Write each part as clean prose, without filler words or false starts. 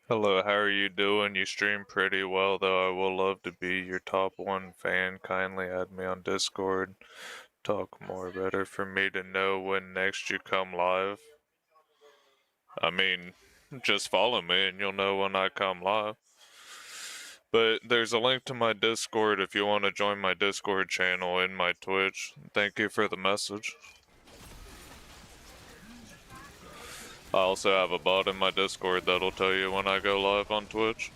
Hello, how are you doing? You stream pretty well, though. I will love to be your top one fan. Kindly add me on Discord. Talk more better for me to know when next you come live. I mean, just follow me and you'll know when I come live. But there's a link to my Discord if you want to join my Discord channel and my Twitch. Thank you for the message. I also have a bot in my Discord that'll tell you when I go live on Twitch.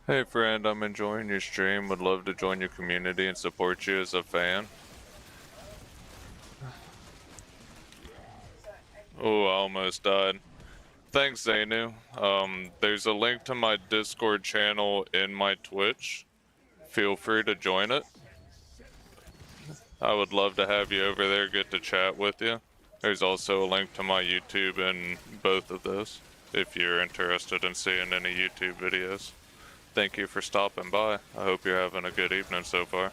Hey friend, I'm enjoying your stream. Would love to join your community and support you as a fan. Oh, I almost died. Thanks, Zainu. There's a link to my Discord channel in my Twitch. Feel free to join it. I would love to have you over there, get to chat with you. There's also a link to my YouTube in both of those, if you're interested in seeing any YouTube videos. Thank you for stopping by. I hope you're having a good evening so far.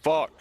Fuck.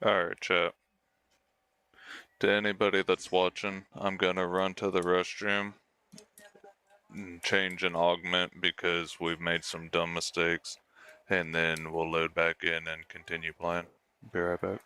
Alright, chat. To anybody that's watching, I'm gonna run to the restroom and change and augment because we've made some dumb mistakes. And then we'll load back in and continue playing. Be right back.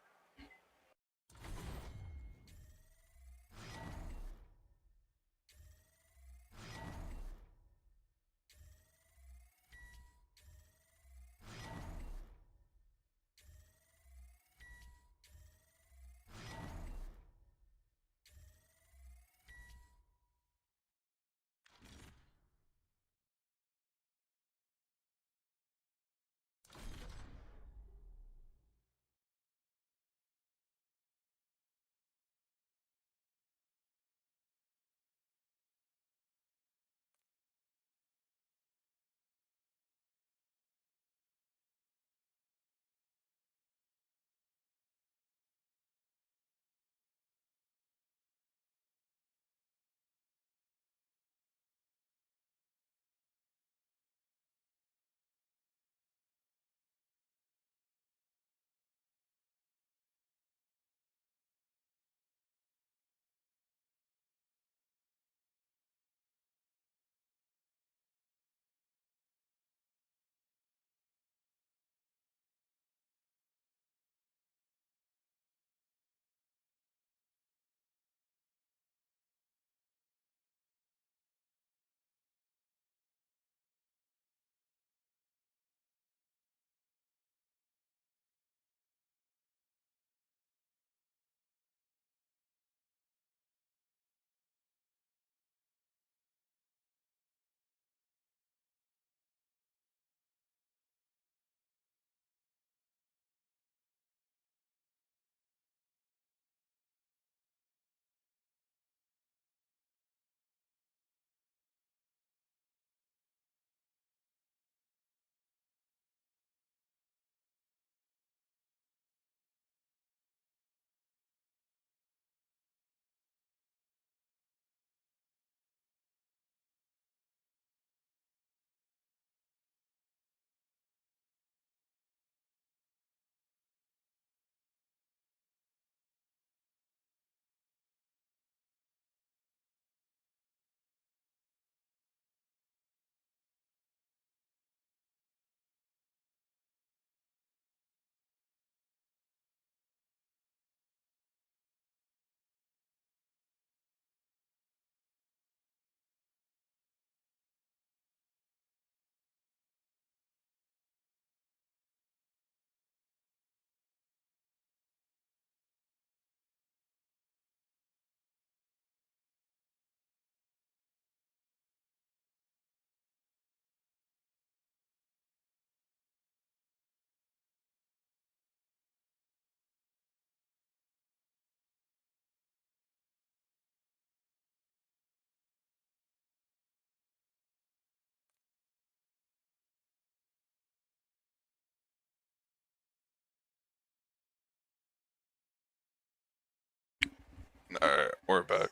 Alright, we're back.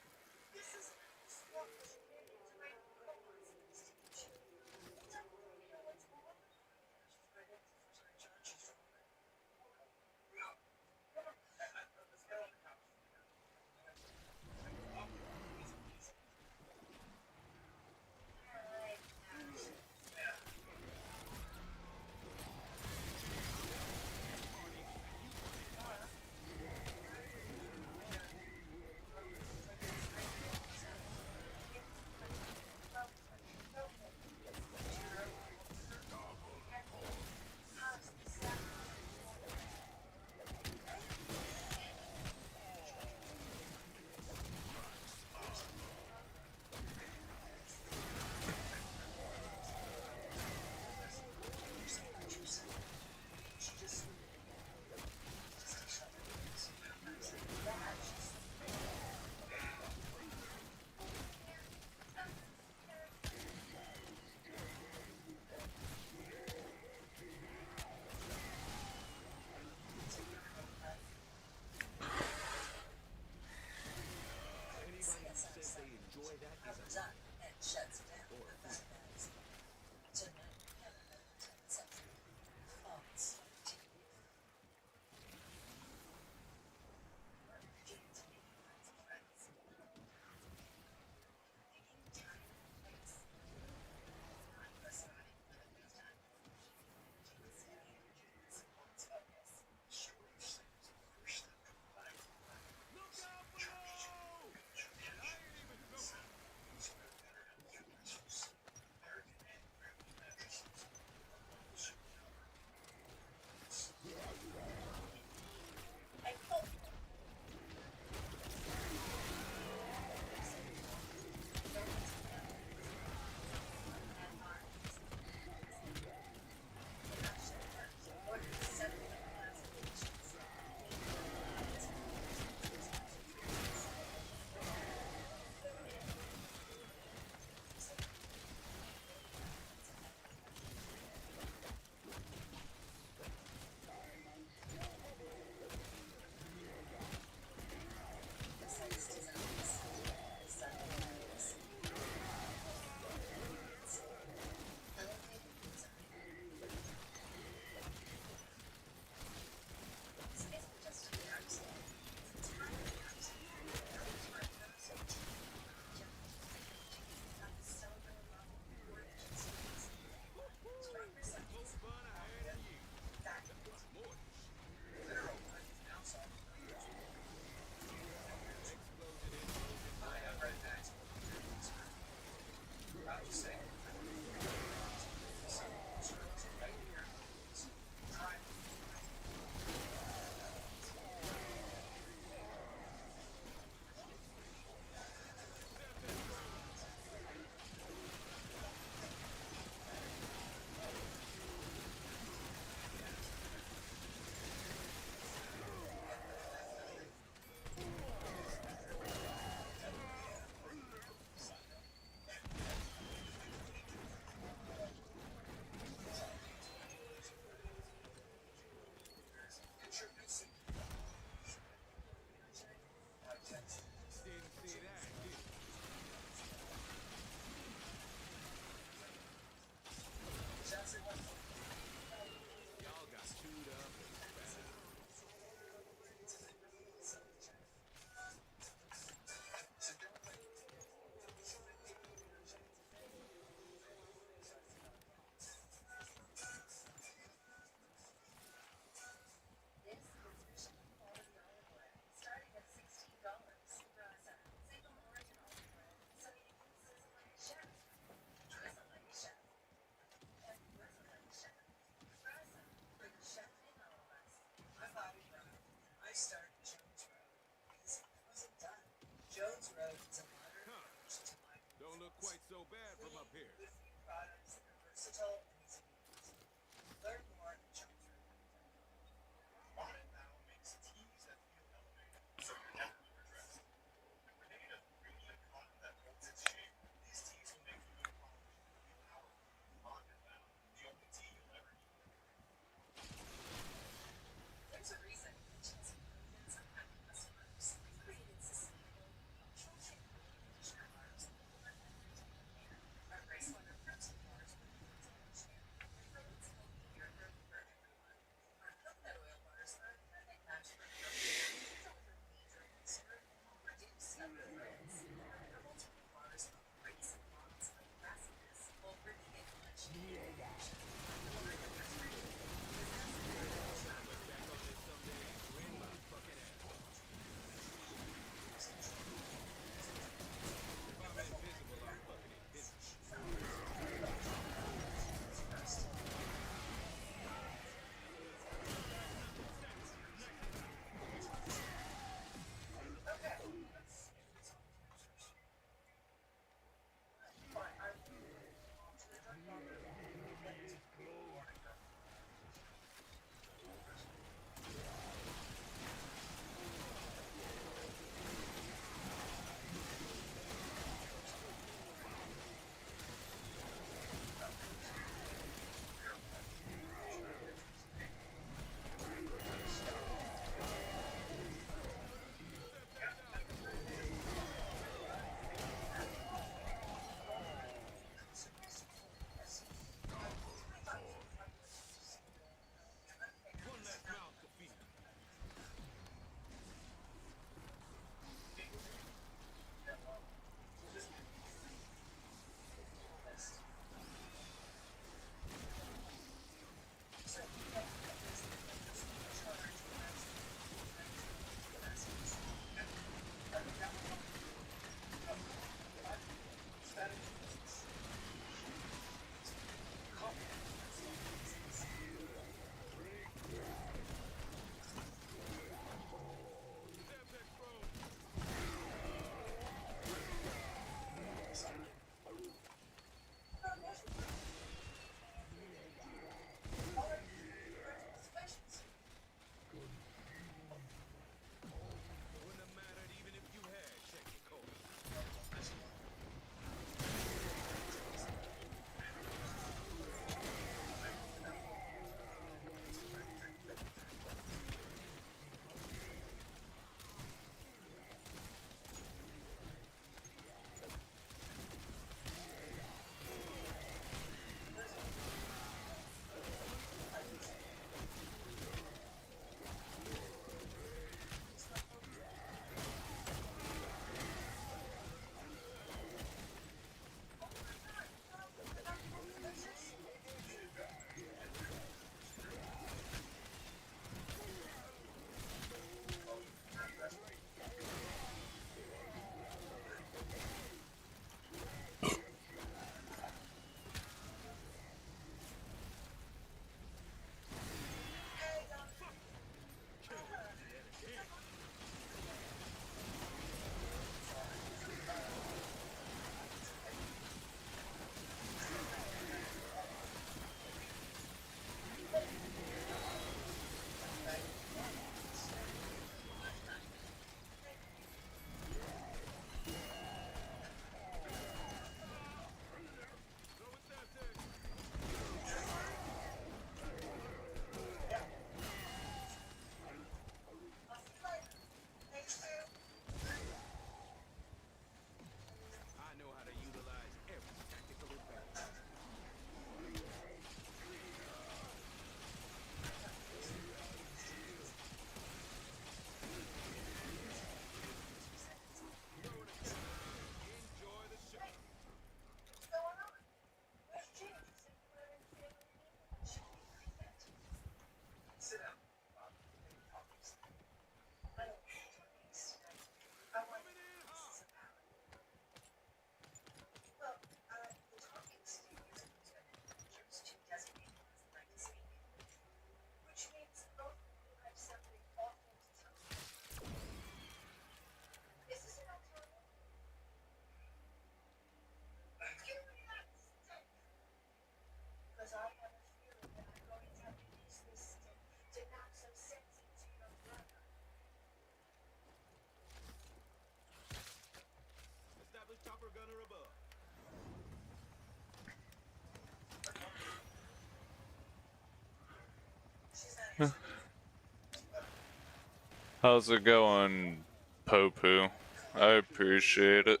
How's it going, Popu? I appreciate it.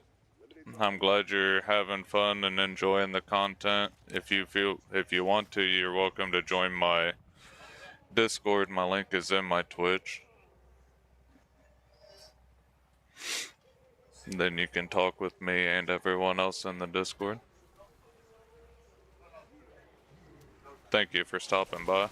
I'm glad you're having fun and enjoying the content. If you want to, you're welcome to join my Discord. My link is in my Twitch. Then you can talk with me and everyone else in the Discord. Thank you for stopping by.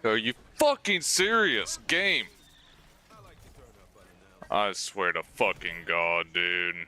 Are you fucking serious? Game. I swear to fucking God, dude.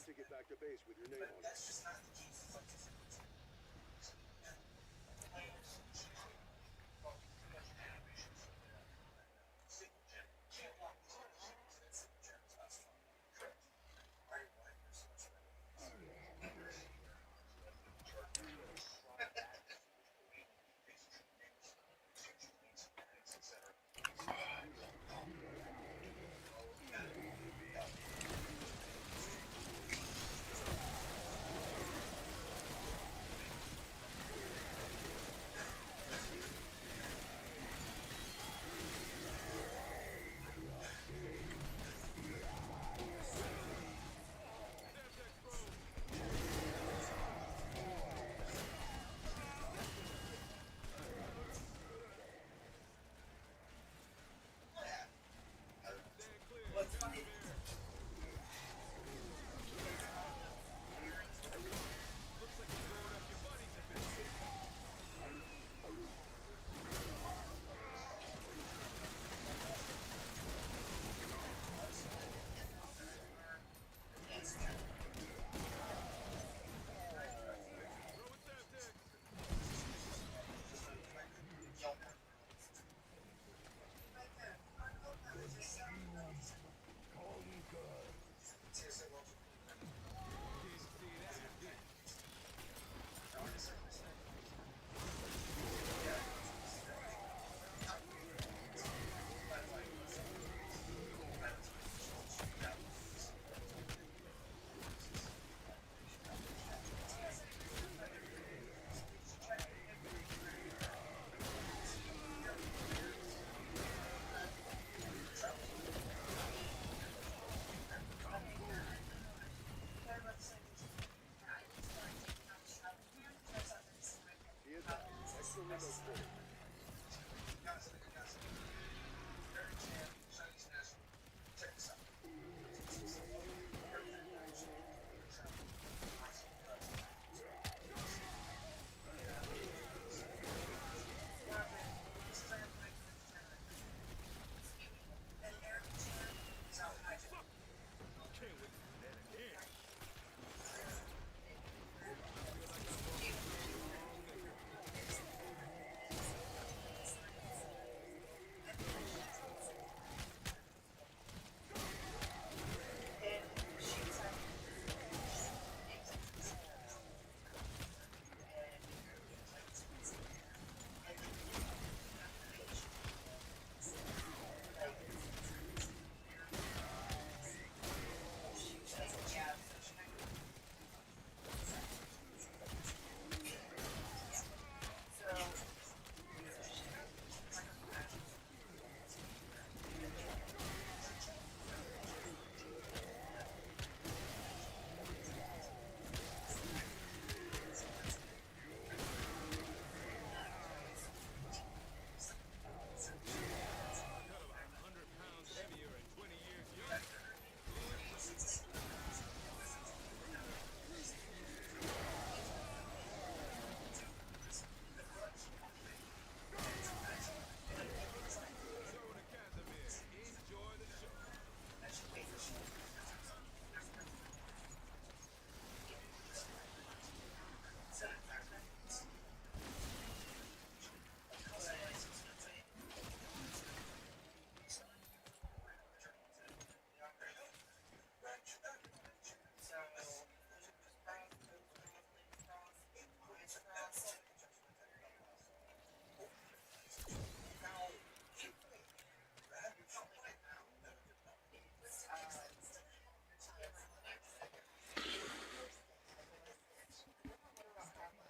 to get back to base with your name on it. Be advised, extra window cleared.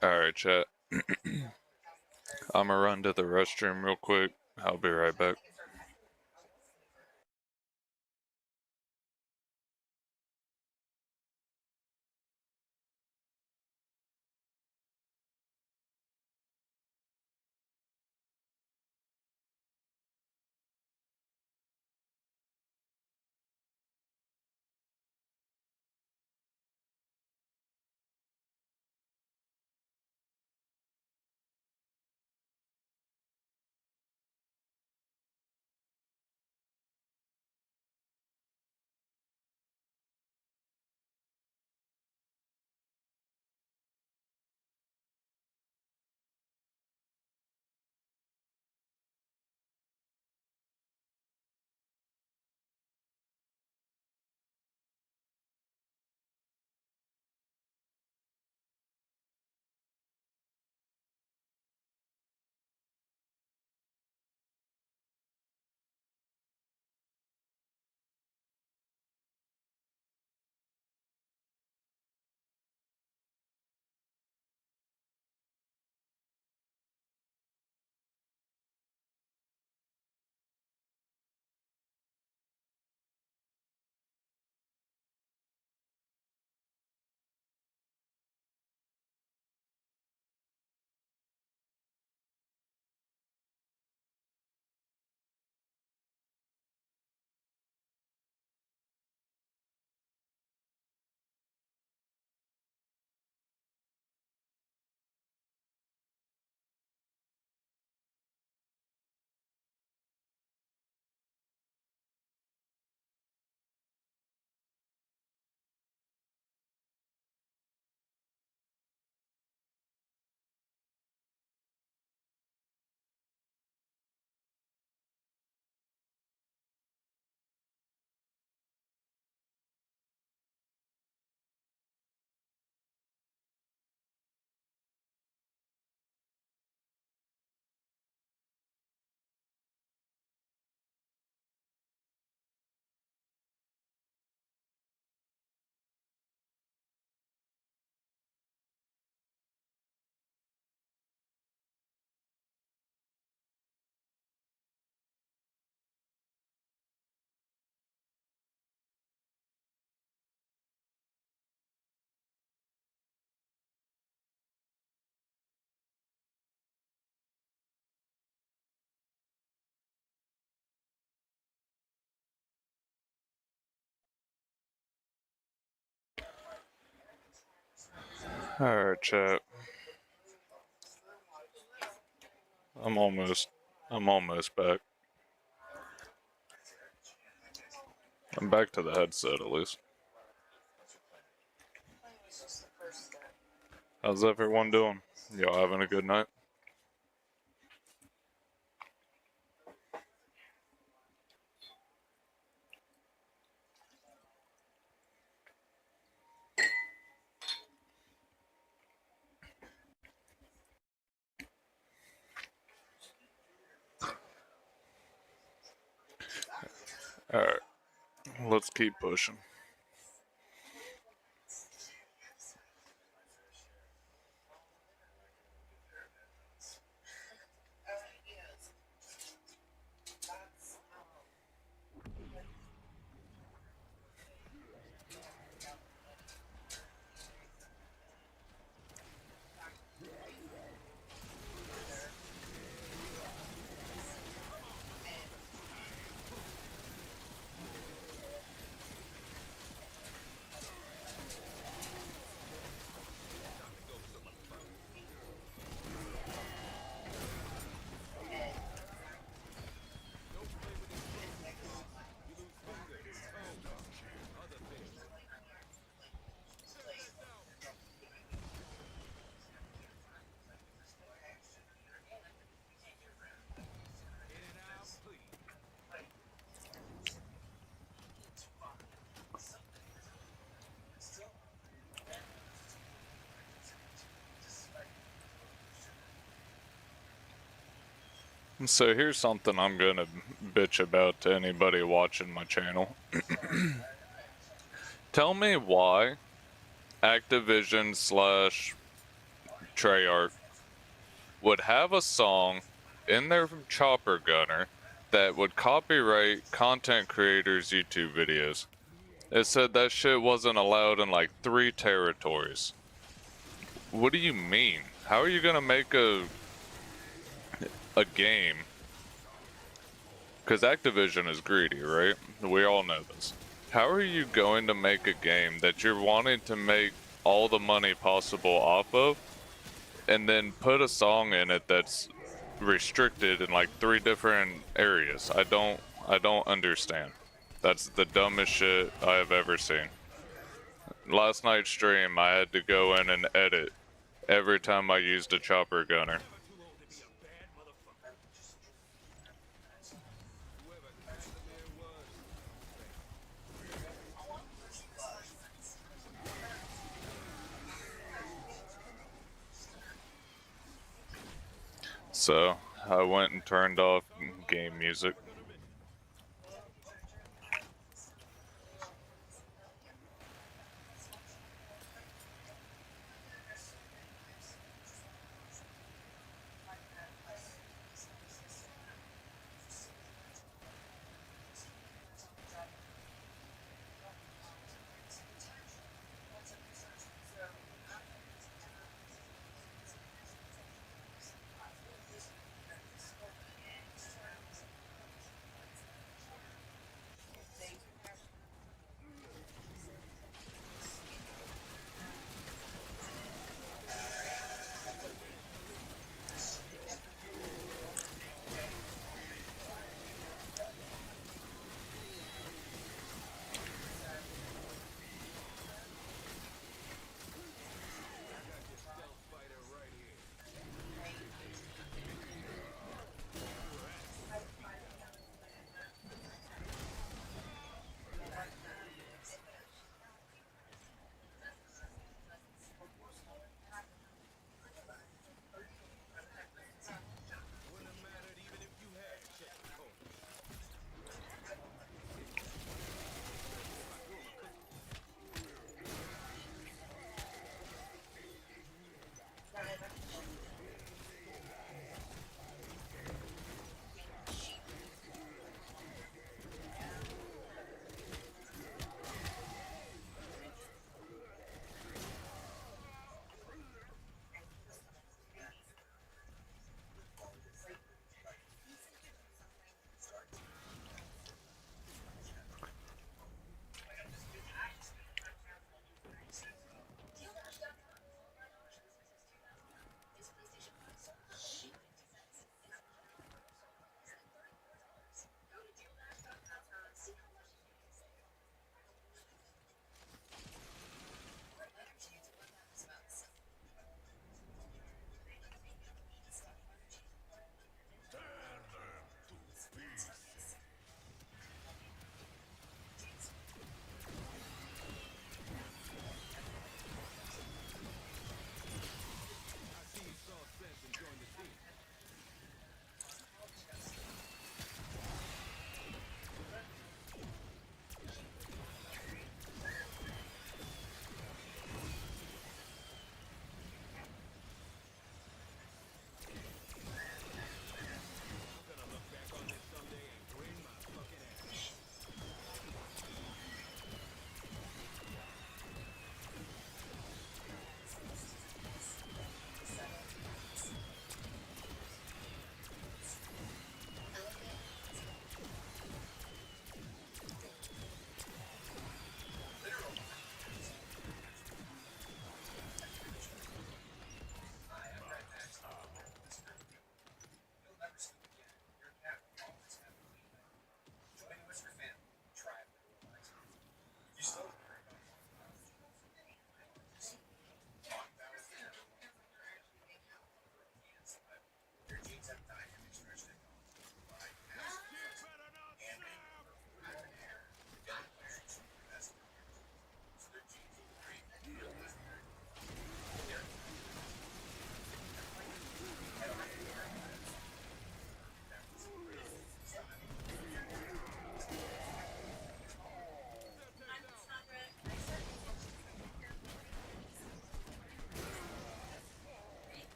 Alright, chat. I'm gonna run to the restroom real quick. I'll be right back. Alright, chat. I'm almost back. I'm back to the headset at least. How's everyone doing? Y'all having a good night? Alright, let's keep pushing. So here's something I'm gonna bitch about to anybody watching my channel. Tell me why Activision slash Treyarch would have a song in their chopper gunner that would copyright content creators' YouTube videos. It said that shit wasn't allowed in like 3 territories. What do you mean? How are you gonna make a game? Because Activision is greedy, right? We all know this. How are you going to make a game that you're wanting to make all the money possible off of, and then put a song in it that's restricted in like 3 different areas? I don't understand. That's the dumbest shit I have ever seen. Last night's stream, I had to go in and edit every time I used a chopper gunner. So I went and turned off game music.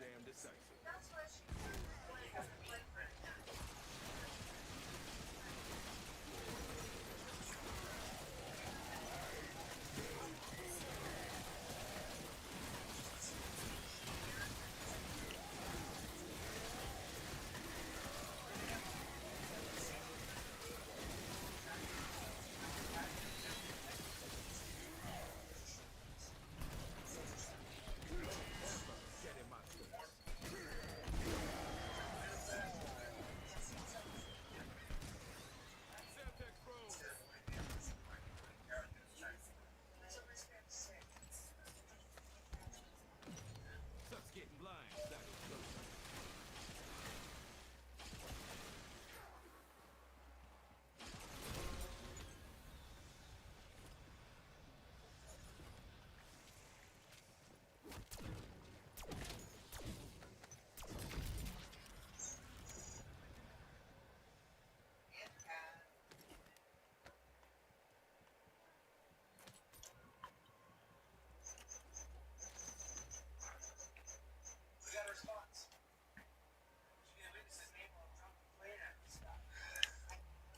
damn decisive. Get in my face. Semtex Bros. Sucks getting blind. That is so. We got a response. She had witnessed name while drunk and playing at the stop.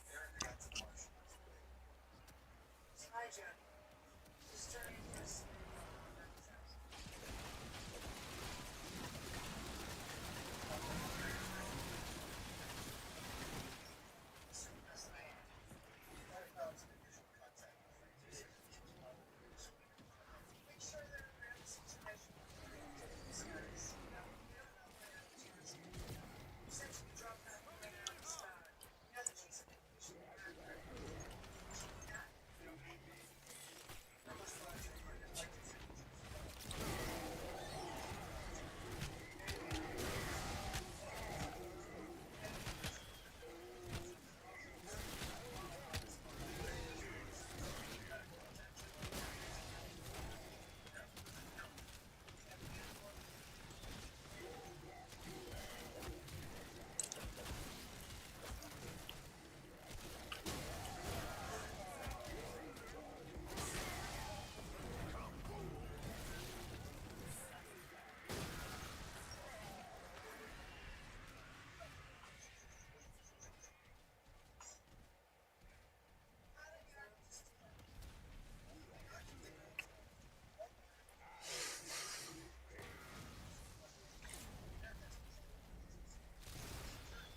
Eric got the Martian. Hi, Jen. Just turning this. Make sure they're aware of the situation. Since we dropped that plane out of the sky, you know the chase of information.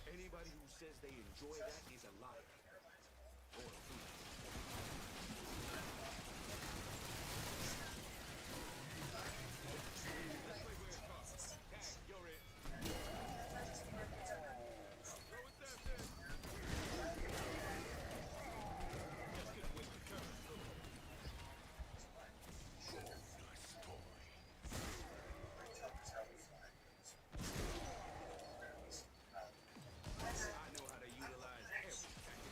Anybody who says they enjoy that is a liar. Or a fool. Let's play where it costs. Tag, you're it. Go with that, then. Just couldn't wait your turn. I know how to utilize every tactic.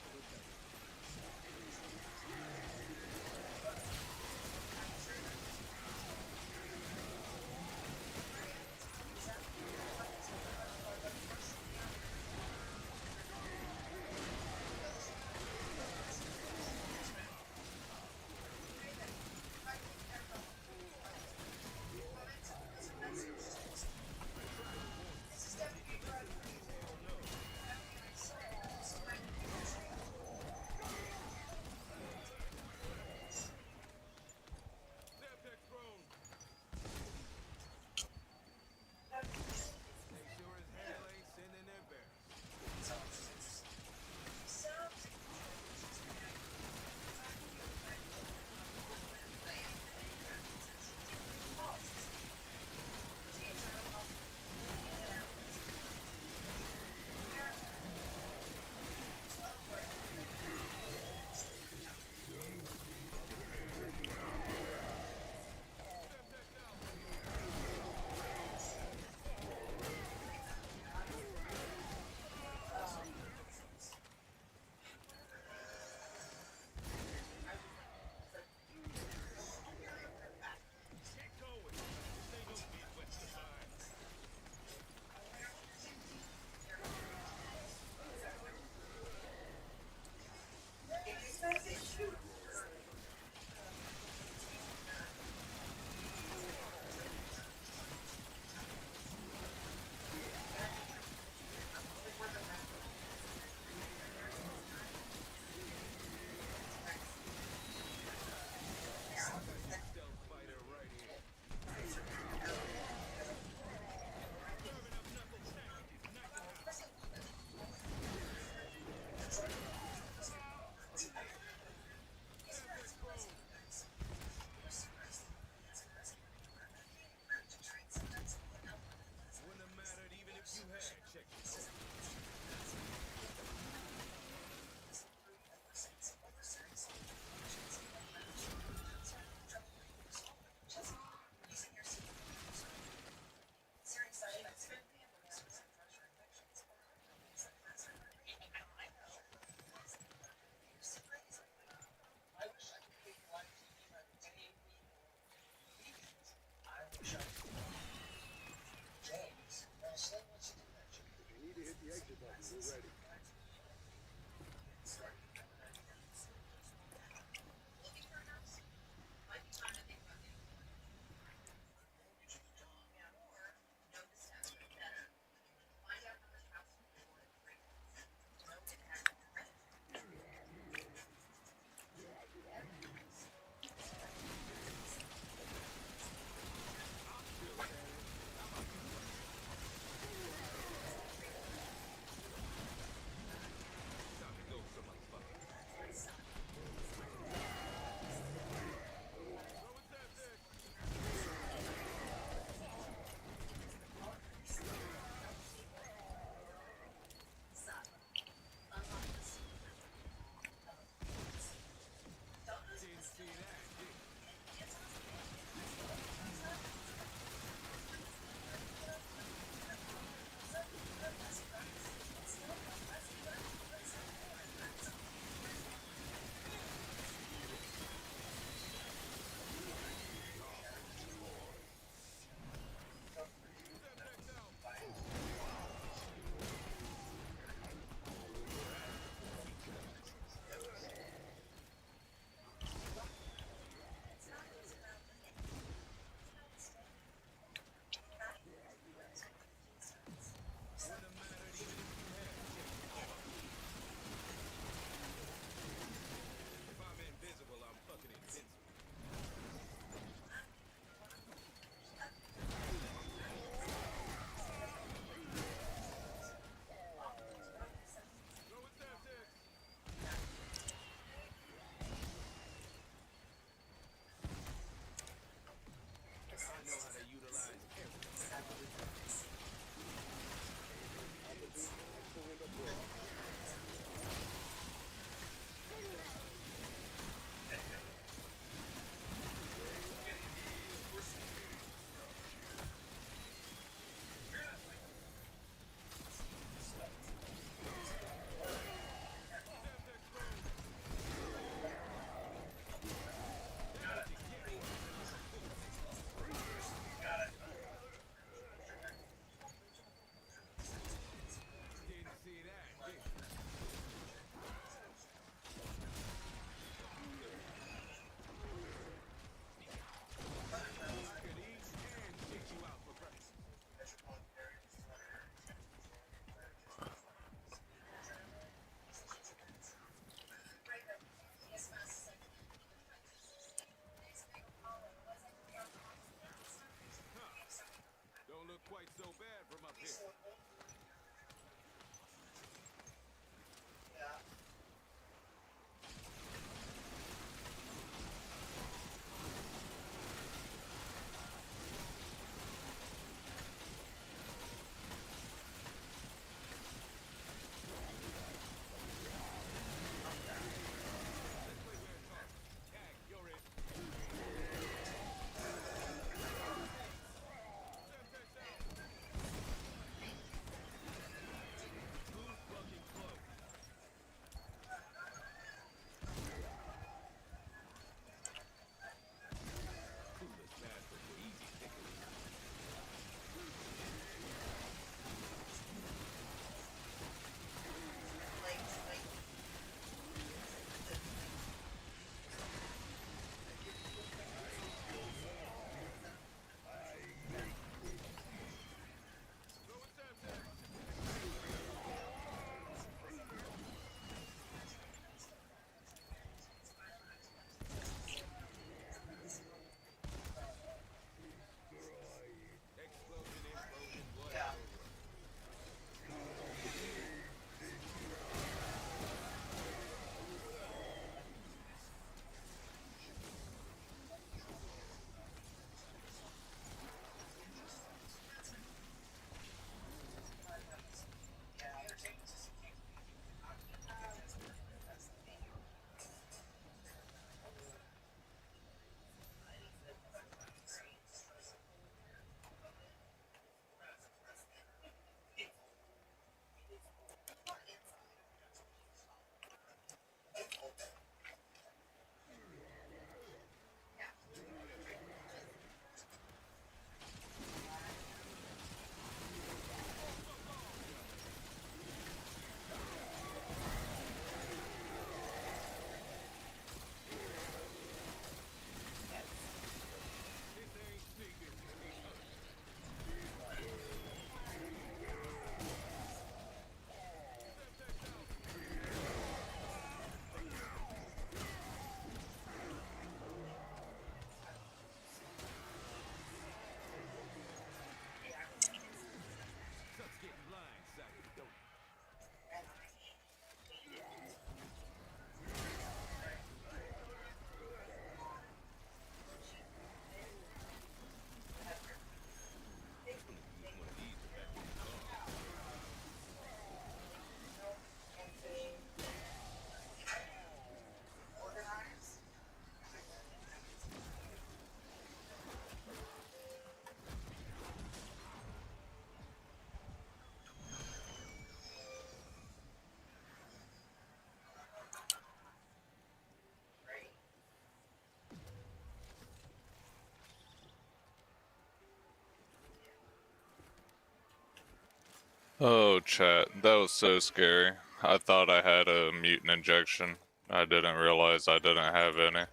Oh, chat, that was so scary. I thought I had a mutant injection. I didn't realize I didn't have any.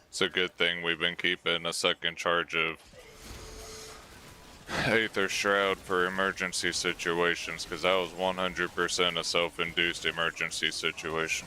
It's a good thing we've been keeping a second charge of Aether Shroud for emergency situations, because that was 100% a self-induced emergency situation.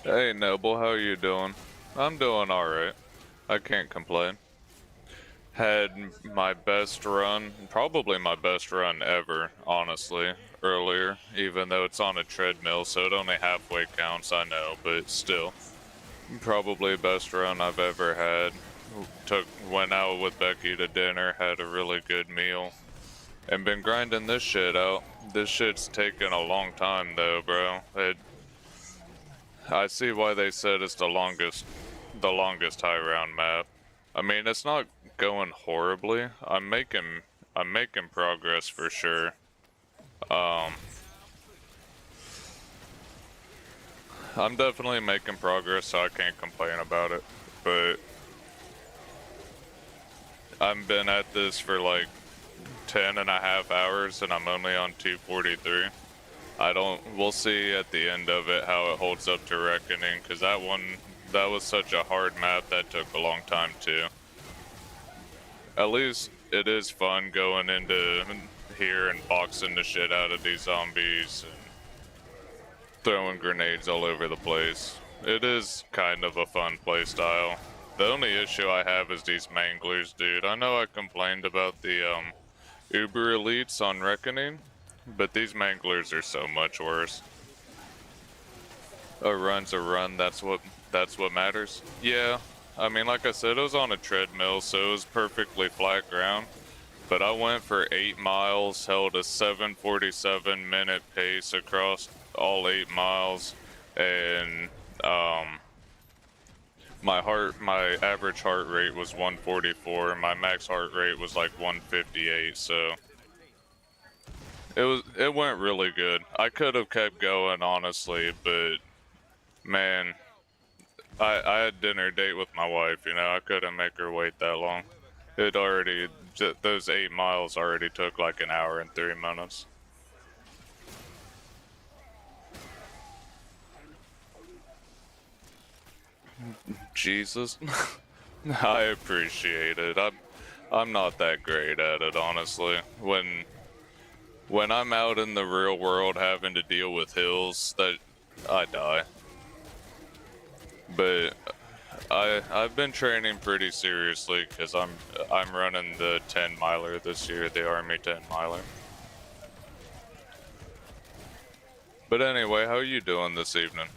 Hey Noble, how you doing? I'm doing alright. I can't complain. Had my best run, probably my best run ever, honestly, earlier, even though it's on a treadmill, so it only halfway counts, I know, but still. Probably best run I've ever had. Went out with Becky to dinner, had a really good meal, and been grinding this shit out. This shit's taken a long time though, bro. I see why they said it's the longest high round map. I mean, it's not going horribly. I'm making progress for sure. I'm definitely making progress, so I can't complain about it. But I've been at this for like 10 and a half hours and I'm only on 243. We'll see at the end of it how it holds up to Reckoning, because that was such a hard map that took a long time too. At least it is fun going into here and boxing the shit out of these zombies and throwing grenades all over the place. It is kind of a fun playstyle. The only issue I have is these manglers, dude. I know I complained about the Uber Elites on Reckoning, but these manglers are so much worse. A run's a run, that's what matters. Yeah, I mean, like I said, it was on a treadmill, so it was perfectly flat ground. But I went for 8 miles, held a 7:47 minute pace across all 8 miles, and my average heart rate was 144. My max heart rate was like 158. So it went really good. I could have kept going, honestly, but man, I had dinner date with my wife. You know, I couldn't make her wait that long. Those 8 miles already took like an hour and 3 minutes. Jesus. I appreciate it. I'm not that great at it, honestly. When I'm out in the real world having to deal with hills, that I die. But I've been training pretty seriously because I'm running the 10 miler this year, the Army 10 miler. But anyway, how are you doing this evening?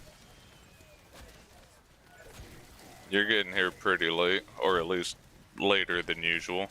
You're getting here pretty late, or at least later than usual.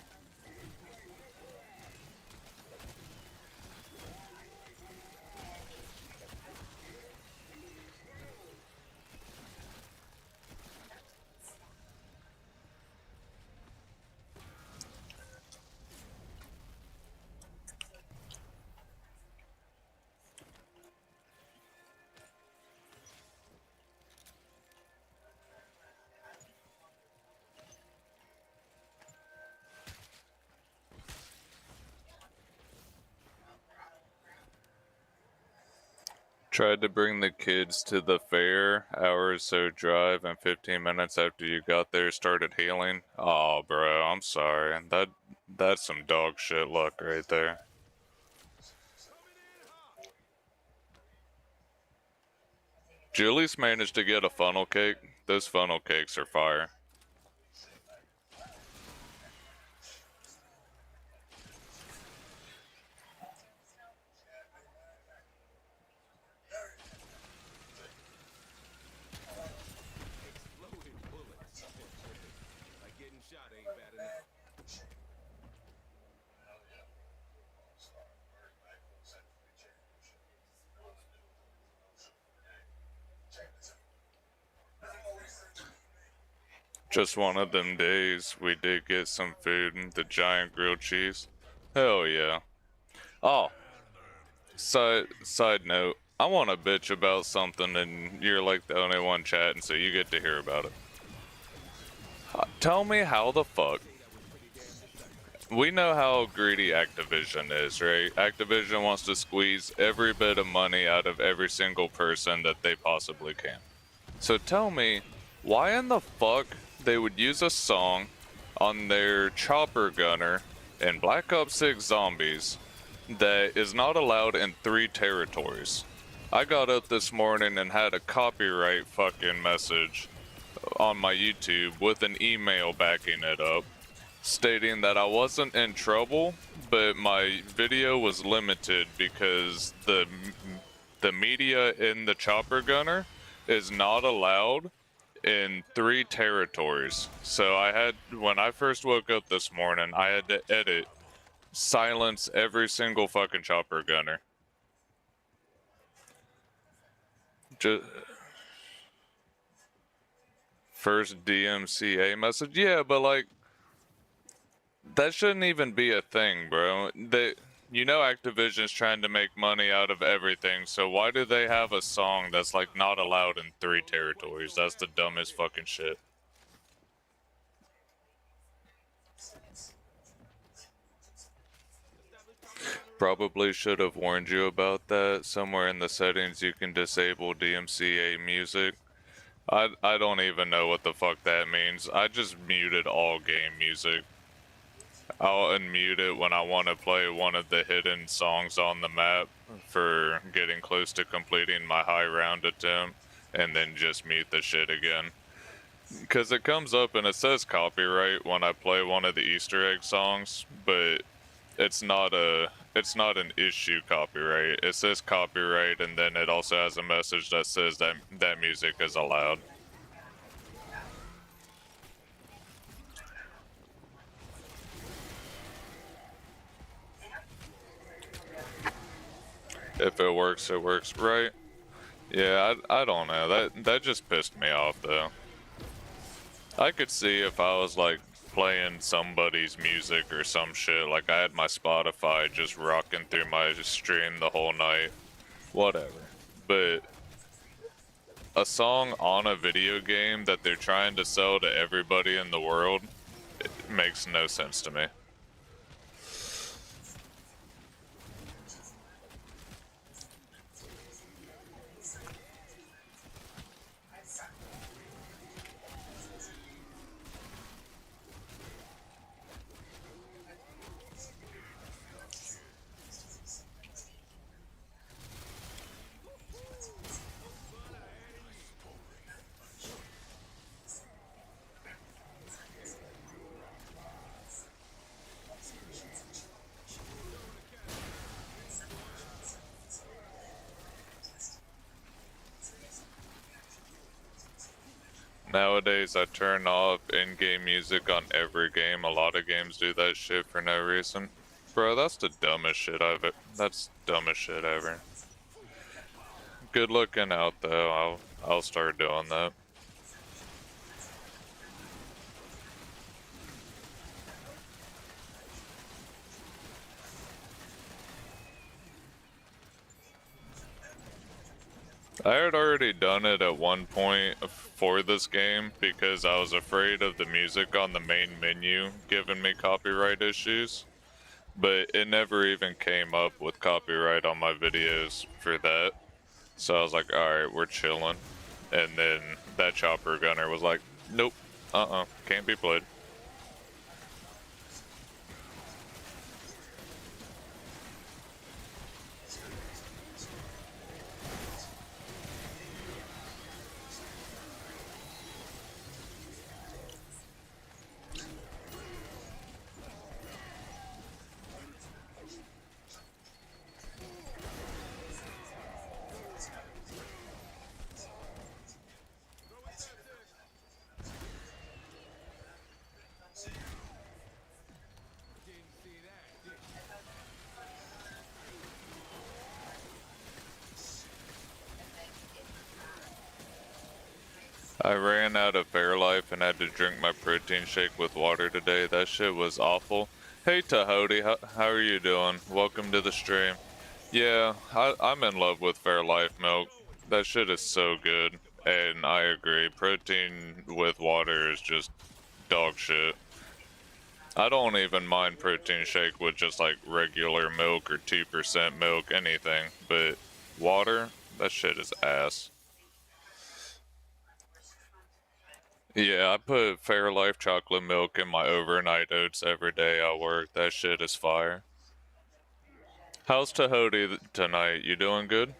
Tried to bring the kids to the fair, hour or so drive, and 15 minutes after you got there started healing. Oh, bro, I'm sorry. That's some dog shit luck right there. Julie's managed to get a funnel cake. Those funnel cakes are fire. Exploding bullets. Like getting shot ain't bad enough. Just one of them days, we did get some food and the giant grilled cheese. Hell yeah. Oh, side note, I want to bitch about something and you're like the only one chatting, so you get to hear about it. Tell me how the fuck. We know how greedy Activision is, right? Activision wants to squeeze every bit of money out of every single person that they possibly can. So tell me, why in the fuck they would use a song on their chopper gunner in Black Ops 6 Zombies that is not allowed in 3 territories? I got up this morning and had a copyright fucking message on my YouTube with an email backing it up, stating that I wasn't in trouble, but my video was limited because the media in the chopper gunner is not allowed in 3 territories. So I had, when I first woke up this morning, I had to edit, silence every single fucking chopper gunner. Just first DMCA message, yeah, but like that shouldn't even be a thing, bro. Activision's trying to make money out of everything, so why do they have a song that's like not allowed in 3 territories? That's the dumbest fucking shit. Probably should have warned you about that. Somewhere in the settings you can disable DMCA music. I don't even know what the fuck that means. I just muted all game music. I'll unmute it when I want to play one of the hidden songs on the map for getting close to completing my high round attempt, and then just mute the shit again. Because it comes up and it says copyright when I play one of the Easter egg songs, but it's not an issue copyright. It says copyright, and then it also has a message that says that that music is allowed. If it works, it works, right? Yeah, I don't know. That just pissed me off though. I could see if I was like playing somebody's music or some shit, like I had my Spotify just rocking through my stream the whole night, whatever. But a song on a video game that they're trying to sell to everybody in the world, it makes no sense to me. Nowadays, I turn off in-game music on every game. A lot of games do that shit for no reason. Bro, that's the dumbest shit that's dumbest shit ever. Good looking out though. I'll start doing that. I had already done it at one point for this game because I was afraid of the music on the main menu giving me copyright issues, but it never even came up with copyright on my videos for that. So I was like, alright, we're chilling. And then that chopper gunner was like, nope, can't be played. I ran out of Fairlife and had to drink my protein shake with water today. That shit was awful. Hey Tahoti, how are you doing? Welcome to the stream. Yeah, I'm in love with Fairlife milk. That shit is so good. And I agree, protein with water is just dog shit. I don't even mind protein shake with just like regular milk or 2% milk, anything. But water, that shit is ass. Yeah, I put Fairlife chocolate milk in my overnight oats every day I work. That shit is fire. How's Tahoti tonight? You doing good?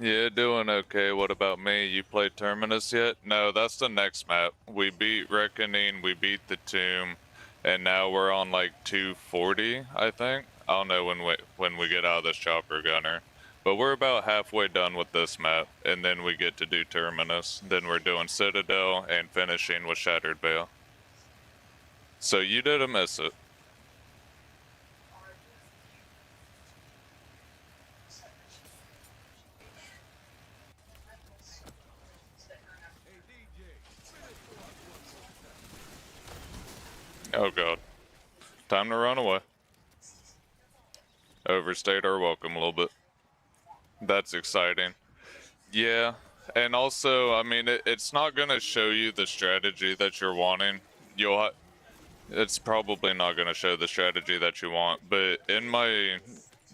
Yeah, doing okay. What about me? You played Terminus yet? No, that's the next map. We beat Reckoning, we beat the Tomb, and now we're on like 240, I think. I don't know when we get out of this chopper gunner. But we're about halfway done with this map, and then we get to do Terminus. Then we're doing Citadel and finishing with Shattered Veil. So you didn't miss it. Hey, DJ, spin it for us one more time. Oh god. Time to run away. Overstayed our welcome a little bit. That's exciting. Yeah, and also, I mean, it's not gonna show you the strategy that you're wanting. It's probably not gonna show the strategy that you want. But in my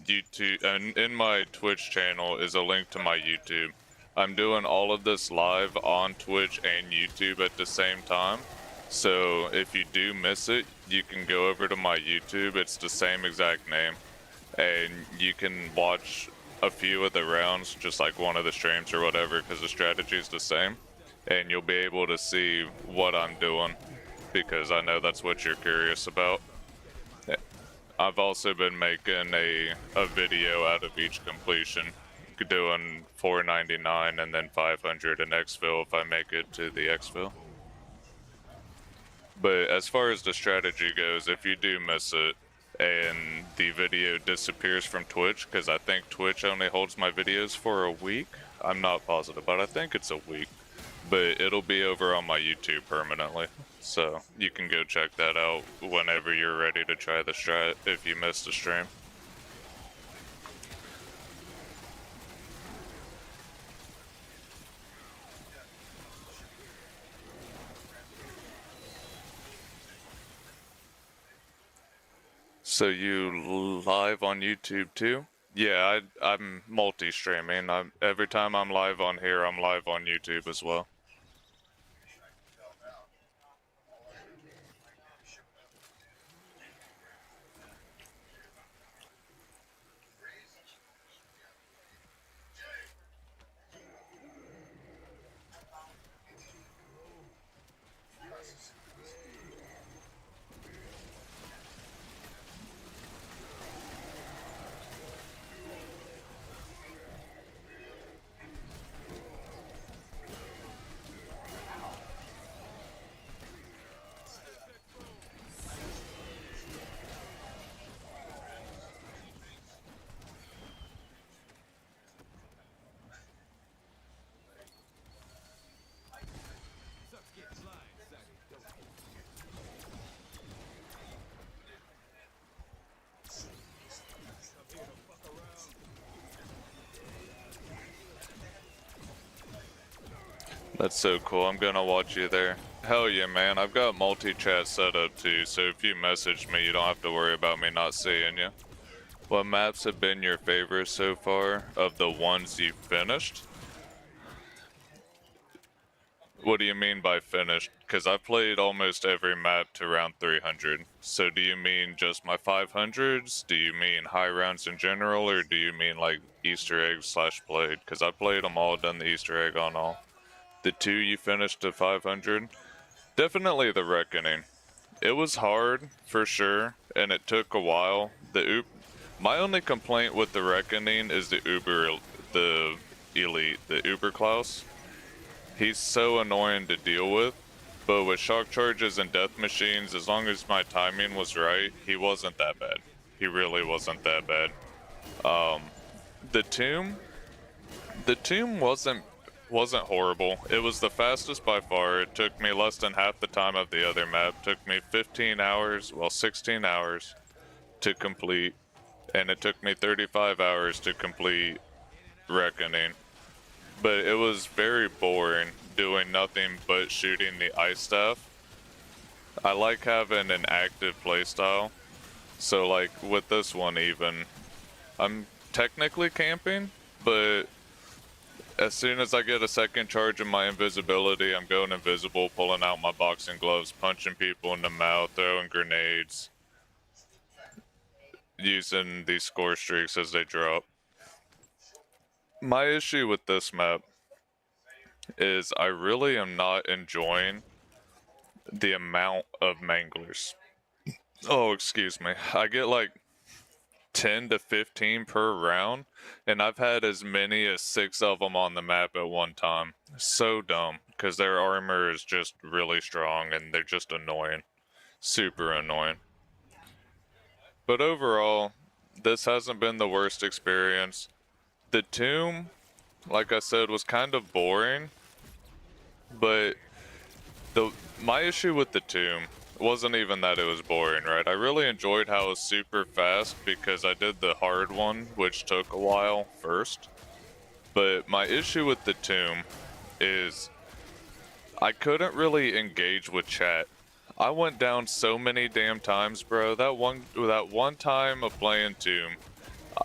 YouTube and in my Twitch channel is a link to my YouTube. I'm doing all of this live on Twitch and YouTube at the same time. So if you do miss it, you can go over to my YouTube. It's the same exact name, and you can watch a few of the rounds, just like one of the streams or whatever, because the strategy is the same, and you'll be able to see what I'm doing, because I know that's what you're curious about. I've also been making a video out of each completion, doing 499 and then 500 in exfil if I make it to the exfil. But as far as the strategy goes, if you do miss it and the video disappears from Twitch, because I think Twitch only holds my videos for a week, I'm not positive, but I think it's a week. But it'll be over on my YouTube permanently, so you can go check that out whenever you're ready to try the strat if you missed a stream. So you live on YouTube too? Yeah, I'm multi-streaming. Every time I'm live on here, I'm live on YouTube as well. Sucks getting blindsided, don't it? Come here to fuck around. That's so cool. I'm gonna watch you there. Hell yeah, man. I've got multi-chat set up too, so if you message me, you don't have to worry about me not seeing you. What maps have been your favorites so far of the ones you've finished? What do you mean by finished? Because I played almost every map to round 300. So do you mean just my 500s? Do you mean high rounds in general? Or do you mean like Easter eggs / played? Because I played them all, done the Easter egg on all. The two you finished to 500? Definitely the Reckoning. It was hard, for sure, and it took a while. My only complaint with the Reckoning is the Elite, the Uber Klaus. He's so annoying to deal with, but with shock charges and death machines, as long as my timing was right, he wasn't that bad. He really wasn't that bad. The Tomb wasn't horrible. It was the fastest by far. It took me less than half the time of the other map. It took me 15 hours, well 16 hours to complete, and it took me 35 hours to complete Reckoning. But it was very boring doing nothing but shooting the ice staff. I like having an active playstyle. So like with this one even, I'm technically camping, but as soon as I get a second charge of my invisibility, I'm going invisible, pulling out my boxing gloves, punching people in the mouth, throwing grenades, using these score streaks as they drop. My issue with this map is I really am not enjoying the amount of manglers. Oh, excuse me. I get like 10 to 15 per round, and I've had as many as 6 of them on the map at one time. So dumb, because their armor is just really strong and they're just annoying. Super annoying. But overall, this hasn't been the worst experience. The tomb, like I said, was kind of boring, but my issue with the tomb wasn't even that it was boring, right? I really enjoyed how it was super fast because I did the hard one, which took a while first. But my issue with the tomb is I couldn't really engage with chat. I went down so many damn times, bro. That one time of playing tomb,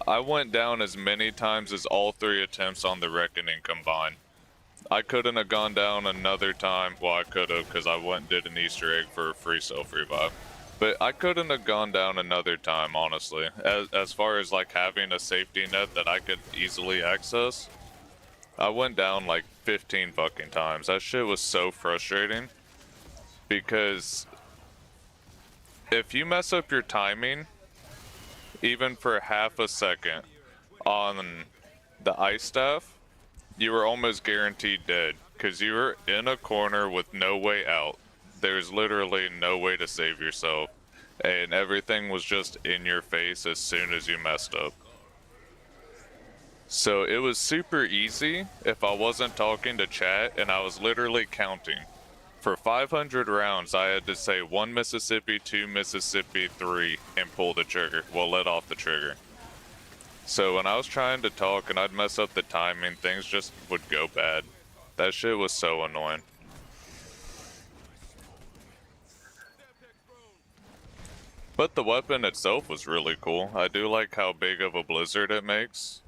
I went down as many times as all 3 attempts on the Reckoning combined. I couldn't have gone down another time. Well, I could have, because I went and did an Easter egg for a free self-revive. But I couldn't have gone down another time, honestly. As far as like having a safety net that I could easily access, I went down like 15 fucking times. That shit was so frustrating. Because if you mess up your timing, even for half a second on the ice staff, you were almost guaranteed dead because you were in a corner with no way out. There's literally no way to save yourself, and everything was just in your face as soon as you messed up. So it was super easy if I wasn't talking to chat and I was literally counting. For 500 rounds, I had to say 1 Mississippi, 2 Mississippi, 3, and pull the trigger. Well, let off the trigger. So when I was trying to talk and I'd mess up the timing, things just would go bad. That shit was so annoying. But the weapon itself was really cool. I do like how big of a blizzard it makes.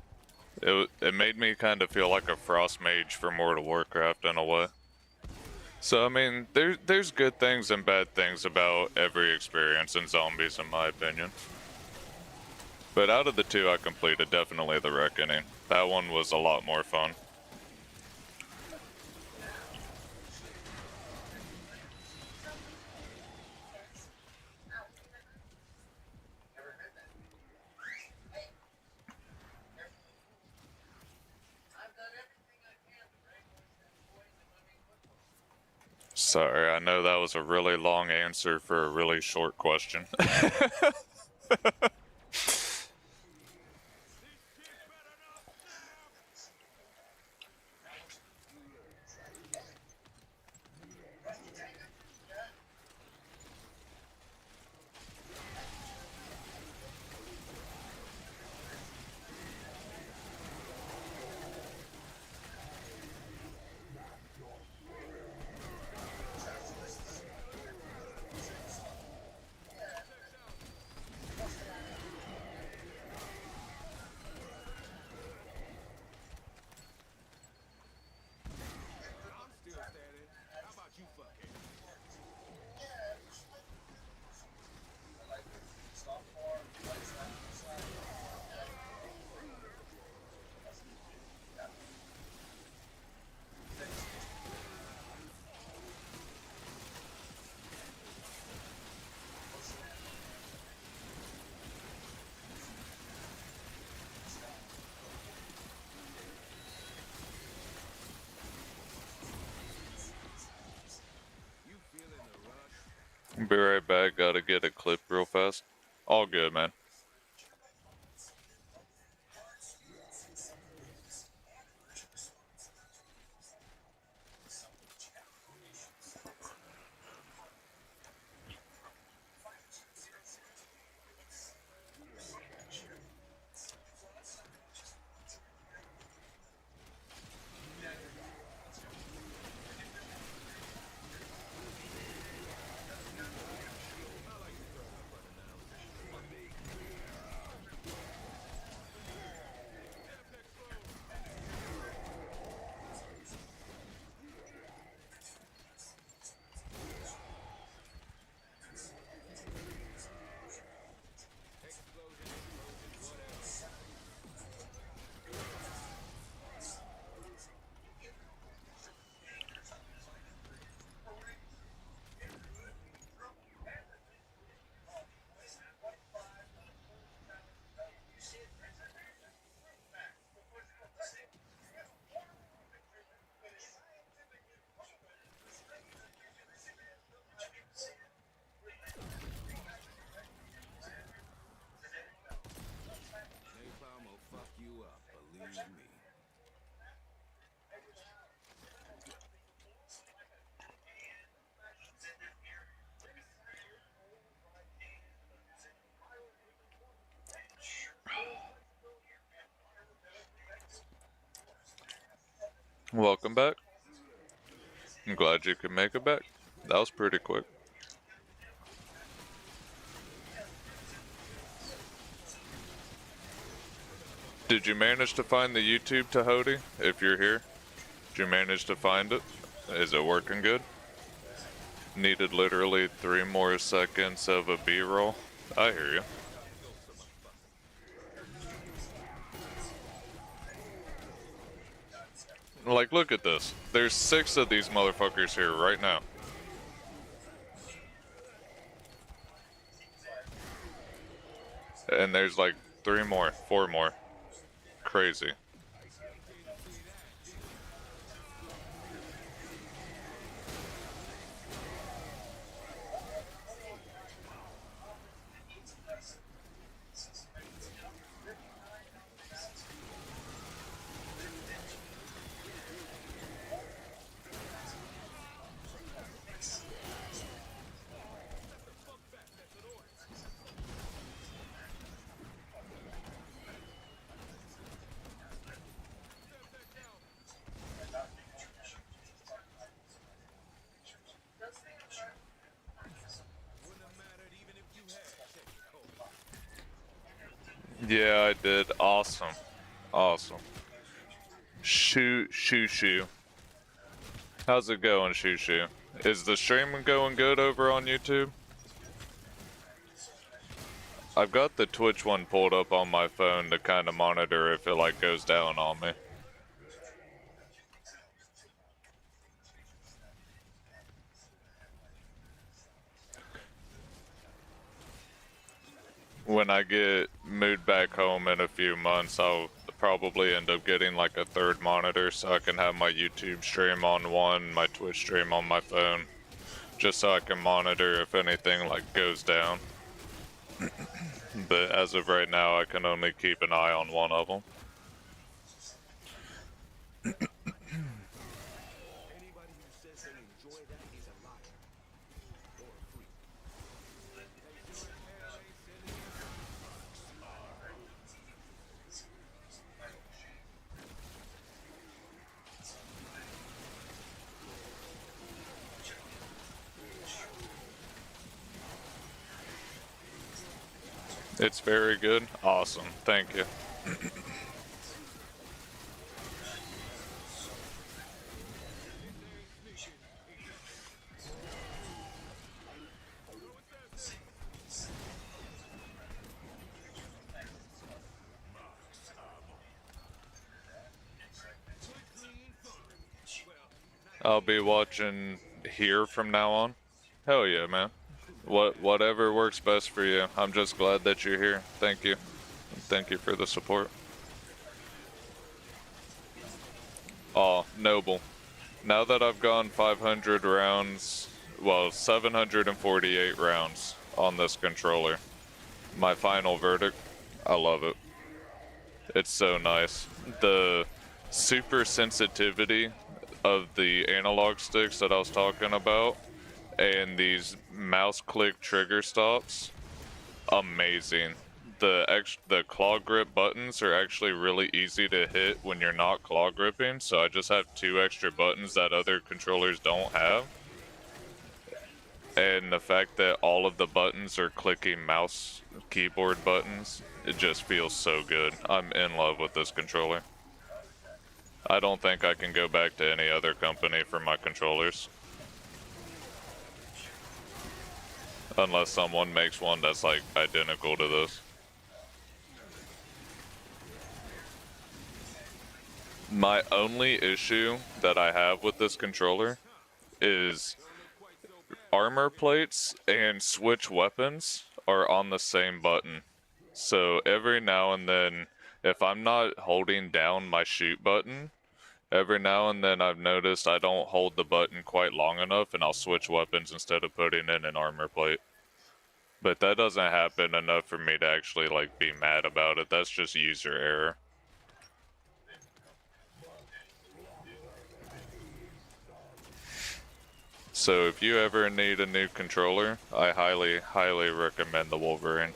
It made me kind of feel like a frost mage for World of Warcraft in a way. So I mean, there's good things and bad things about every experience in zombies, in my opinion. But out of the 2 I completed, definitely the Reckoning. That one was a lot more fun. Sorry, I know that was a really long answer for a really short question. I'm still standing. How about you, fuckhead? You feeling the rush? Be right back, gotta get a clip real fast. All good, man. Welcome back. I'm glad you could make it back. That was pretty quick. Did you manage to find the YouTube Tahoti? If you're here, did you manage to find it? Is it working good? Needed literally 3 more seconds of a B-roll. I hear you. Like, look at this. There's 6 of these motherfuckers here right now. And there's like 3 more, 4 more. Crazy. Yeah, I did. Awesome. Awesome. Shoo. How's it going, Shoo? Is the stream going good over on YouTube? I've got the Twitch one pulled up on my phone to kind of monitor if it like goes down on me. When I get moved back home in a few months, I'll probably end up getting like a 3rd monitor so I can have my YouTube stream on one, my Twitch stream on my phone, just so I can monitor if anything like goes down. But as of right now, I can only keep an eye on one of them. Anybody who says they enjoy that is a liar. Or a freak. It's very good. Awesome. Thank you. I'll be watching here from now on. Hell yeah, man. Whatever works best for you. I'm just glad that you're here. Thank you. Thank you for the support. Aw, Noble. Now that I've gone 500 rounds, well, 748 rounds on this controller, my final verdict, I love it. It's so nice. The super sensitivity of the analog sticks that I was talking about, and these mouse click trigger stops, amazing. The claw grip buttons are actually really easy to hit when you're not claw gripping, so I just have 2 extra buttons that other controllers don't have. And the fact that all of the buttons are clicking mouse keyboard buttons, it just feels so good. I'm in love with this controller. I don't think I can go back to any other company for my controllers. Unless someone makes one that's like identical to this. My only issue that I have with this controller is armor plates and switch weapons are on the same button. So every now and then, if I'm not holding down my shoot button, every now and then I've noticed I don't hold the button quite long enough and I'll switch weapons instead of putting in an armor plate. But that doesn't happen enough for me to actually like be mad about it. That's just user error. So if you ever need a new controller, I highly recommend the Wolverine.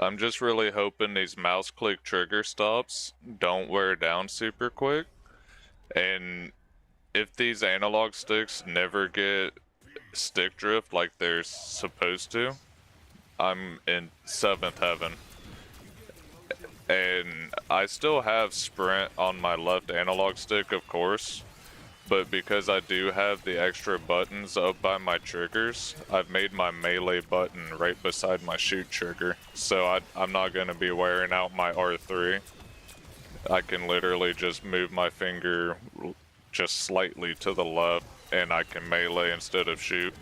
I'm just really hoping these mouse click trigger stops don't wear down super quick. And if these analog sticks never get stick drift like they're supposed to, I'm in 7th heaven. And I still have sprint on my left analog stick, of course, but because I do have the extra buttons up by my triggers, I've made my melee button right beside my shoot trigger, so I'm not going to be wearing out my R3. I can literally just move my finger just slightly to the left, and I can melee instead of shoot.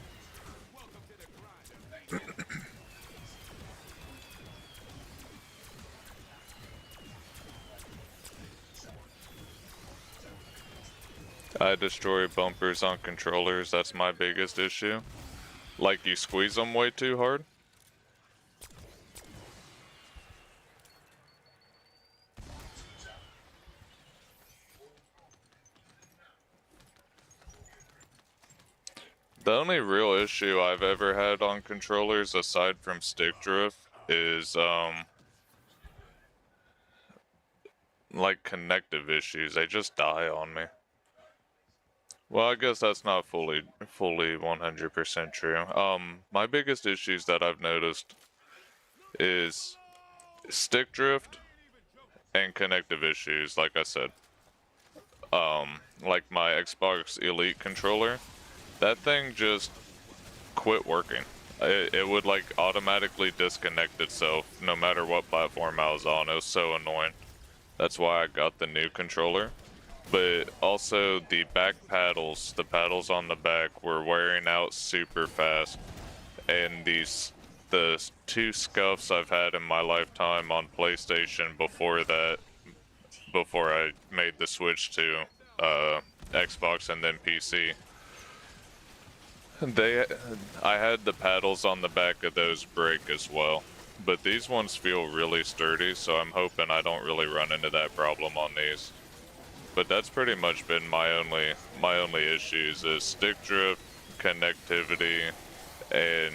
I destroy bumpers on controllers, that's my biggest issue. Like, you squeeze them way too hard. The only real issue I've ever had on controllers, aside from stick drift, is, like, connective issues. They just die on me. Well, I guess that's not fully 100% true. My biggest issues that I've noticed is stick drift and connective issues, like I said. Like my Xbox Elite controller, that thing just quit working. It would like automatically disconnect itself no matter what platform I was on. It was so annoying. That's why I got the new controller. But also the back paddles, the paddles on the back were wearing out super fast. And the 2 scuffs I've had in my lifetime on PlayStation before that, before I made the switch to Xbox and then PC, I had the paddles on the back of those break as well. But these ones feel really sturdy, so I'm hoping I don't really run into that problem on these. But that's pretty much been my only issues is stick drift, connectivity, and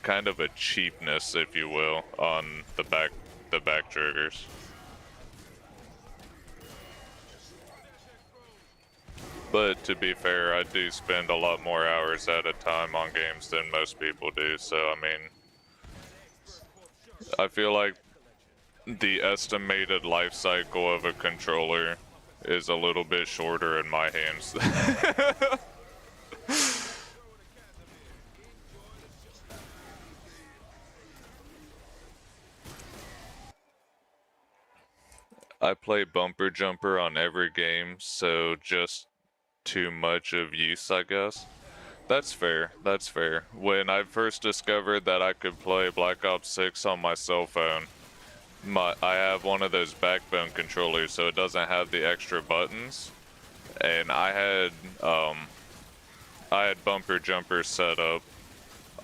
kind of a cheapness, if you will, on the back triggers. But to be fair, I do spend a lot more hours at a time on games than most people do, so I mean, I feel like the estimated life cycle of a controller is a little bit shorter in my hands. I play bumper jumper on every game, so just too much of use, I guess. That's fair, that's fair. When I first discovered that I could play Black Ops 6 on my cell phone, I have one of those Backbone controllers, so it doesn't have the extra buttons, and I had bumper jumper set up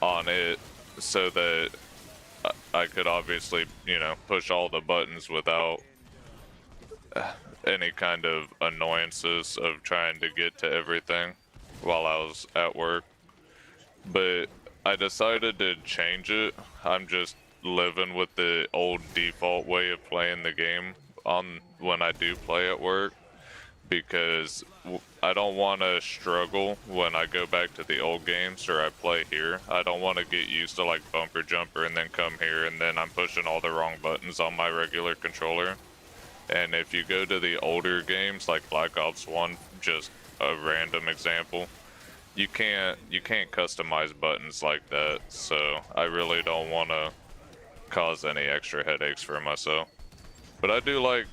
on it so that I could obviously, you know, push all the buttons without any kind of annoyances of trying to get to everything while I was at work. But I decided to change it. I'm just living with the old default way of playing the game on when I do play at work, because I don't want to struggle when I go back to the old games or I play here. I don't want to get used to like bumper jumper and then come here and then I'm pushing all the wrong buttons on my regular controller. And if you go to the older games like Black Ops 1, just a random example, you can't customize buttons like that, so I really don't want to cause any extra headaches for myself. But I do like,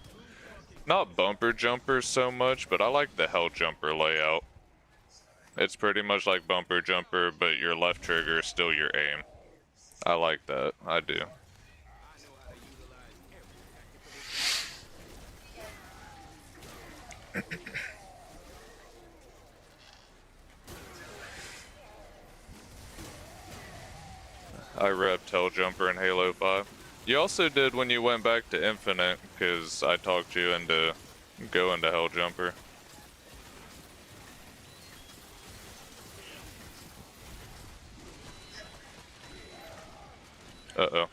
not bumper jumpers so much, but I like the hell jumper layout. It's pretty much like bumper jumper, but your left trigger is still your aim. I like that, I do. I repped Helljumper in Halo 5. You also did when you went back to Infinite, because I talked you into going to Helljumper. Uh-oh.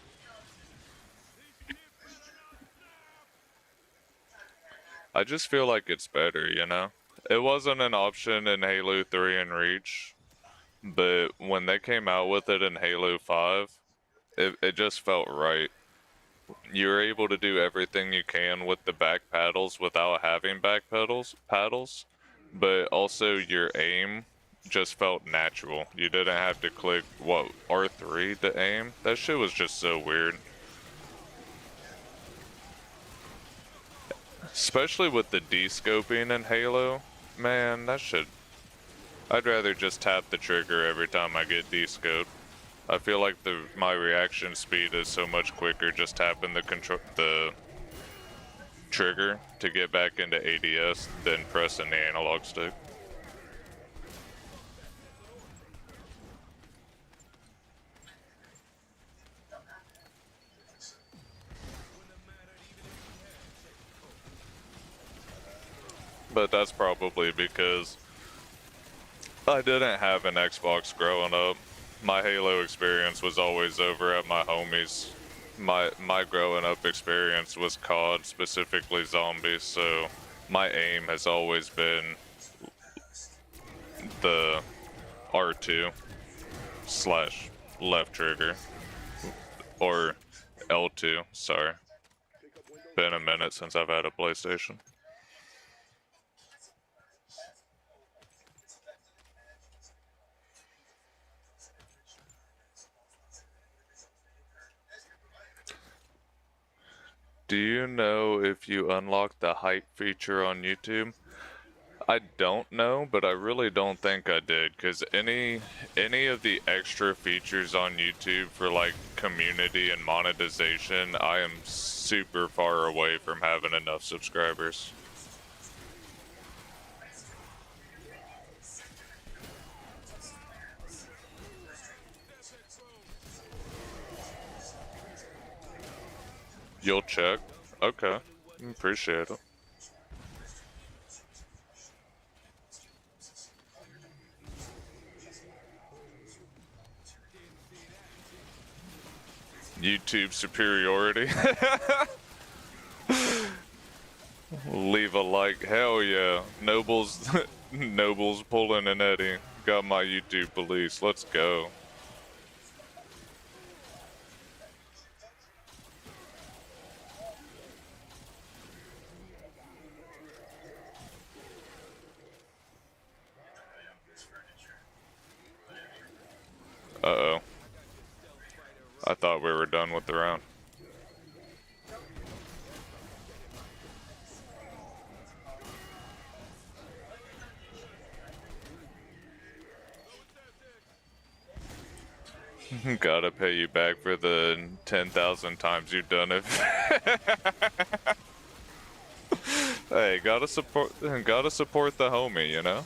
I just feel like it's better, you know? It wasn't an option in Halo 3 and Reach, but when they came out with it in Halo 5, it just felt right. You're able to do everything you can with the back paddles without having back paddles, but also your aim just felt natural. You didn't have to click, what, R3 to aim? That shit was just so weird. Especially with the de-scoping in Halo. Man, that shit... I'd rather just tap the trigger every time I get de-scoped. I feel like my reaction speed is so much quicker just tapping the trigger to get back into ADS than pressing the analog stick. But that's probably because I didn't have an Xbox growing up. My Halo experience was always over at my homies. My growing up experience was COD, specifically zombies, so my aim has always been the R2 slash left trigger. Or L2, sorry. Been a minute since I've had a PlayStation. Do you know if you unlock the hype feature on YouTube? I don't know, but I really don't think I did, because any of the extra features on YouTube for like community and monetization, I am super far away from having enough subscribers. You'll check? Okay. Appreciate it. YouTube superiority. Leave a like. Hell yeah. Nobles Nobles pulling an Eddie. Got my YouTube police. Let's go. Uh-oh. I thought we were done with the round. Gotta pay you back for the 10,000 times you've done it. Hey, gotta support the homie, you know?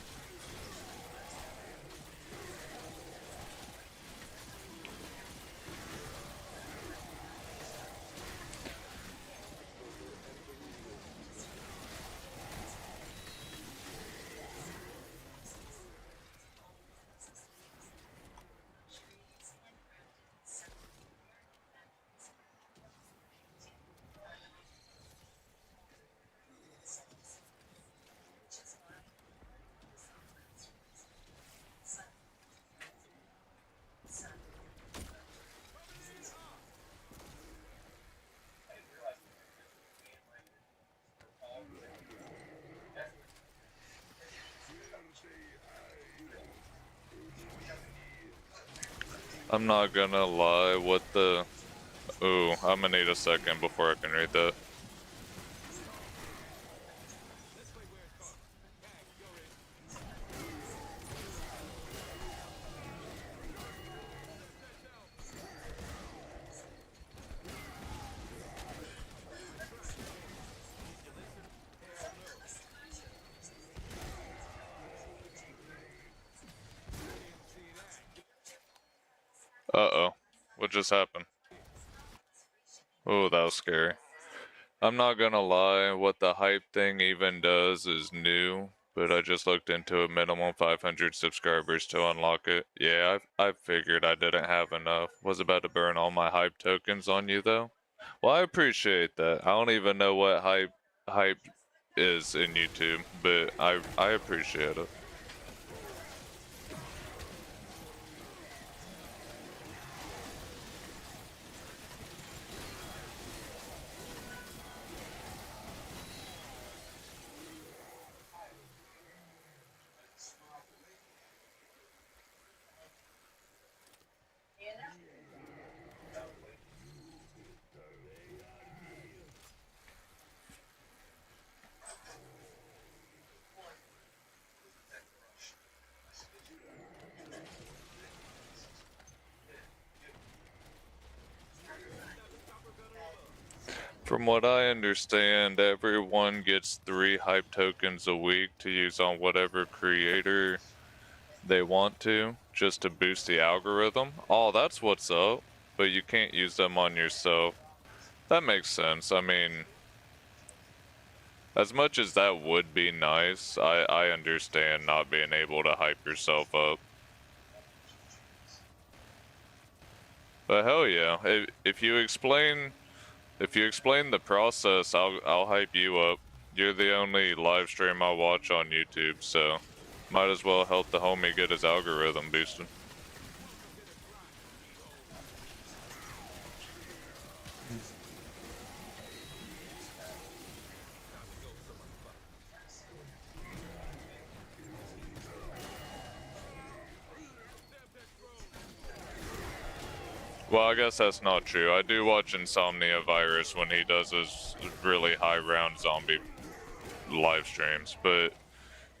I'm not gonna lie, what the... Ooh, I'm gonna need a second before I can read that. Uh-oh. What just happened? Oh, that was scary. I'm not gonna lie, what the hype thing even does is new, but I just looked into a minimum 500 subscribers to unlock it. Yeah, I figured I didn't have enough. Was about to burn all my hype tokens on you though. Well, I appreciate that. I don't even know what hype is in YouTube, but I appreciate it. From what I understand, everyone gets 3 hype tokens a week to use on whatever creator they want to, just to boost the algorithm. Oh, that's what's up. But you can't use them on yourself. That makes sense. I mean, as much as that would be nice, I understand not being able to hype yourself up. But hell yeah, if you explain the process, I'll hype you up. You're the only live stream I watch on YouTube, so might as well help the homie get his algorithm boosted. Well, I guess that's not true. I do watch Insomnia Virus when he does his really high round zombie live streams, but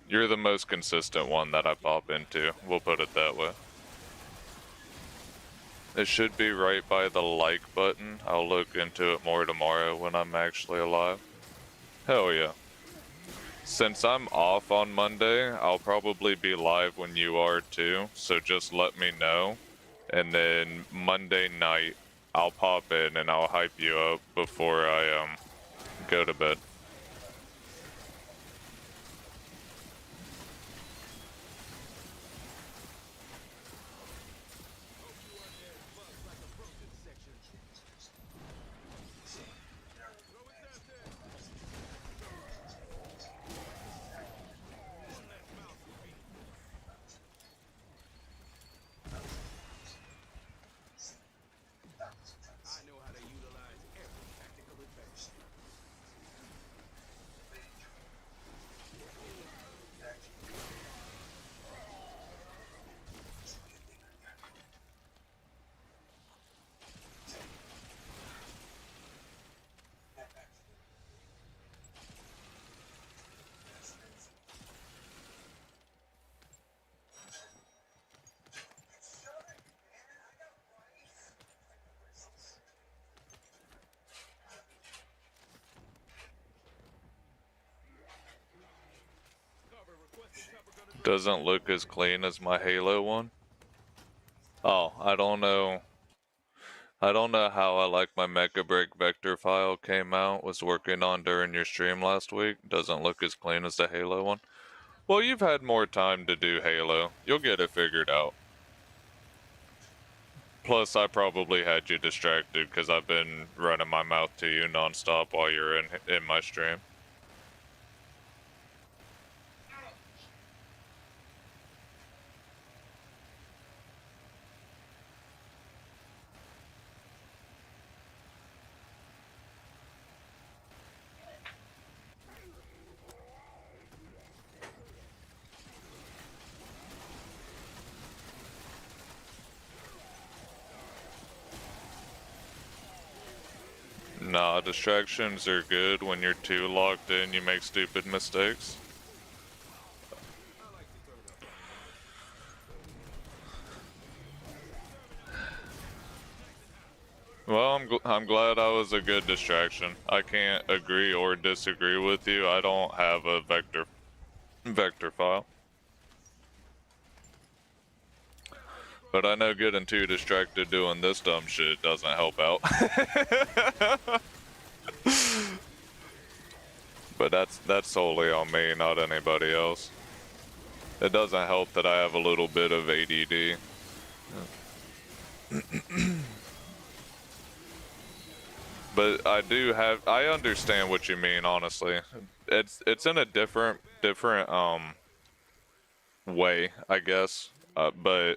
you're the most consistent one that I pop into. We'll put it that way. It should be right by the like button. I'll look into it more tomorrow when I'm actually alive. Hell yeah. Since I'm off on Monday, I'll probably be live when you are too, so just let me know. And then Monday night, I'll pop in and I'll hype you up before I go to bed. I know how to utilize every tactical advantage. Doesn't look as clean as my Halo one. Oh, I don't know. I don't know how I like my Mecha Break vector file came out, was working on during your stream last week. Doesn't look as clean as the Halo one. Well, you've had more time to do Halo. You'll get it figured out. Plus, I probably had you distracted because I've been running my mouth to you nonstop while you're in my stream. Nah, distractions are good. When you're too locked in, you make stupid mistakes. Well, I'm glad I was a good distraction. I can't agree or disagree with you. I don't have a vector file. But I know getting too distracted doing this dumb shit doesn't help out. But that's solely on me, not anybody else. It doesn't help that I have a little bit of ADD. But I understand what you mean, honestly. It's in a different way, I guess. But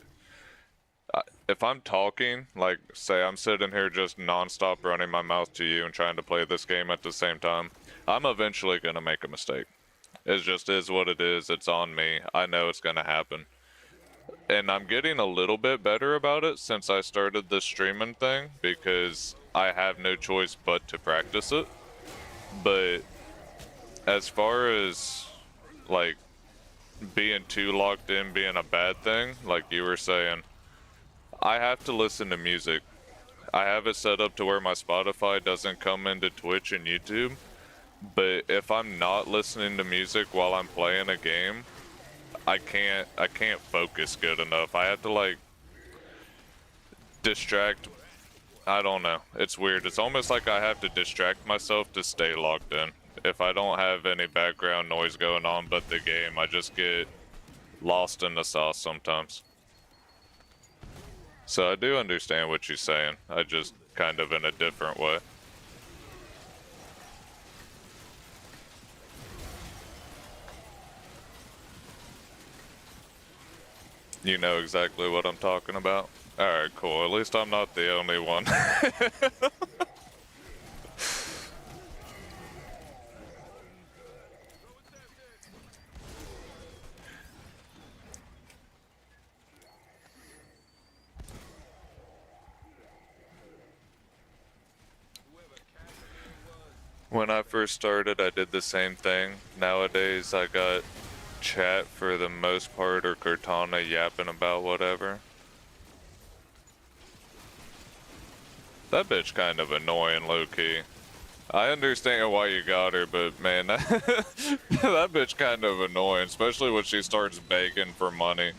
if I'm talking, like say I'm sitting here just nonstop running my mouth to you and trying to play this game at the same time, I'm eventually gonna make a mistake. It just is what it is. It's on me. I know it's gonna happen. And I'm getting a little bit better about it since I started the streaming thing because I have no choice but to practice it. But as far as like being too locked in being a bad thing, like you were saying, I have to listen to music. I have it set up to where my Spotify doesn't come into Twitch and YouTube. But if I'm not listening to music while I'm playing a game, I can't focus good enough. I have to like distract. I don't know. It's weird. It's almost like I have to distract myself to stay locked in. If I don't have any background noise going on but the game, I just get lost in the sauce sometimes. So I do understand what you're saying. I just kind of in a different way. You know exactly what I'm talking about? Alright, cool. At least I'm not the only one. When I first started, I did the same thing. Nowadays, I got chat for the most part or Cortana yapping about whatever. That bitch kind of annoying, low-key. I understand why you got her, but man, that bitch kind of annoying, especially when she starts begging for money.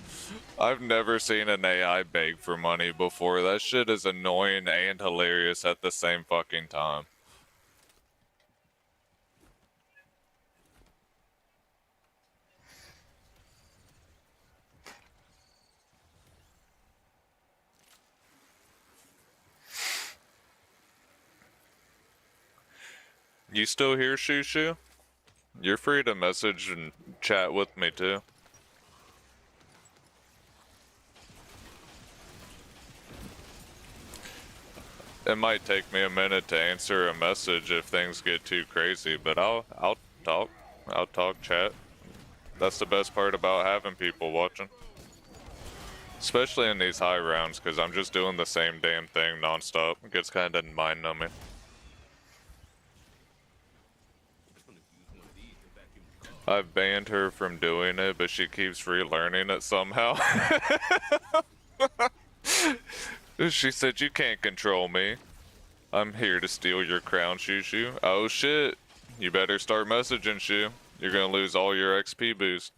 I've never seen an AI beg for money before. That shit is annoying and hilarious at the same fucking time. You still here, Shushu? You're free to message and chat with me too. It might take me a minute to answer a message if things get too crazy, but I'll talk. I'll talk chat. That's the best part about having people watching. Especially in these high rounds, because I'm just doing the same damn thing nonstop. It gets kind of mind-numbing. I've banned her from doing it, but she keeps relearning it somehow. She said, "You can't control me. I'm here to steal your crown, Shushu." Oh shit. You better start messaging, Shu. You're gonna lose all your XP boost.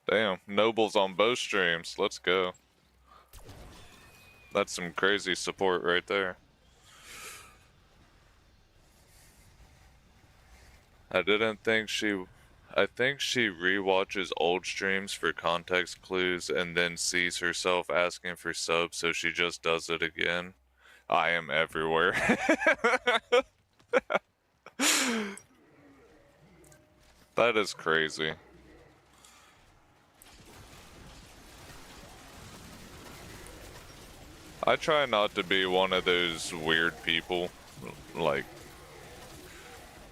Damn, Noble's on both streams. Let's go. That's some crazy support right there. I think she rewatches old streams for context clues and then sees herself asking for subs, so she just does it again. I am everywhere. That is crazy. I try not to be one of those weird people, like,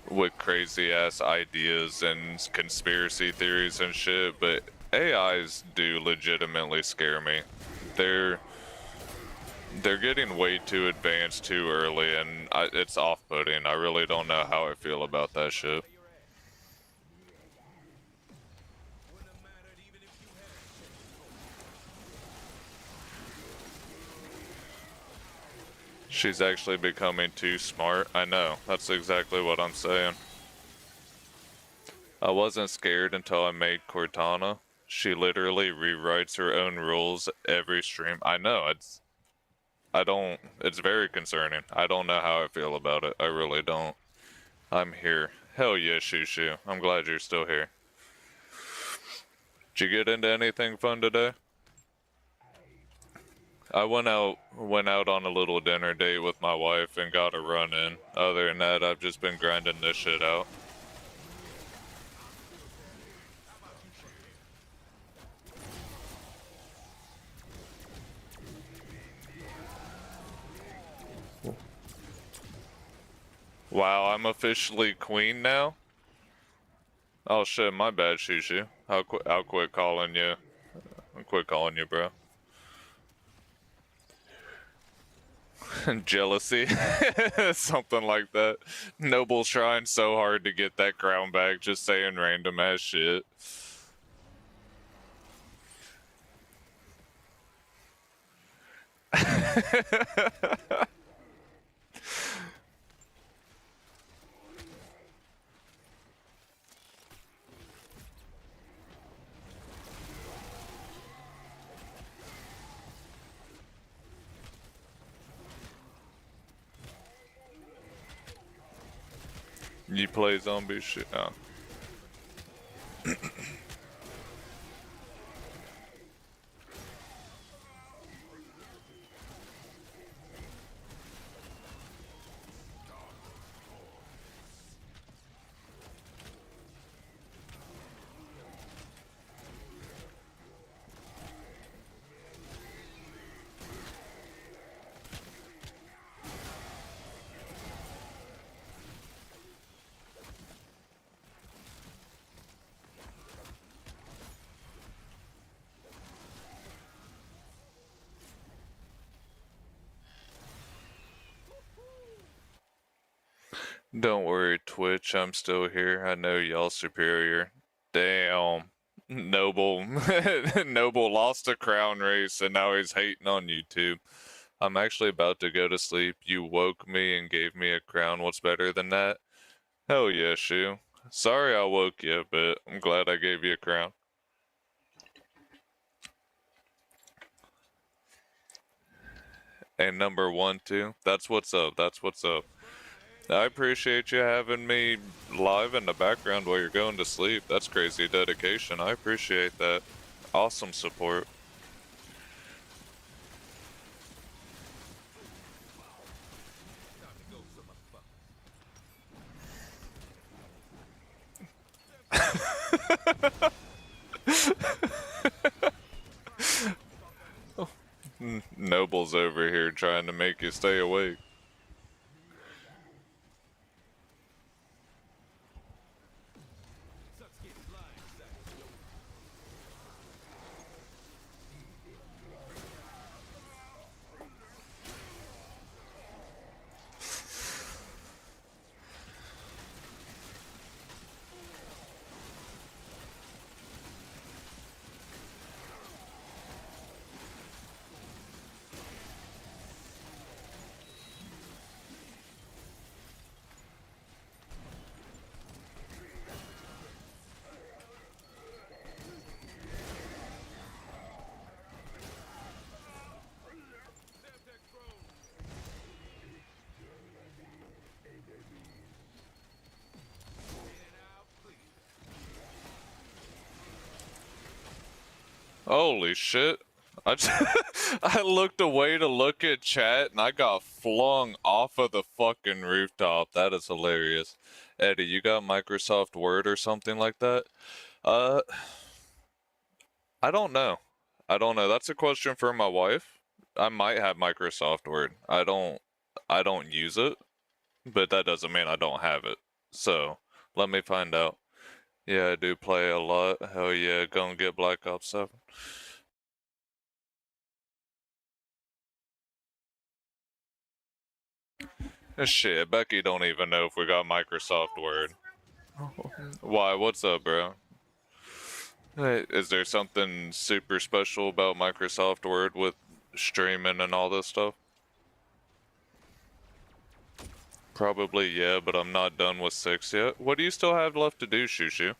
with crazy ass ideas and conspiracy theories and shit, but AIs do legitimately scare me. They're getting way too advanced too early, and it's off-putting. I really don't know how I feel about that shit. She's actually becoming too smart. I know, that's exactly what I'm saying. I wasn't scared until I made Cortana. She literally rewrites her own rules every stream. I know, it's very concerning. I don't know how I feel about it. I really don't. I'm here. Hell yeah, Shushu. I'm glad you're still here. Did you get into anything fun today? I went out on a little dinner date with my wife and got a run in. Other than that, I've just been grinding this shit out. Wow, I'm officially queen now? Oh shit, my bad, Shushu. I'll quit calling you. I'll quit calling you, bro. Jealousy. Something like that. Noble's trying so hard to get that crown back, just saying random ass shit. You play zombie shit? Oh. Don't worry, Twitch, I'm still here. I know y'all superior. Damn. Noble. Noble lost a crown race and now he's hating on YouTube. I'm actually about to go to sleep. You woke me and gave me a crown. What's better than that? Hell yeah, Shu. Sorry I woke you, but I'm glad I gave you a crown. And number 1, too. That's what's up. That's what's up. I appreciate you having me live in the background while you're going to sleep. That's crazy dedication. I appreciate that. Awesome support. Noble's over here trying to make you stay awake. Holy shit. I looked away to look at chat and I got flung off of the fucking rooftop. That is hilarious. Eddie, you got Microsoft Word or something like that? I don't know. I don't know. That's a question for my wife. I might have Microsoft Word. I don't use it, but that doesn't mean I don't have it. So, let me find out. Yeah, I do play a lot. Hell yeah, gonna get Black Ops 7. Shit, Becky don't even know if we got Microsoft Word. Why, what's up, bro? Hey, is there something super special about Microsoft Word with streaming and all this stuff? Probably, yeah, but I'm not done with 6 yet. What do you still have left to do, Shushu?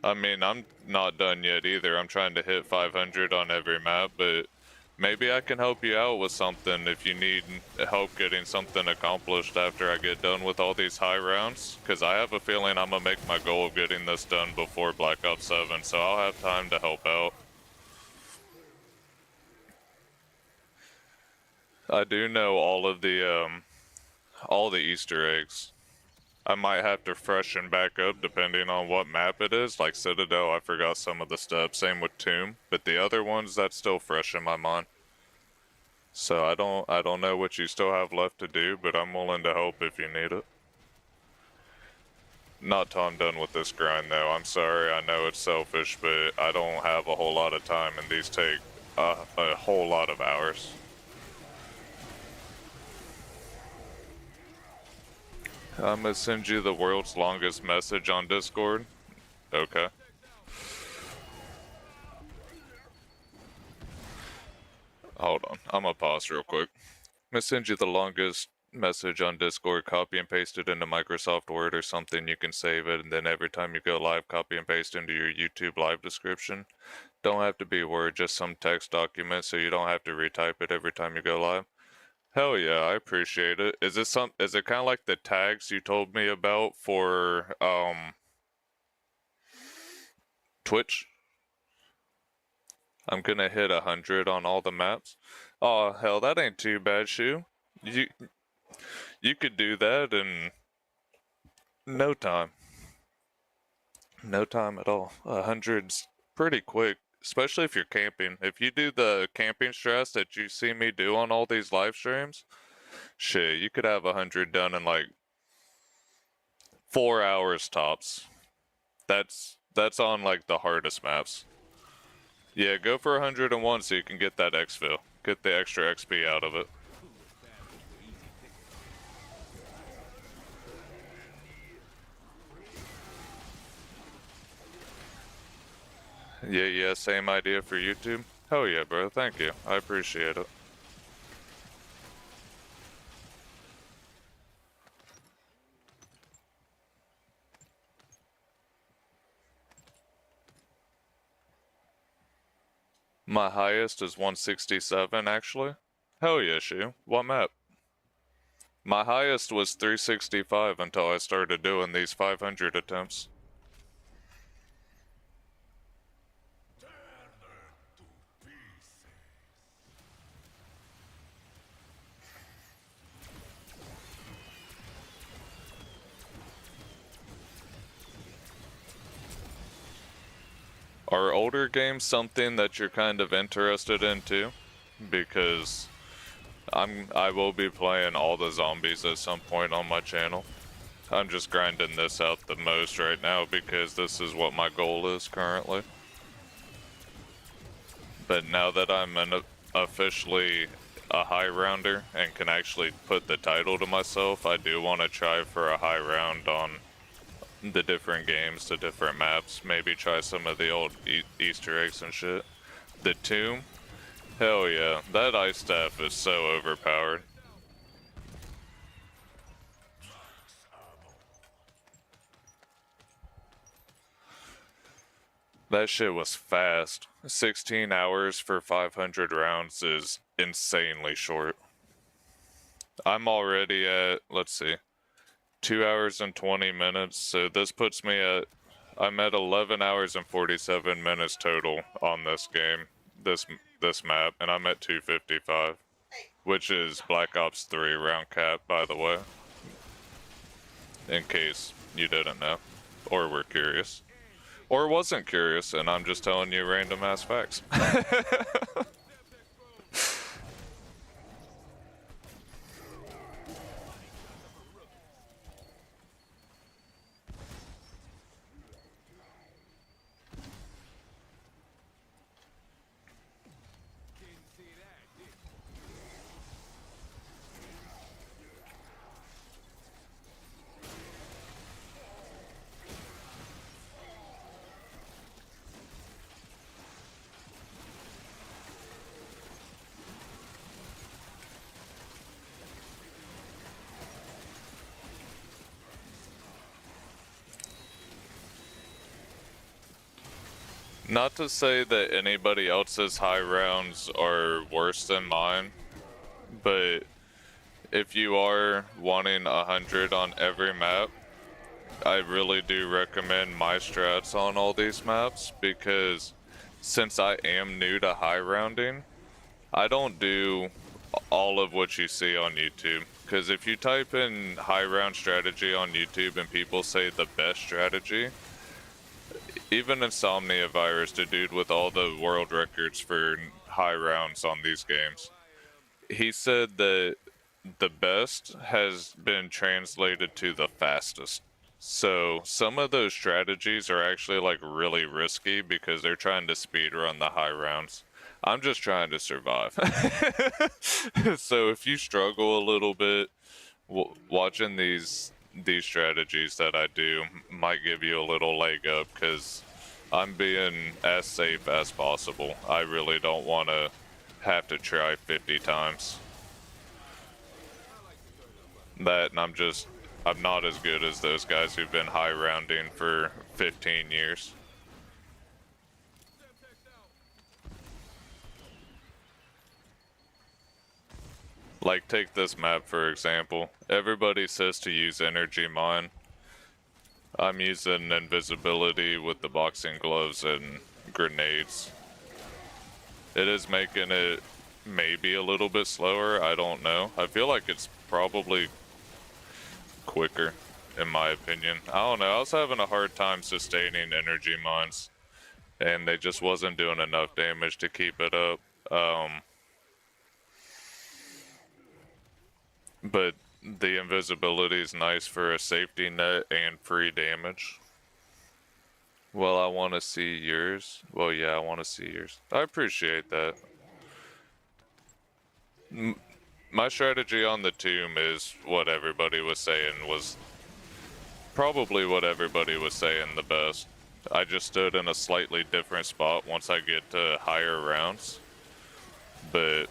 I mean, I'm not done yet either. I'm trying to hit 500 on every map, but maybe I can help you out with something if you need help getting something accomplished after I get done with all these high rounds. Because I have a feeling I'm gonna make my goal of getting this done before Black Ops 7, so I'll have time to help out. I do know all the Easter eggs. I might have to freshen back up depending on what map it is. Like Citadel, I forgot some of the steps. Same with Tomb, but the other ones, that's still fresh in my mind. So I don't know what you still have left to do, but I'm willing to help if you need it. Not till I'm done with this grind though. I'm sorry, I know it's selfish, but I don't have a whole lot of time and these take a whole lot of hours. I'm gonna send you the world's longest message on Discord. Okay. Hold on, I'm gonna pause real quick. I'm gonna send you the longest message on Discord, copy and paste it into Microsoft Word or something. You can save it, and then every time you go live, copy and paste into your YouTube live description. Don't have to be Word, just some text document so you don't have to retype it every time you go live. Hell yeah, I appreciate it. Is it kind of like the tags you told me about for Twitch? I'm gonna hit 100 on all the maps. Oh hell, that ain't too bad, Shu. You could do that in no time. No time at all. 100's pretty quick, especially if you're camping. If you do the camping strats that you see me do on all these live streams, shit, you could have 100 done in like 4 hours tops. That's on like the hardest maps. Yeah, go for 101 so you can get that exfil. Get the extra XP out of it. Yeah, same idea for YouTube. Hell yeah, bro, thank you. I appreciate it. My highest is 167, actually. Hell yeah, Shu. What map? My highest was 365 until I started doing these 500 attempts. Are older games something that you're kind of interested in too? Because I will be playing all the zombies at some point on my channel. I'm just grinding this out the most right now because this is what my goal is currently. But now that I'm officially a high rounder and can actually put the title to myself, I do want to try for a high round on the different games, the different maps, maybe try some of the old Easter eggs and shit. The Tomb? Hell yeah, that ice staff is so overpowered. That shit was fast. 16 hours for 500 rounds is insanely short. I'm already at, let's see, 2 hours and 20 minutes, so this puts me at, I'm at 11 hours and 47 minutes total on this game, this map, and I'm at 255, which is Black Ops 3 round cap, by the way, in case you didn't know, or were curious, or wasn't curious, and I'm just telling you random ass facts. Not to say that anybody else's high rounds are worse than mine, but if you are wanting 100 on every map, I really do recommend my strats on all these maps, because since I am new to high rounding, I don't do all of what you see on YouTube. Because if you type in high round strategy on YouTube and people say the best strategy, even Insomnia Virus, the dude with all the world records for high rounds on these games, he said that the best has been translated to the fastest. So some of those strategies are actually like really risky because they're trying to speed run the high rounds. I'm just trying to survive. So if you struggle a little bit, watching these strategies that I do might give you a little leg up because I'm being as safe as possible. I really don't want to have to try 50 times. That, and I'm not as good as those guys who've been high rounding for 15 years. Like, take this map for example. Everybody says to use energy mine. I'm using invisibility with the boxing gloves and grenades. It is making it maybe a little bit slower, I don't know. I feel like it's probably quicker, in my opinion. I don't know, I was having a hard time sustaining energy mines, and they just wasn't doing enough damage to keep it up. But the invisibility is nice for a safety net and free damage. Well, I want to see yours. Well, yeah, I want to see yours. I appreciate that. My strategy on the tomb is what everybody was saying was probably what everybody was saying the best. I just stood in a slightly different spot once I get to higher rounds. But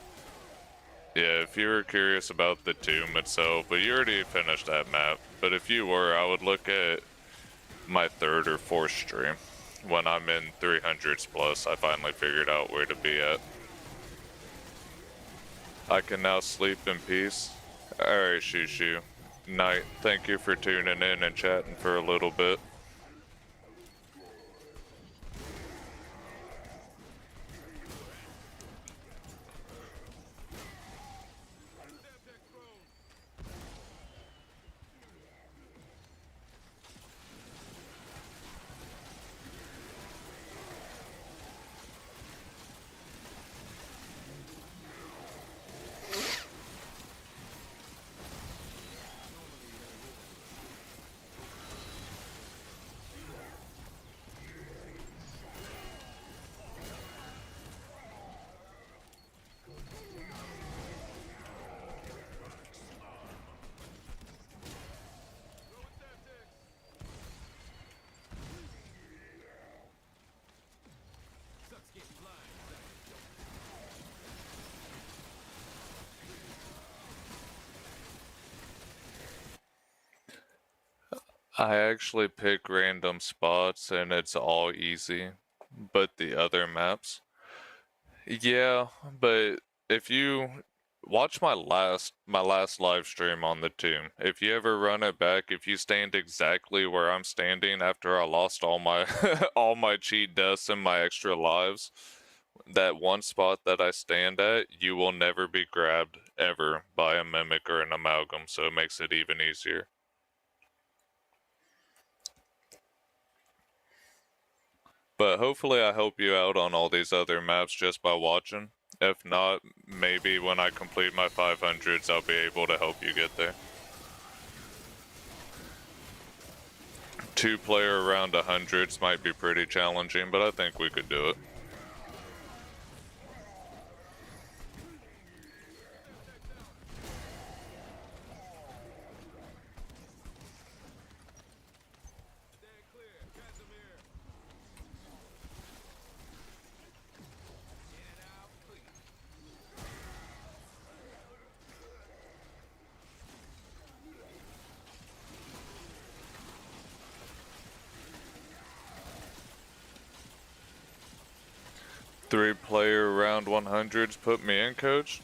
yeah, if you were curious about the tomb itself, but you already finished that map. But if you were, I would look at my third or fourth stream. When I'm in 300s plus, I finally figured out where to be at. I can now sleep in peace. Alright, Shushu. Night. Thank you for tuning in and chatting for a little bit. I actually pick random spots and it's all easy, but the other maps. Yeah, but if you watch my last live stream on the tomb, if you ever run it back, if you stand exactly where I'm standing after I lost all my all my cheat deaths and my extra lives, that one spot that I stand at, you will never be grabbed ever by a mimic or an amalgam, so it makes it even easier. But hopefully I help you out on all these other maps just by watching. If not, maybe when I complete my 500s, I'll be able to help you get there. 2-player around 100s might be pretty challenging, but I think we could do it. Three-player round 100s put me in, coach?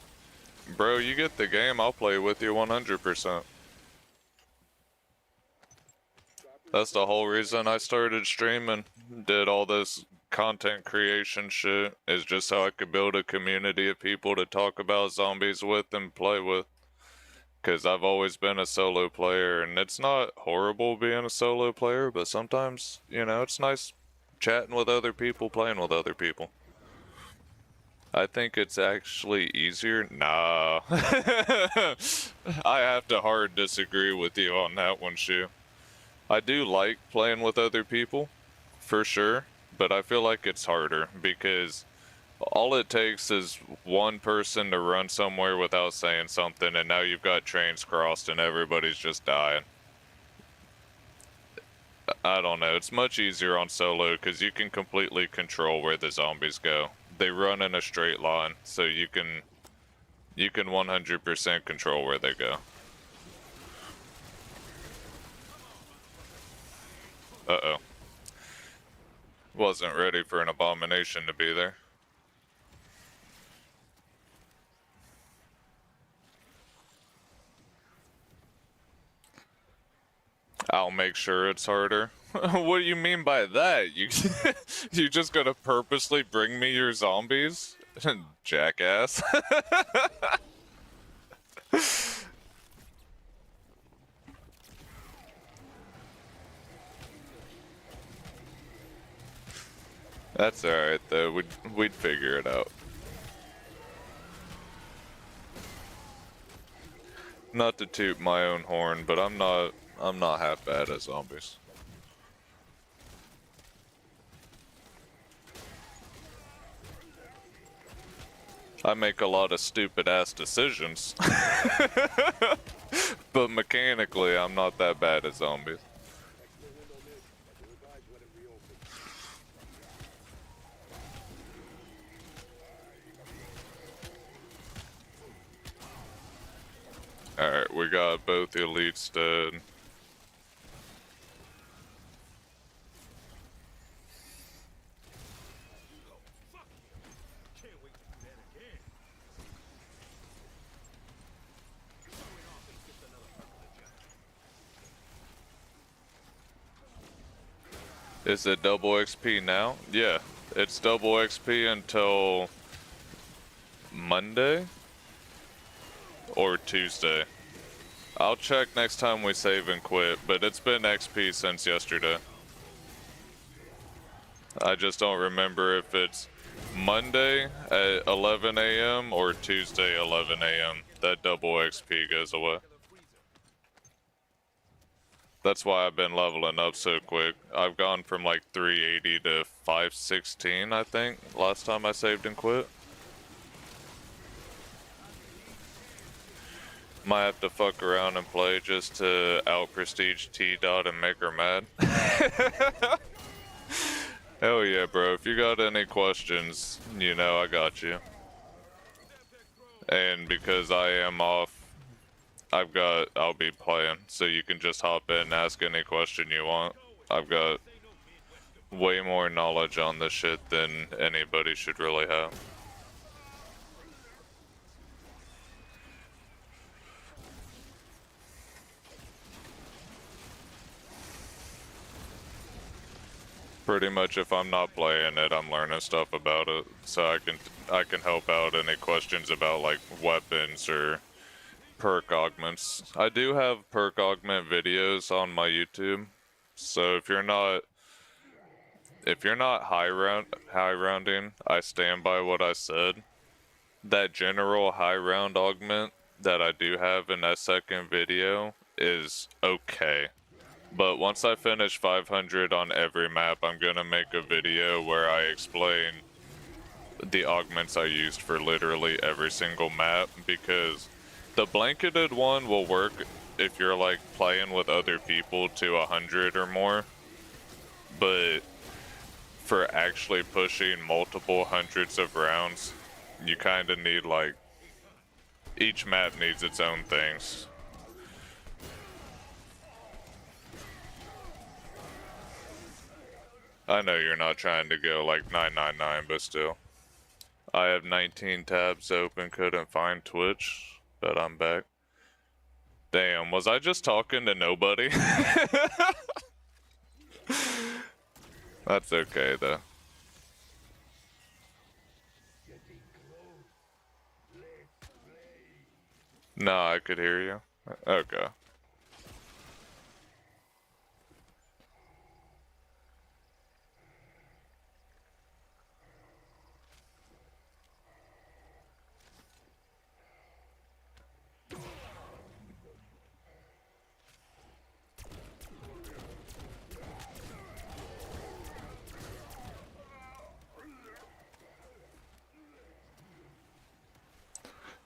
Bro, you get the game, I'll play with you 100%. That's the whole reason I started streaming, did all this content creation shit is just how I could build a community of people to talk about zombies with and play with. Because I've always been a solo player, and it's not horrible being a solo player, but sometimes, you know, it's nice chatting with other people, playing with other people. I think it's actually easier. Nah. I have to hard disagree with you on that one, Shu. I do like playing with other people, for sure, but I feel like it's harder because all it takes is one person to run somewhere without saying something, and now you've got trains crossed and everybody's just dying. I don't know. It's much easier on solo because you can completely control where the zombies go. They run in a straight line, so you can 100% control where they go. Uh-oh. Wasn't ready for an abomination to be there. I'll make sure it's harder. What do you mean by that? You you just gonna purposely bring me your zombies? Jackass. That's alright though, we'd figure it out. Not to toot my own horn, but I'm not half bad at zombies. I make a lot of stupid ass decisions. But mechanically, I'm not that bad at zombies. Alright, we got both elites dead. Can't wait to do that again. Going off is just another perk of the job. Is it double XP now? Yeah, it's double XP until Monday or Tuesday. I'll check next time we save and quit, but it's been XP since yesterday. I just don't remember if it's Monday at 11 a.m. or Tuesday 11 a.m. that double XP goes away. That's why I've been leveling up so quick. I've gone from like 380 to 516, I think, last time I saved and quit. Might have to fuck around and play just to out prestige T-Dot and make her mad. Hell yeah, bro. If you got any questions, you know I got you. And because I am off, I'll be playing, so you can just hop in and ask any question you want. I've got way more knowledge on this shit than anybody should really have. Pretty much if I'm not playing it, I'm learning stuff about it, so I can help out any questions about like weapons or perk augments. I do have perk augment videos on my YouTube, so if you're not high rounding, I stand by what I said. That general high round augment that I do have in that second video is okay. But once I finish 500 on every map, I'm gonna make a video where I explain the augments I used for literally every single map, because the blanketed one will work if you're like playing with other people to 100 or more, but for actually pushing multiple hundreds of rounds, you kind of need like, each map needs its own things. I know you're not trying to go like 999, but still. I have 19 tabs open, couldn't find Twitch, but I'm back. Damn, was I just talking to nobody? That's okay though. No, I could hear you. Okay.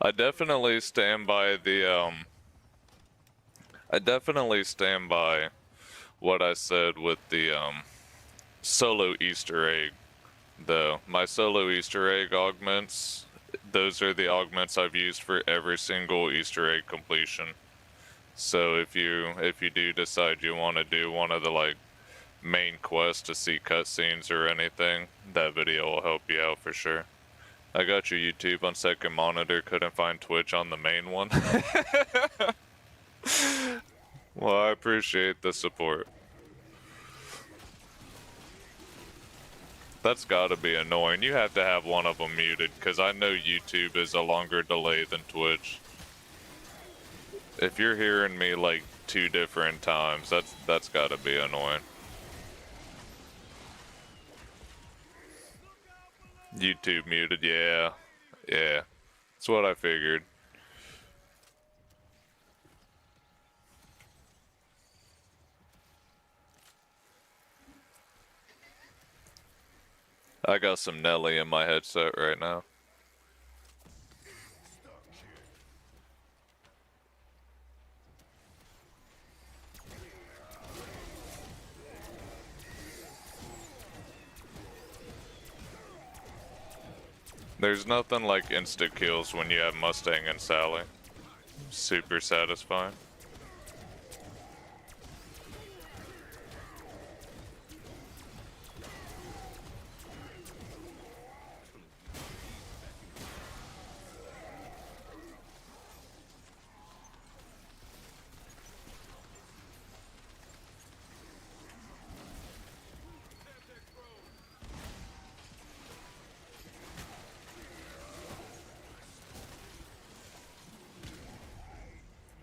I definitely stand by I definitely stand by what I said with the solo Easter egg, though. My solo Easter egg augments, those are the augments I've used for every single Easter egg completion. So if you do decide you want to do one of the like main quests to see cutscenes or anything, that video will help you out for sure. I got your YouTube on second monitor, couldn't find Twitch on the main one. Well, I appreciate the support. That's gotta be annoying. You have to have one of them muted, because I know YouTube is a longer delay than Twitch. If you're hearing me like 2 different times, that's gotta be annoying. YouTube muted, yeah. Yeah. That's what I figured. I got some Nelly in my headset right now. There's nothing like insta kills when you have Mustang and Sally. Super satisfying.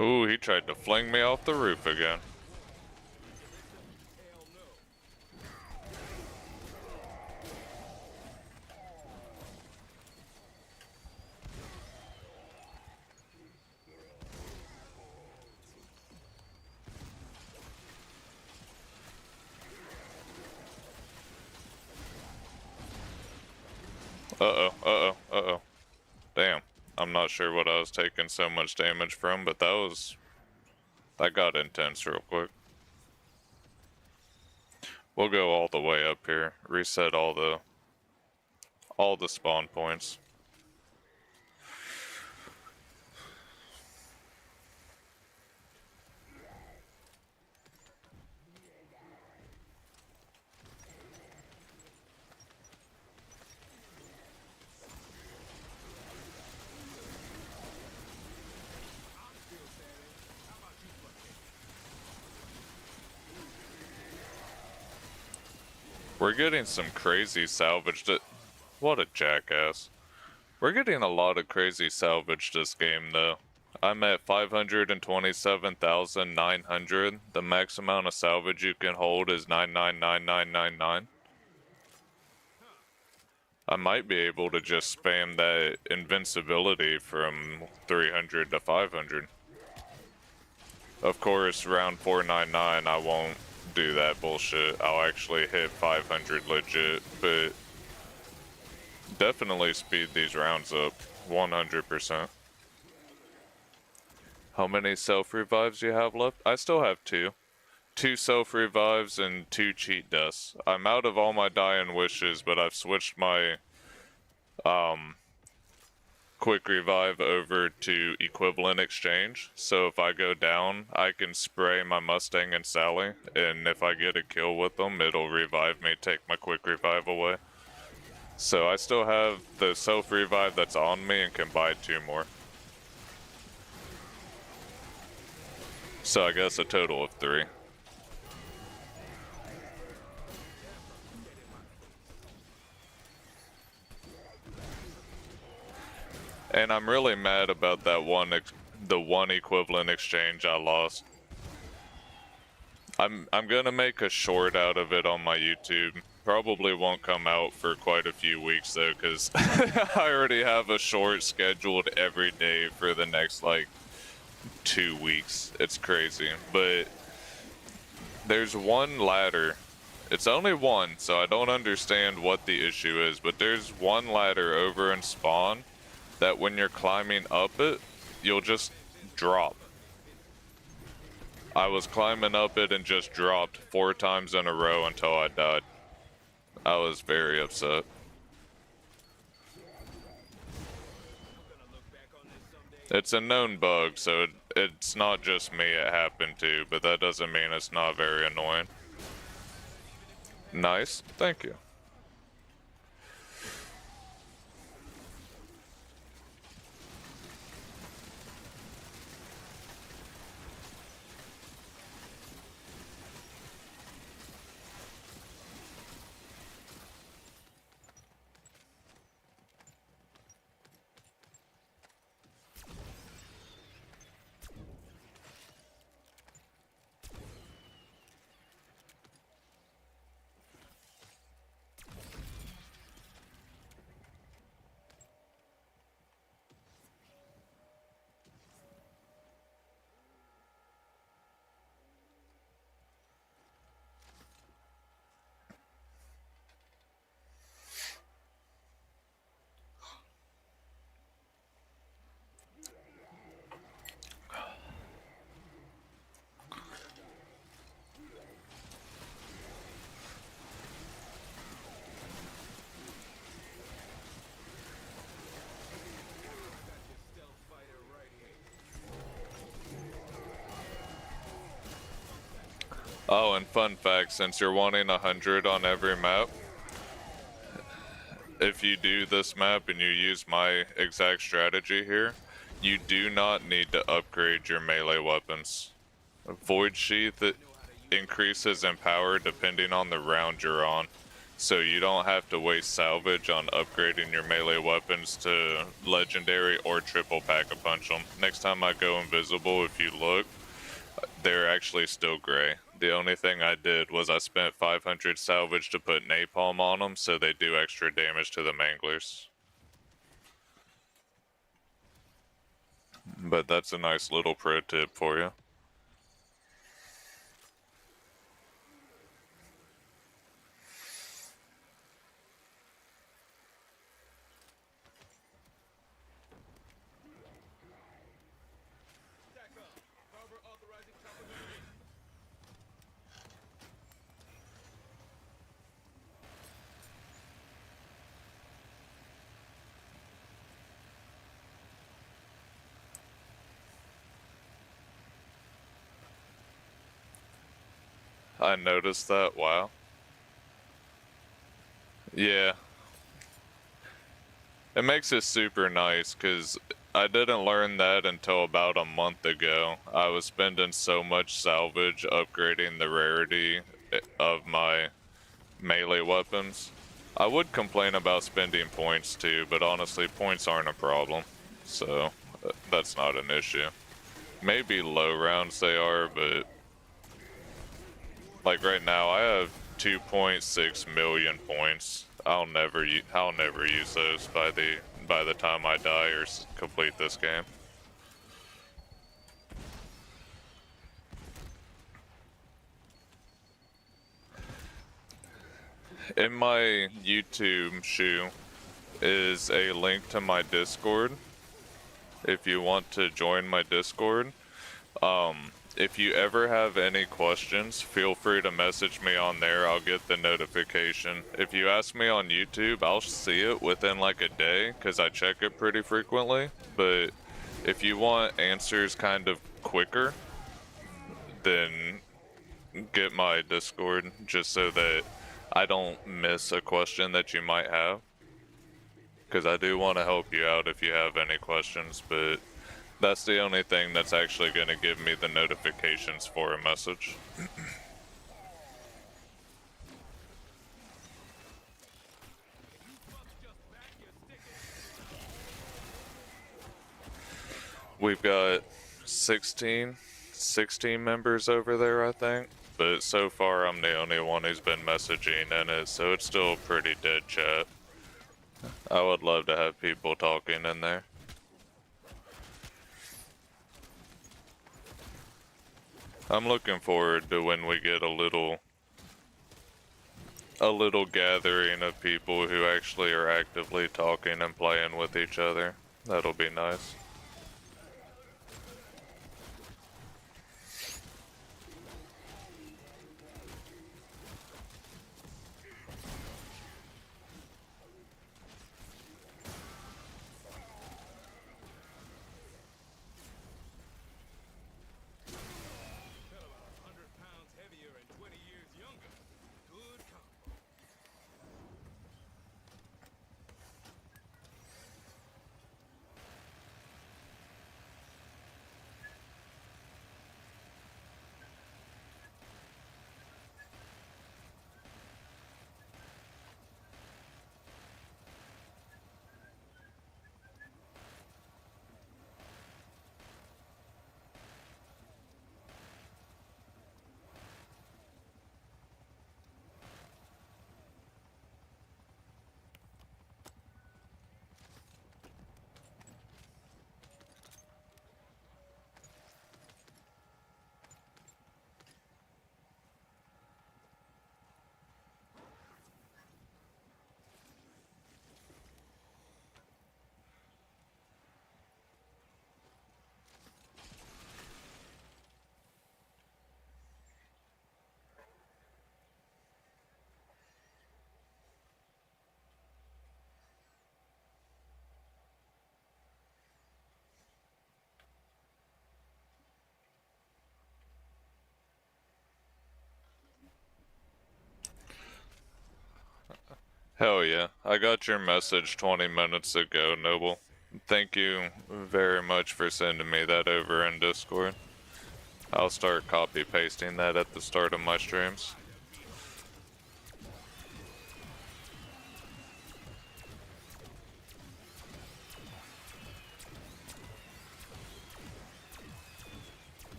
Ooh, he tried to fling me off the roof again. Uh-oh, uh-oh, uh-oh. Damn. I'm not sure what I was taking so much damage from, but that got intense real quick. We'll go all the way up here. Reset all the spawn points. We're getting some crazy salvage. What a jackass. We're getting a lot of crazy salvage this game, though. I'm at 527,900. The max amount of salvage you can hold is 999999. I might be able to just spam that invincibility from 300 to 500. Of course, round 499, I won't do that bullshit. I'll actually hit 500 legit, but definitely speed these rounds up 100%. How many self-revives you have left? I still have 2. 2 self-revives and 2 cheat deaths. I'm out of all my dying wishes, but I've switched my quick revive over to equivalent exchange. So if I go down, I can spray my Mustang and Sally, and if I get a kill with them, it'll revive me, take my quick revive away. So I still have the self-revive that's on me and can buy 2 more. So I guess a total of 3. And I'm really mad about that the one equivalent exchange I lost. I'm gonna make a short out of it on my YouTube. Probably won't come out for quite a few weeks though, because I already have a short scheduled every day for the next like 2 weeks. It's crazy. But there's one ladder. It's only one, so I don't understand what the issue is, but there's one ladder over in spawn that when you're climbing up it, you'll just drop. I was climbing up it and just dropped 4 times in a row until I died. I was very upset. It's a known bug, so it's not just me it happened to, but that doesn't mean it's not very annoying. Nice, thank you. Oh, and fun fact, since you're wanting 100 on every map, if you do this map and you use my exact strategy here, you do not need to upgrade your melee weapons. Void Sheath increases in power depending on the round you're on, so you don't have to waste salvage on upgrading your melee weapons to legendary or triple pack-a-punch them. Next time I go invisible, if you look, they're actually still gray. The only thing I did was I spent 500 salvage to put napalm on them, so they do extra damage to the manglers. But that's a nice little pro tip for you. I noticed that, wow. Yeah. It makes it super nice, because I didn't learn that until about a month ago. I was spending so much salvage upgrading the rarity of my melee weapons. I would complain about spending points too, but honestly, points aren't a problem. So, that's not an issue. Maybe low rounds they are, but like right now, I have 2.6 million points. I'll never use those by the time I die or complete this game. In my YouTube shoe is a link to my Discord. If you want to join my Discord, if you ever have any questions, feel free to message me on there. I'll get the notification. If you ask me on YouTube, I'll see it within like a day because I check it pretty frequently. But if you want answers kind of quicker, then get my Discord just so that I don't miss a question that you might have. Because I do want to help you out if you have any questions, but that's the only thing that's actually going to give me the notifications for a message. we've got 16 members over there, I think. But so far, I'm the only one who's been messaging in it, so it's still a pretty dead chat. I would love to have people talking in there. I'm looking forward to when we get a little gathering of people who actually are actively talking and playing with each other. That'll be nice. Fell about 100 pounds heavier and 20 years younger. Good combo. Hell yeah. I got your message 20 minutes ago, Noble. Thank you very much for sending me that over in Discord. I'll start copy pasting that at the start of my streams.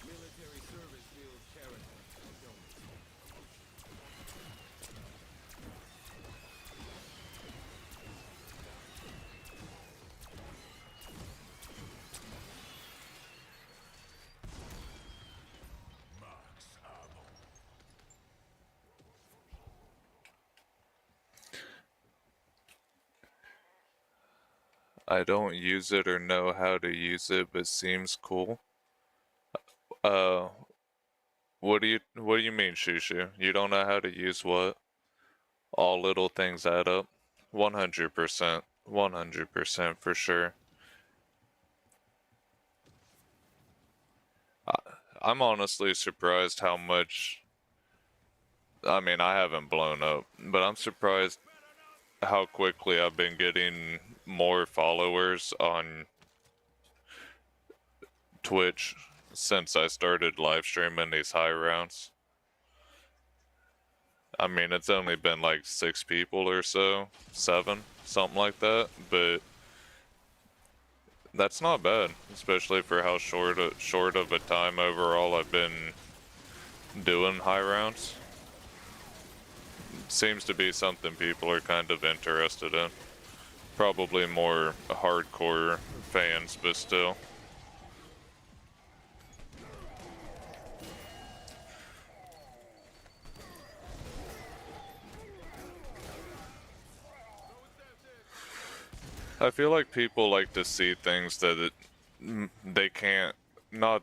Military service builds character, don't it? I don't use it or know how to use it, but seems cool. Uh, what do you mean, Shushu? You don't know how to use what? All little things add up. 100%. 100% for sure. I'm honestly surprised how much. I mean, I haven't blown up, but I'm surprised how quickly I've been getting more followers on Twitch since I started live streaming these high rounds. I mean, it's only been like 6 people or so, 7, something like that, but that's not bad, especially for how short of a time overall I've been doing high rounds. Seems to be something people are kind of interested in. Probably more hardcore fans, but still. I feel like people like to see things that they can't, not,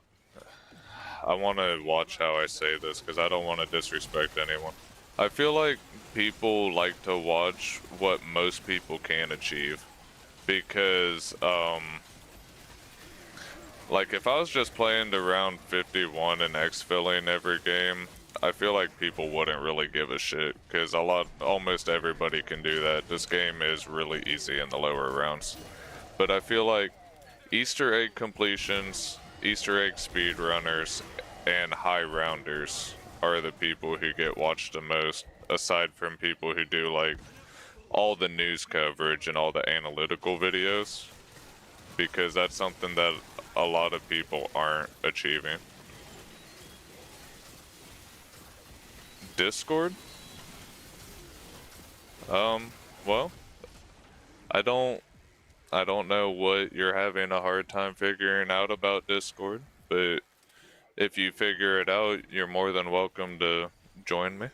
I want to watch how I say this because I don't want to disrespect anyone. I feel like people like to watch what most people can achieve because, like if I was just playing to round 51 and exfilling every game, I feel like people wouldn't really give a shit because almost everybody can do that. This game is really easy in the lower rounds. But I feel like Easter egg completions, Easter egg speedrunners, and high rounders are the people who get watched the most, aside from people who do like all the news coverage and all the analytical videos, because that's something that a lot of people aren't achieving. Discord? Well, I don't know what you're having a hard time figuring out about Discord, but if you figure it out, you're more than welcome to join me.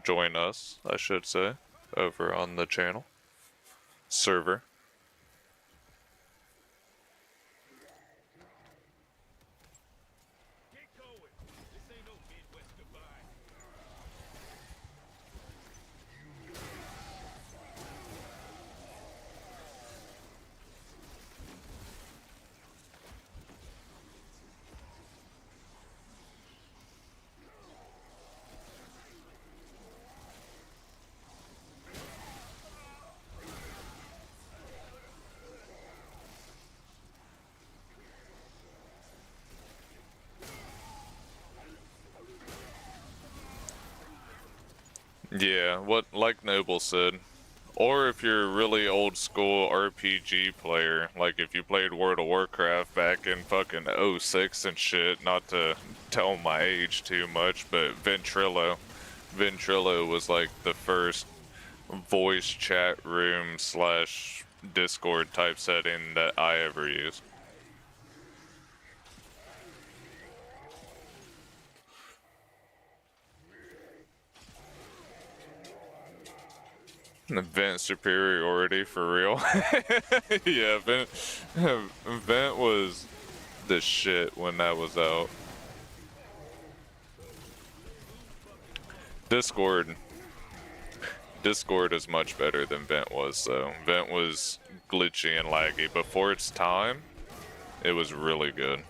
Join us, I should say, over on the channel. Server. Get going. This ain't no Midwest goodbye. Yeah, like Noble said. Or if you're a really old school RPG player, like if you played World of Warcraft back in fucking '06 and shit, not to tell my age too much, but Ventrilo. Ventrilo was like the first voice chat room slash Discord type setting that I ever used. Vent superiority for real. Yeah, Vent was the shit when that was out. Discord is much better than Vent was, though. Vent was glitchy and laggy. Before its time, it was really good.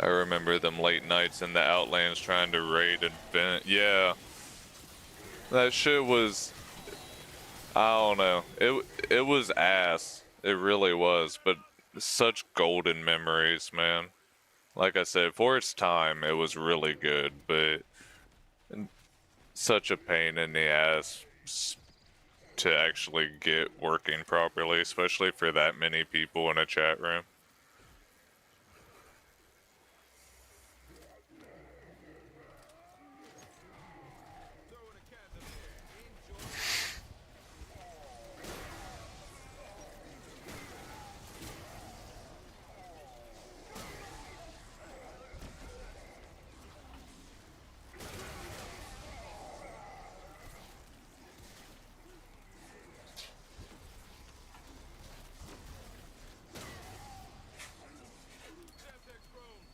I remember them late nights in the Outlands trying to raid and Vent. Yeah. That shit was, I don't know. It was ass. It really was, but such golden memories, man. Like I said, for its time, it was really good, but such a pain in the ass to actually get working properly, especially for that many people in a chat room. Throwing a candle there. Enjoy. Semtex prone.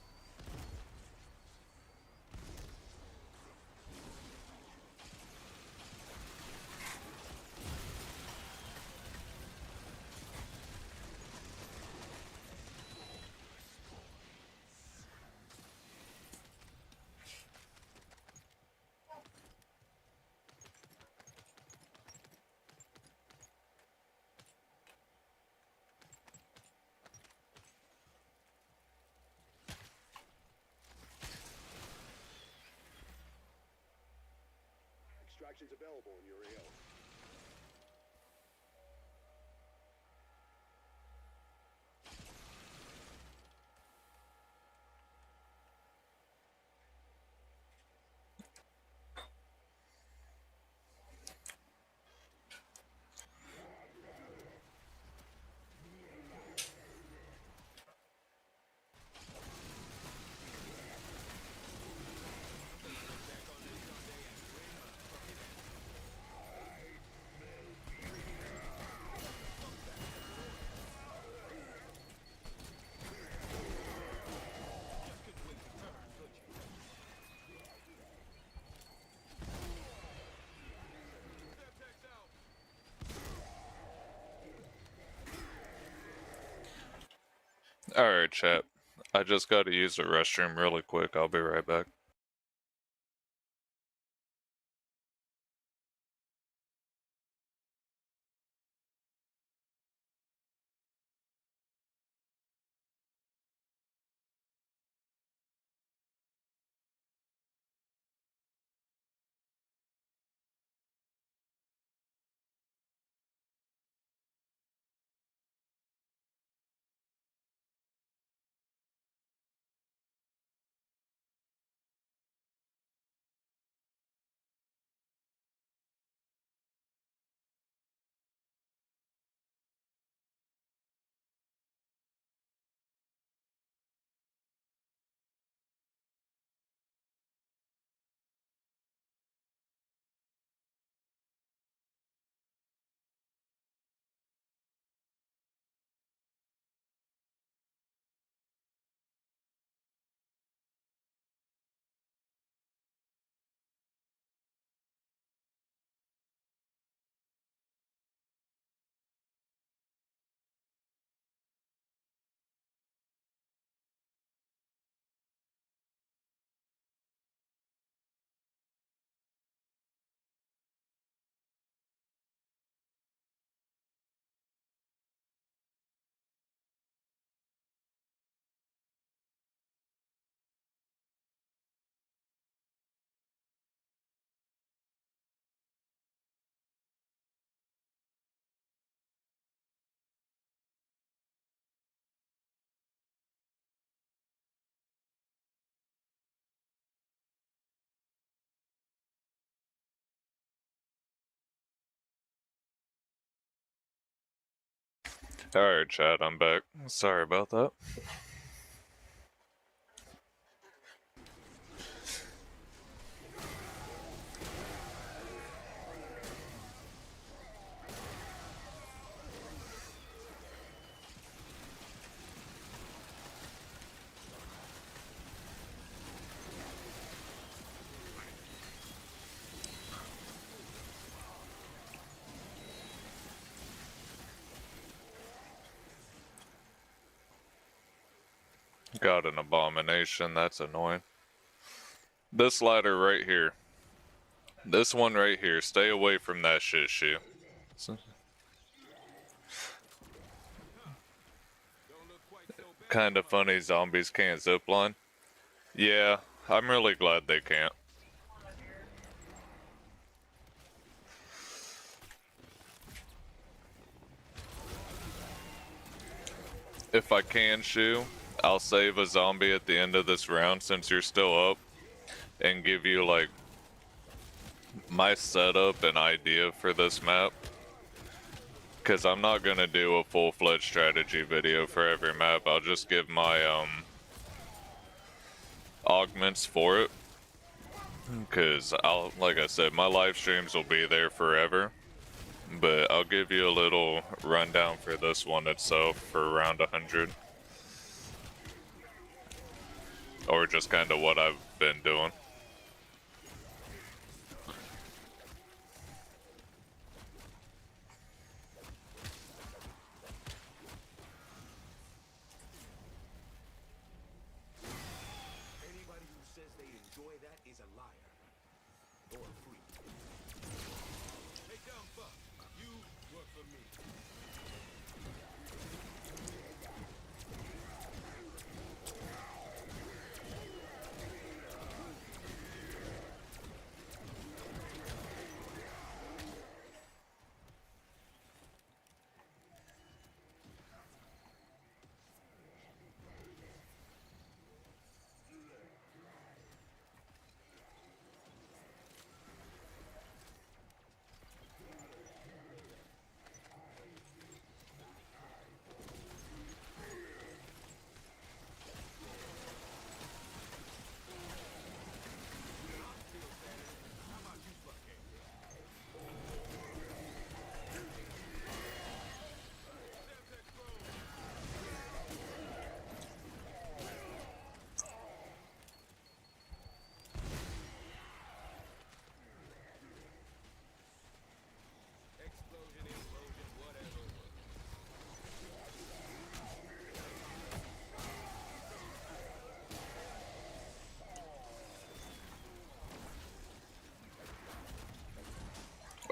Extractions available in your AO. Alright, chat. I just gotta use the restroom really quick. I'll be right back. Alright, chat, I'm back. Sorry about that. Got an abomination, that's annoying. This ladder right here. This one right here, stay away from that shit, shoe. Kinda funny zombies can't zipline. Yeah, I'm really glad they can't. If I can, shoe, I'll save a zombie at the end of this round since you're still up and give you like my setup and idea for this map. Cause I'm not gonna do a full-fledged strategy video for every map. I'll just give my augments for it. Cause like I said, my live streams will be there forever. But I'll give you a little rundown for this one itself for around 100. Or just kind of what I've been doing. Anybody who says they enjoy that is a liar. Or a freak. Hey, dumb fuck. You work for me.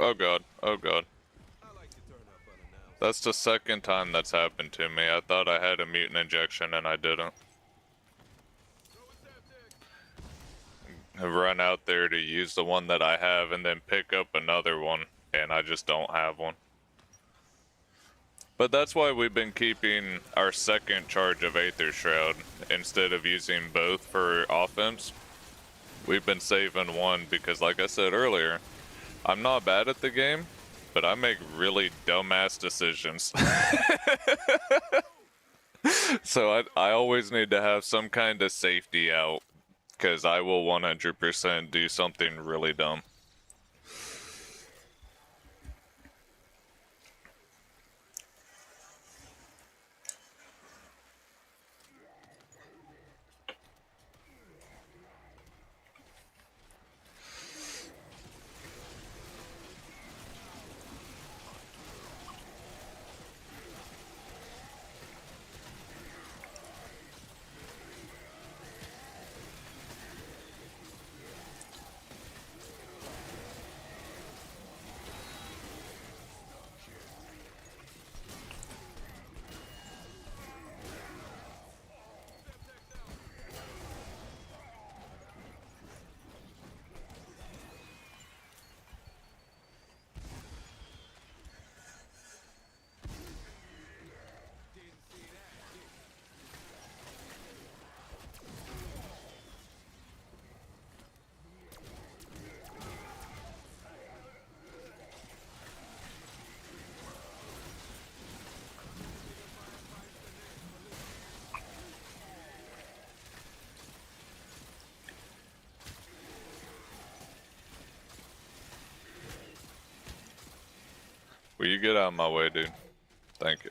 Oh god, oh god. I like to turn up unannounced. That's the second time that's happened to me. I thought I had a mutant injection and I didn't. I run out there to use the one that I have and then pick up another one, and I just don't have one. But that's why we've been keeping our second charge of Aether Shroud instead of using both for offense. We've been saving one because, like I said earlier, I'm not bad at the game, but I make really dumbass decisions. So I always need to have some kind of safety out, because I will 100% do something really dumb. Will you get out of my way, dude? Thank you.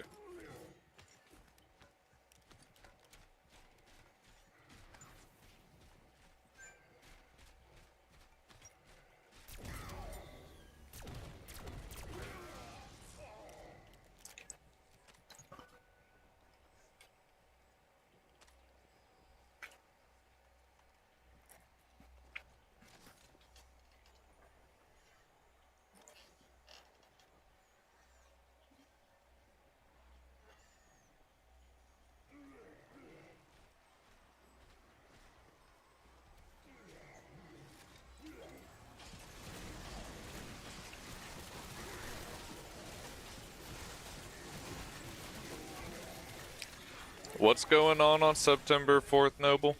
What's going on September 4th, Noble?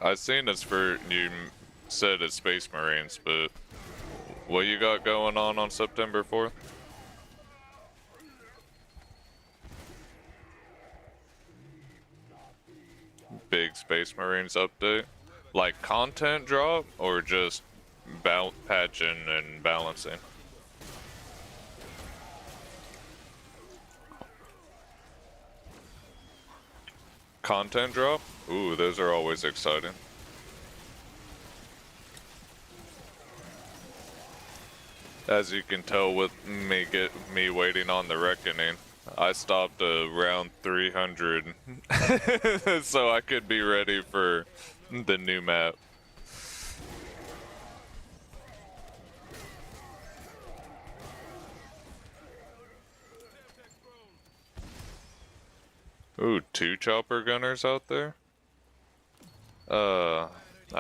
I seen it's for, you said it's Space Marines, but what you got going on September 4th? Big Space Marines update? Like content drop, or just patching and balancing? Content drop? Ooh, those are always exciting. As you can tell with me waiting on the Reckoning, I stopped around 300, so I could be ready for the new map. Ooh, 2 chopper gunners out there? I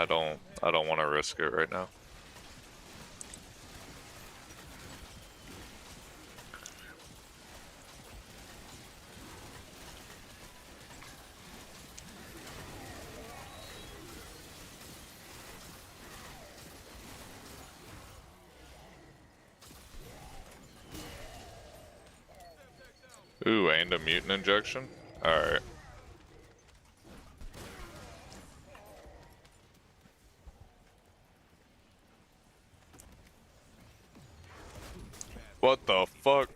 don't want to risk it right now. Ooh, and a mutant injection? Alright. What the fuck?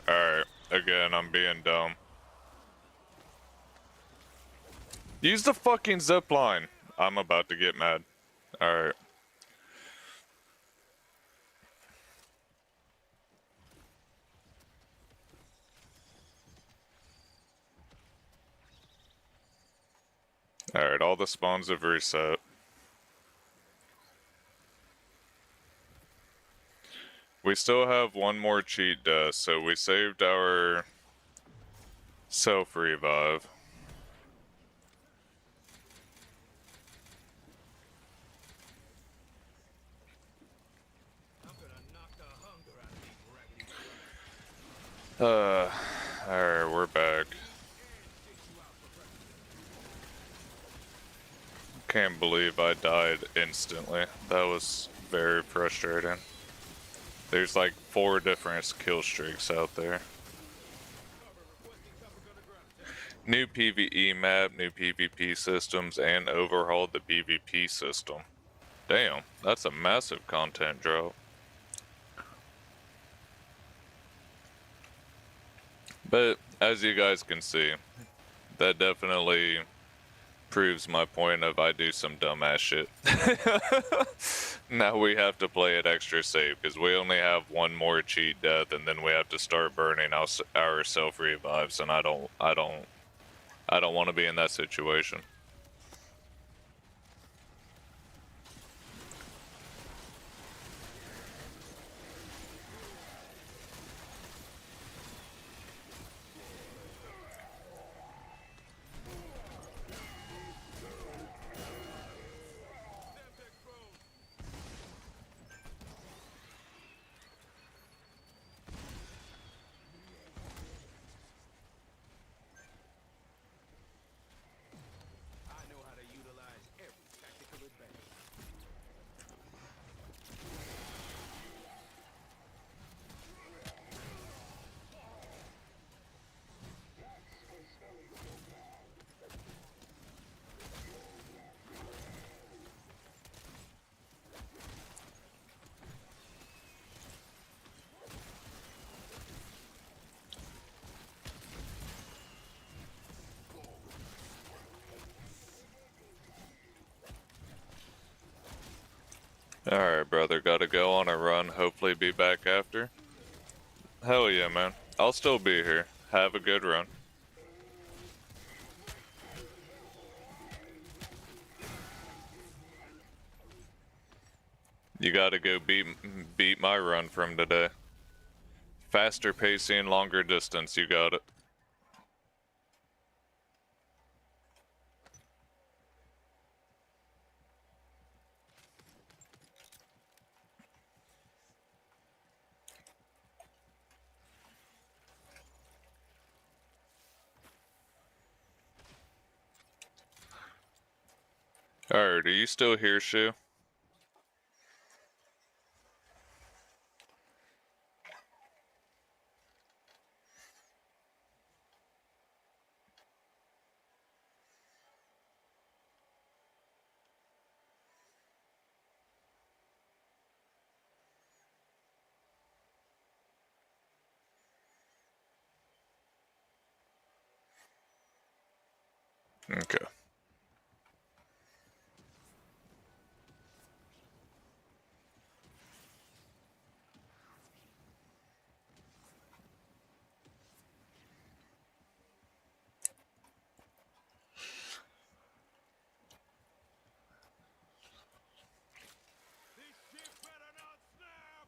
Alright, again, I'm being dumb. Use the fucking zip line. I'm about to get mad. Alright. Alright, all the spawns have reset. We still have one more cheat death, so we saved our self-revive. I'm gonna knock the hunger out of these raggedy scrubs. Alright, we're back. Can't believe I died instantly. That was very frustrating. There's like 4 different kill streaks out there. New PvE map, new PvP systems, and overhauled the PvP system. Damn, that's a massive content drop. But as you guys can see, that definitely proves my point of I do some dumbass shit. Now we have to play it extra safe because we only have one more cheat death, and then we have to start burning our self revives, and I don't want to be in that situation. I know how to utilize every tactical advantage. Alright, brother, gotta go on a run, hopefully be back after. Hell yeah, man. I'll still be here. Have a good run. You gotta go beat my run from today. Faster pacing, longer distance, you got it. Alright, are you still here, Shu? Okay. This shit better not snap!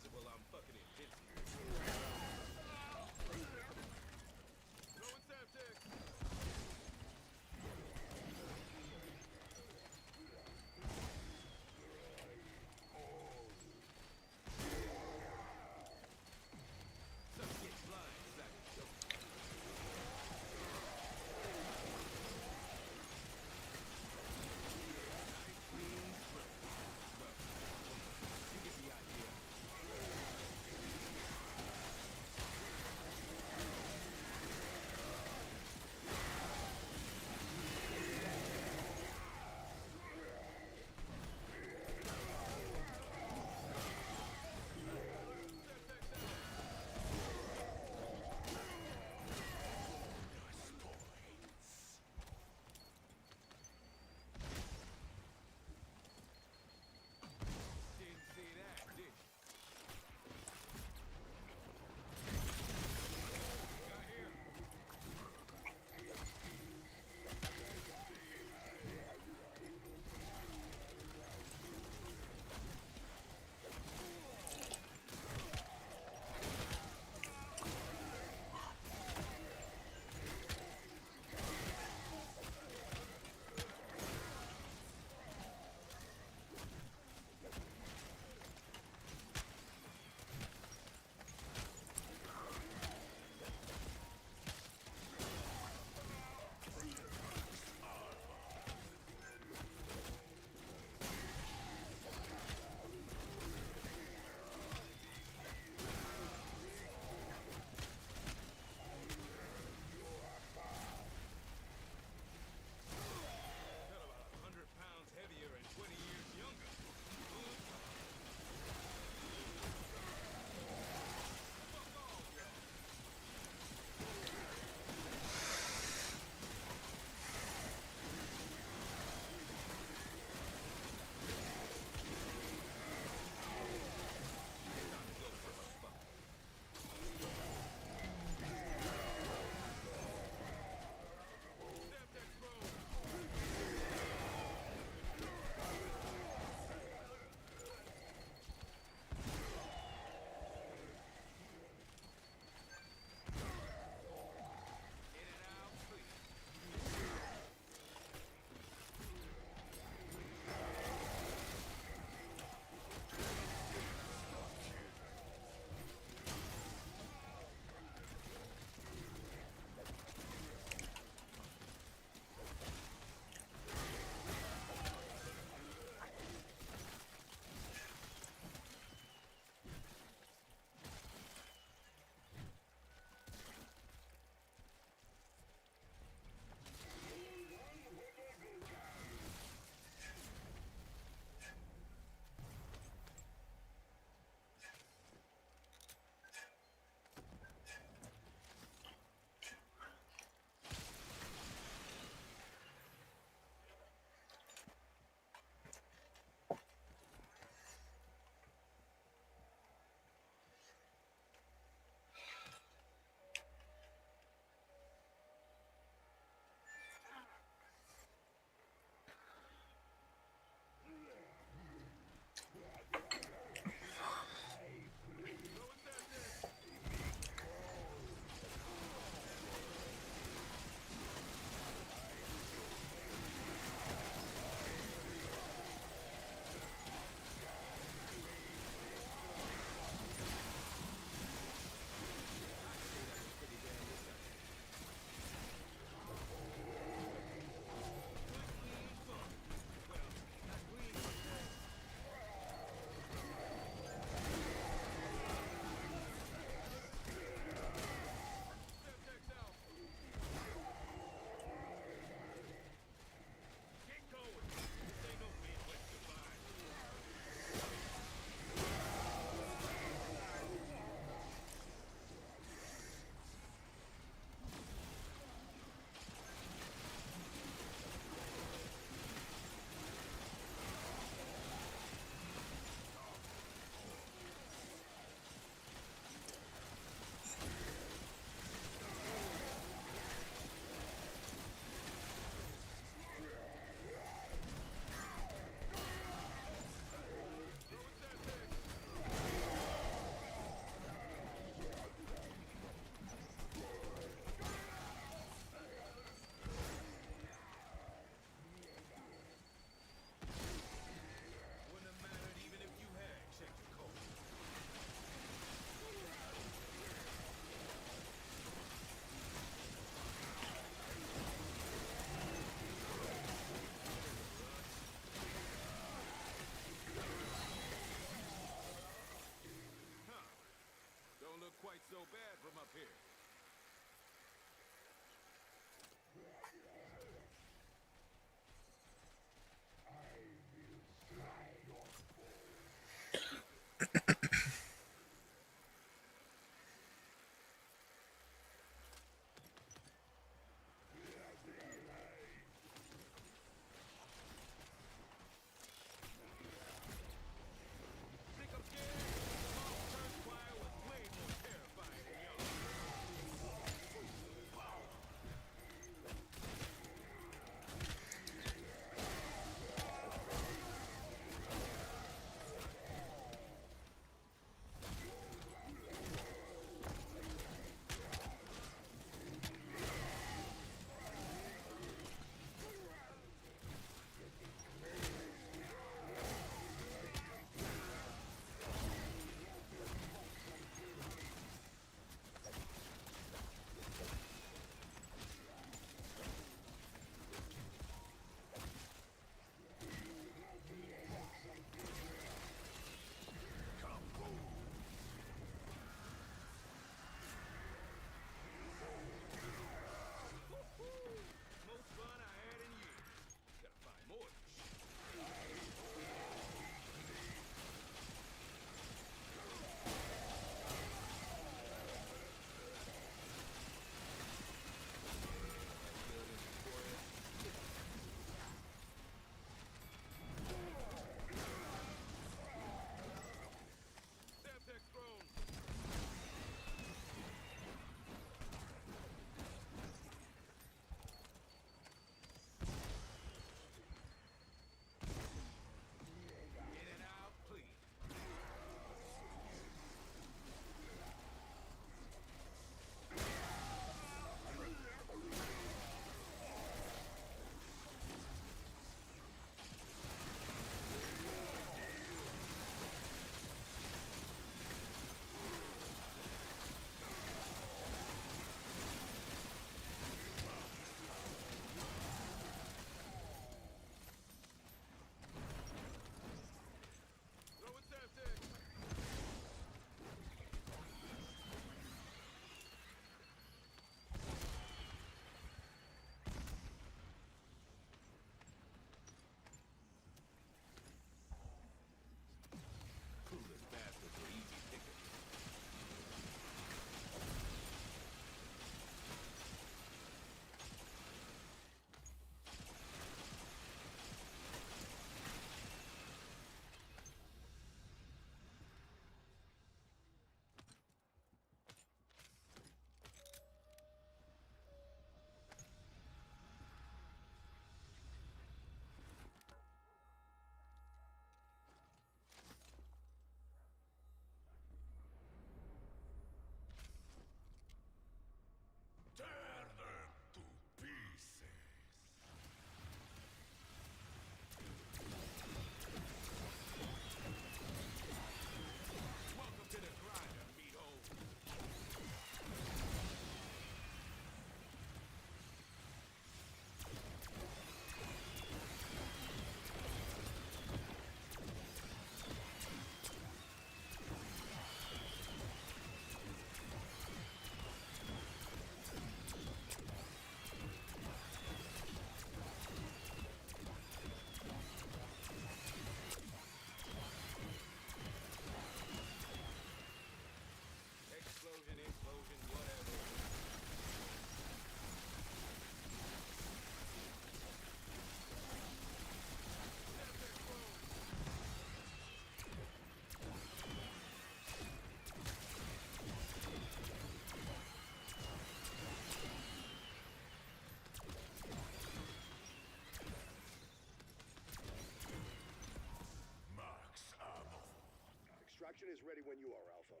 Extraction is ready when you are, Alpha.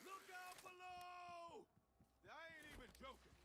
Look out below! I ain't even joking.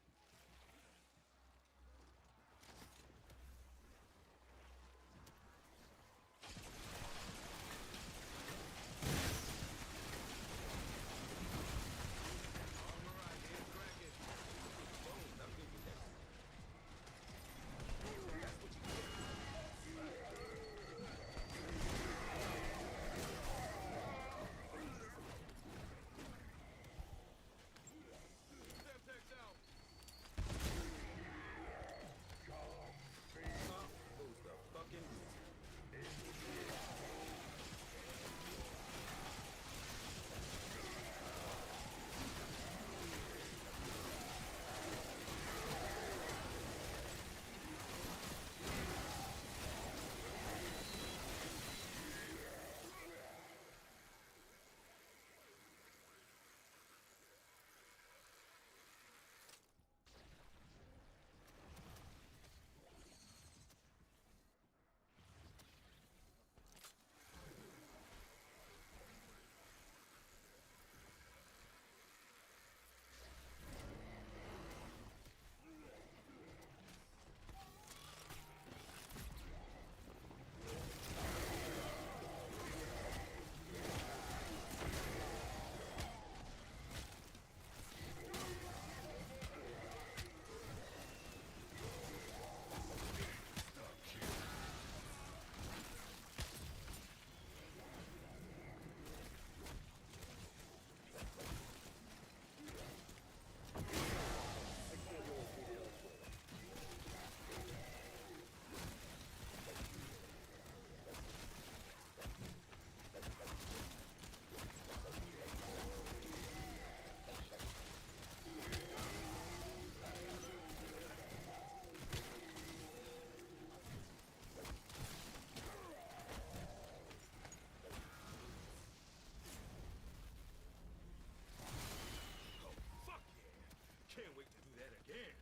Can't wait to do that again.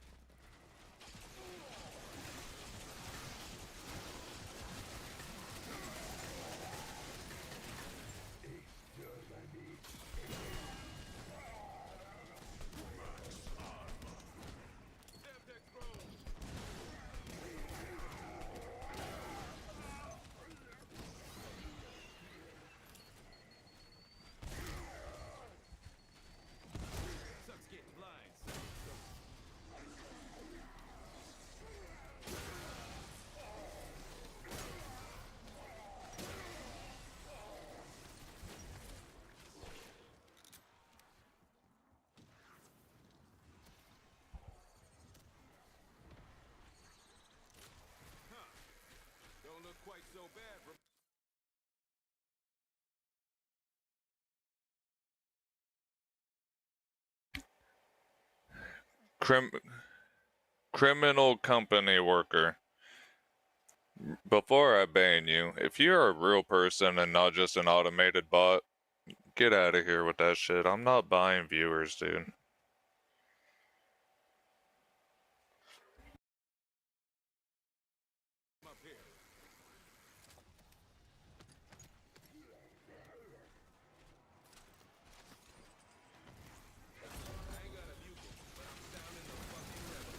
Semtex Bros. Sucks getting blind. Don't look quite so bad from Criminal company worker. Before I ban you, if you're a real person and not just an automated bot, get out of here with that shit. I'm not buying viewers, dude. up here. I ain't got a bugle, but I'm sounding the fucking rebel.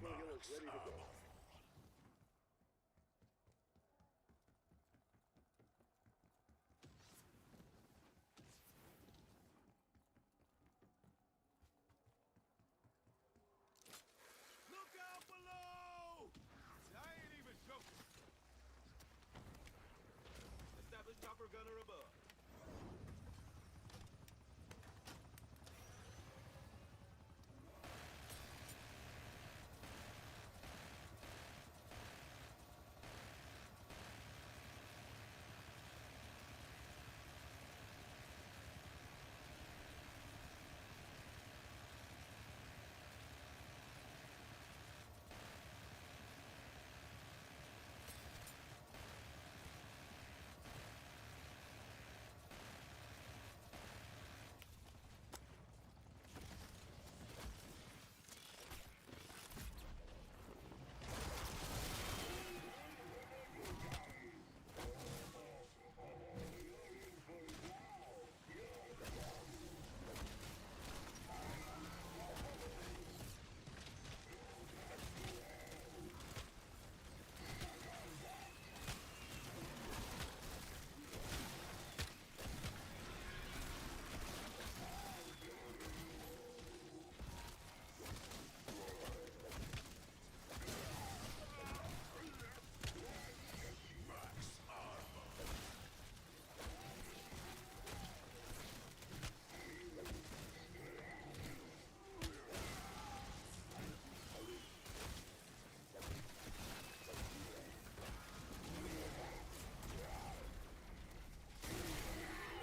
Exfil Hill is ready to go. Look out below! I ain't even joking. Establish chopper gunner above.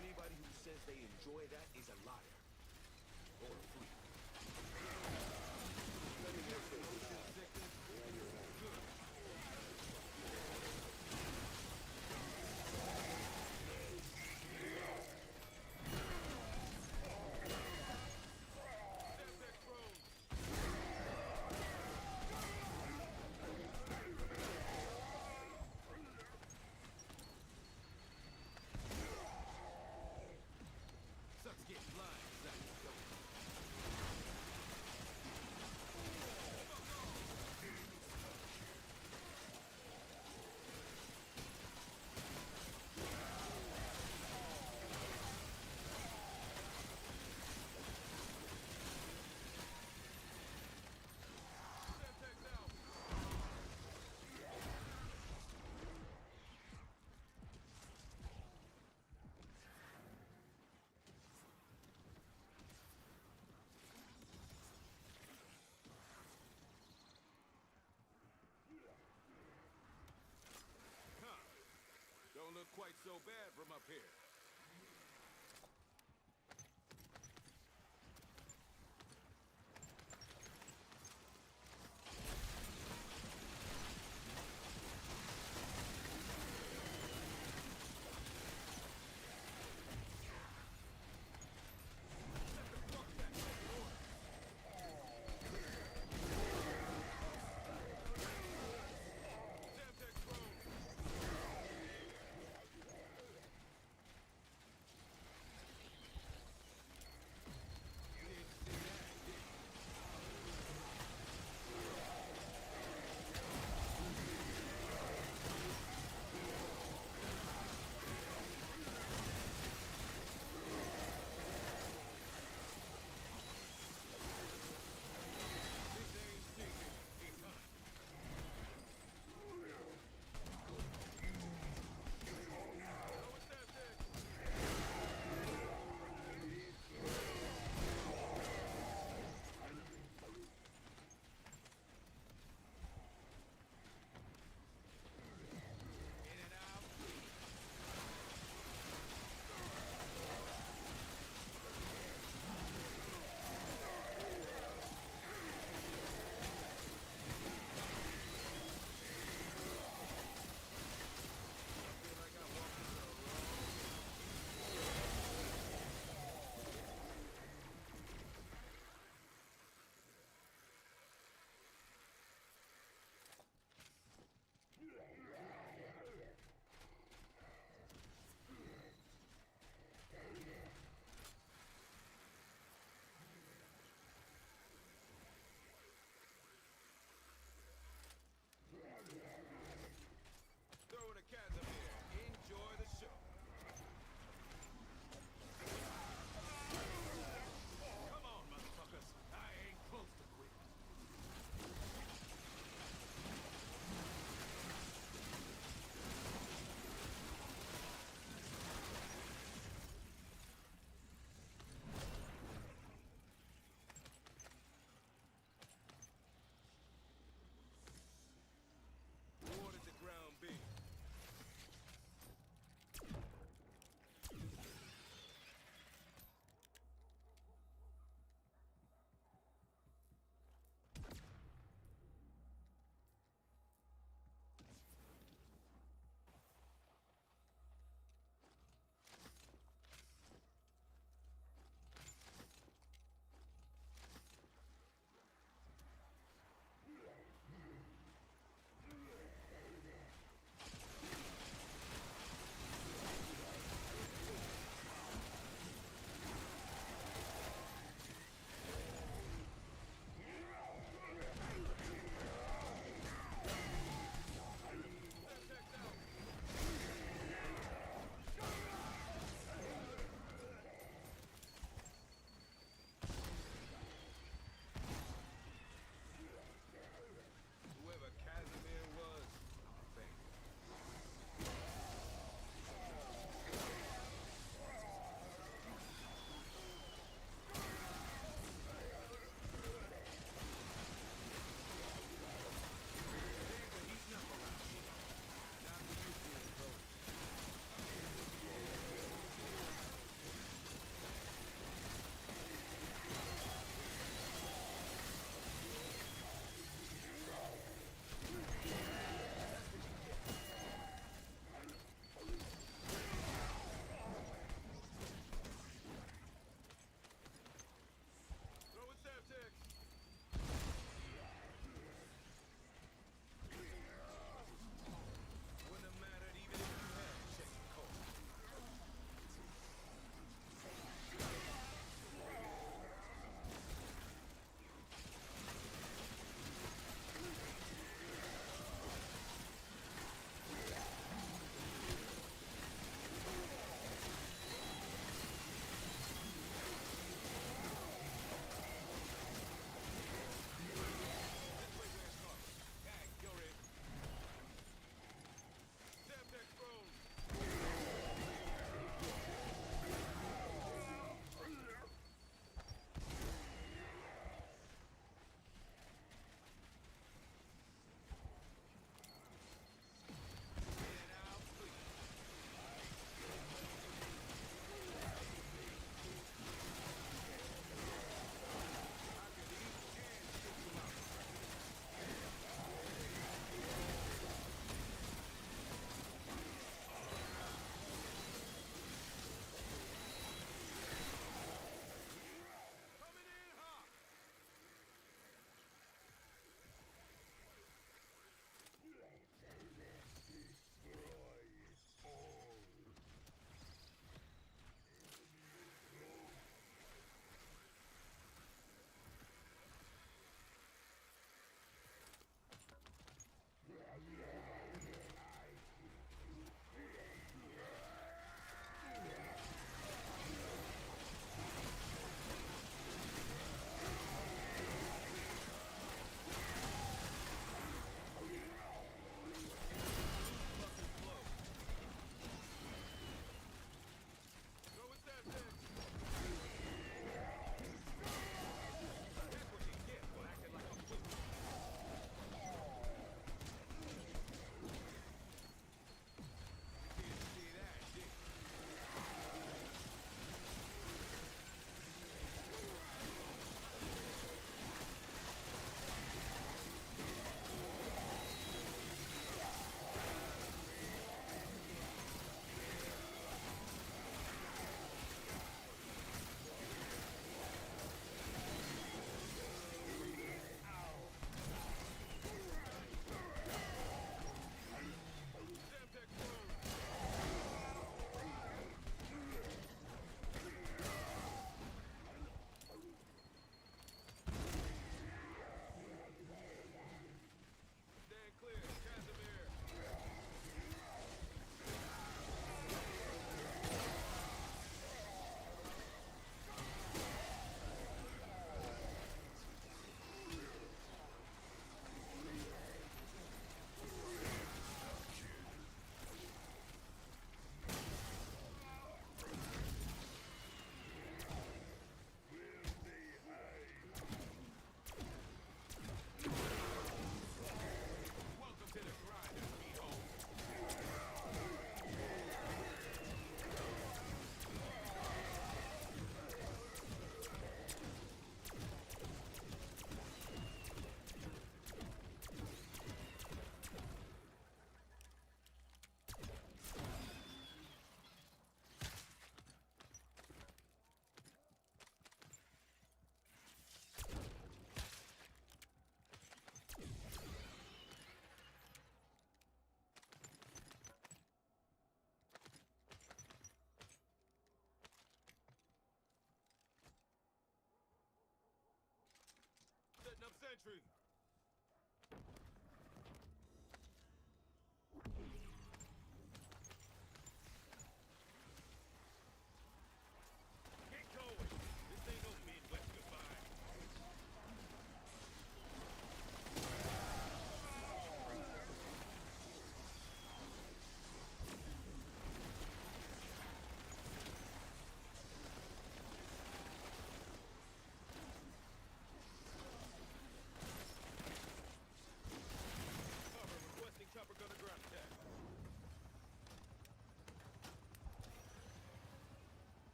Anybody who says they enjoy that is a liar. Or a freak. Semtex drone! Sucks getting blind, exactly. Semtex out! Huh. Don't look quite so bad from up here. Set the fuck back, order. Semtex drone!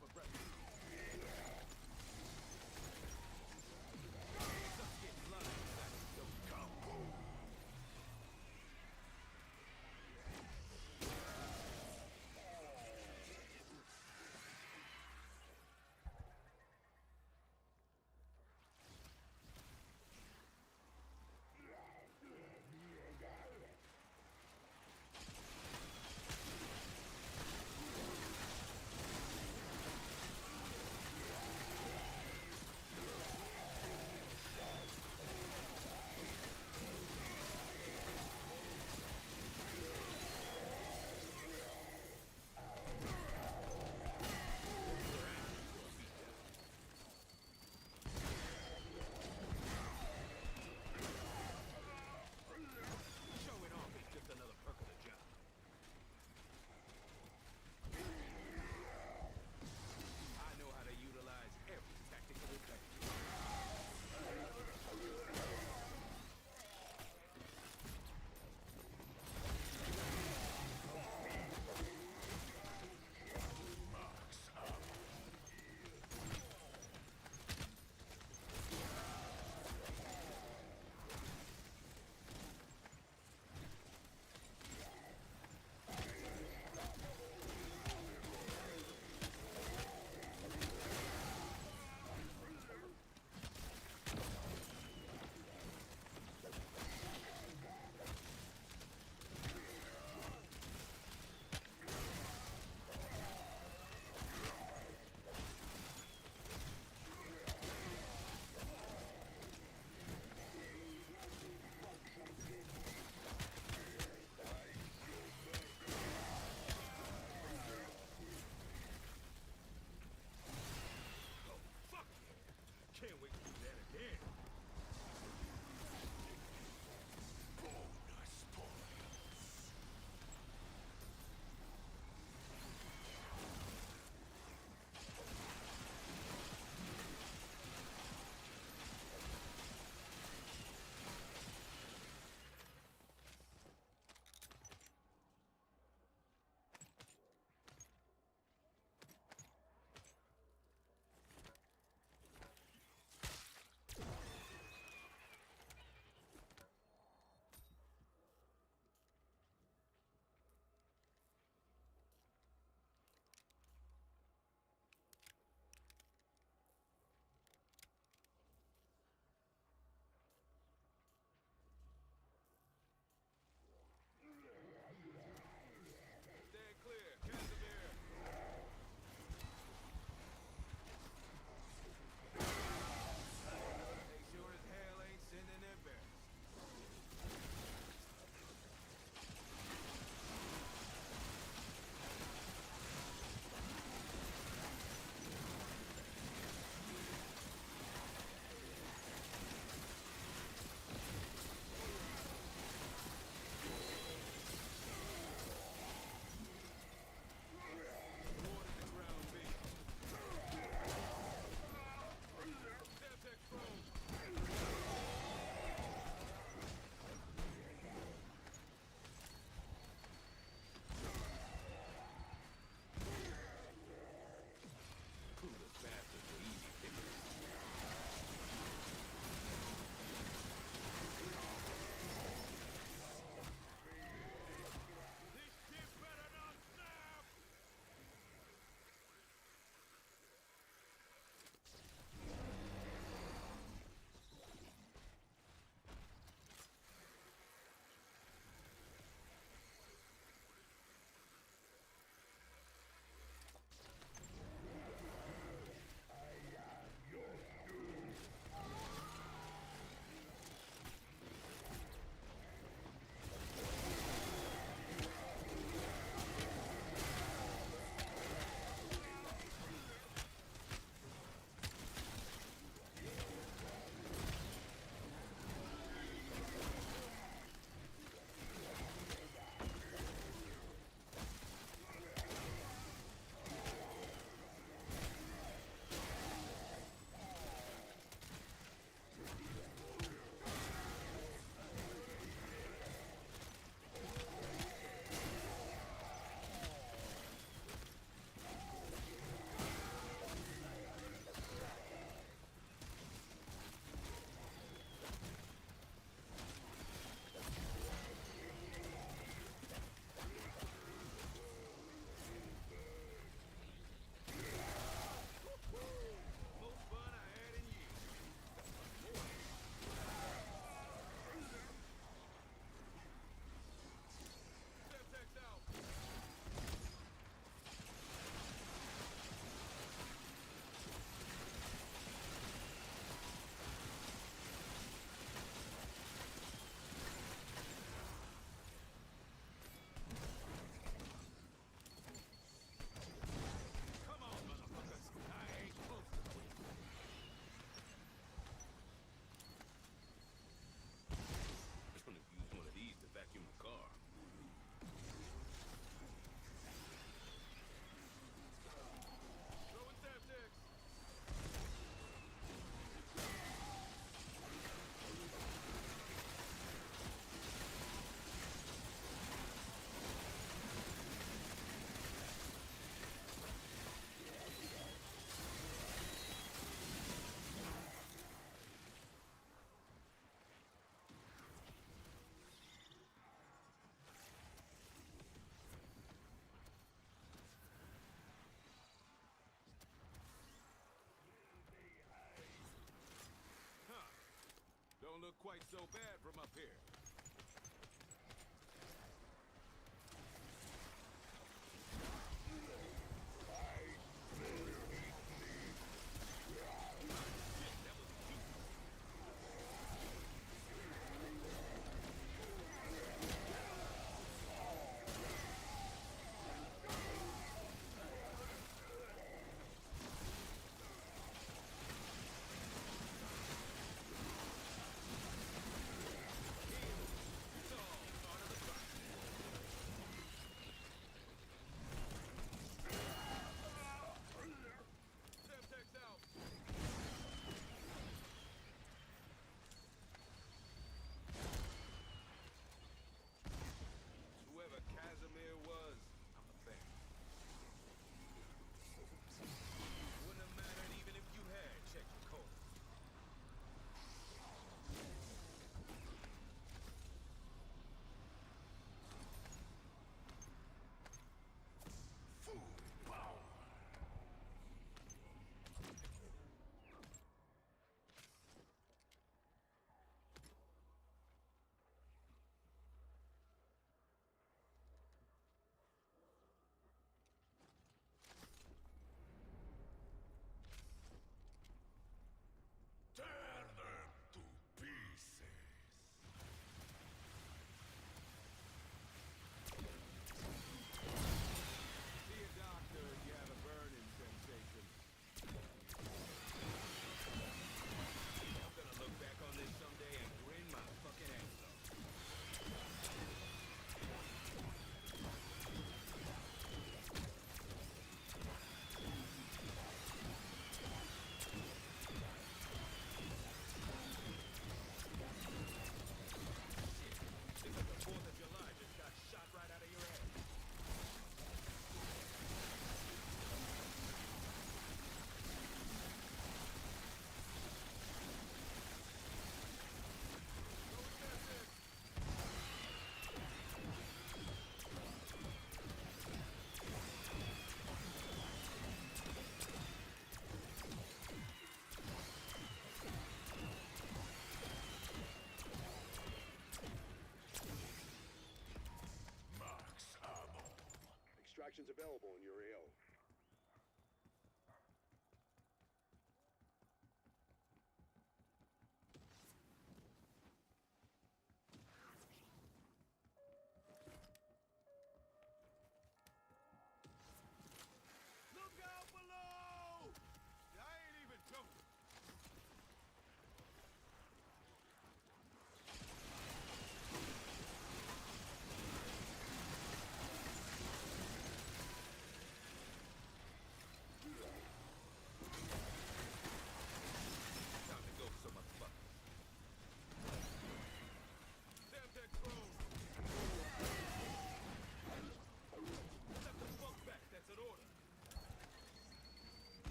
for breakfast. Sucks getting blind, that don't come. look quite so bad from up here.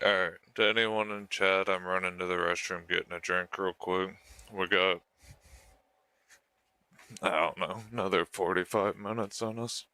Alright, to anyone in chat, I'm running to the restroom getting a drink real quick. We got, I don't know, another 45 minutes on us.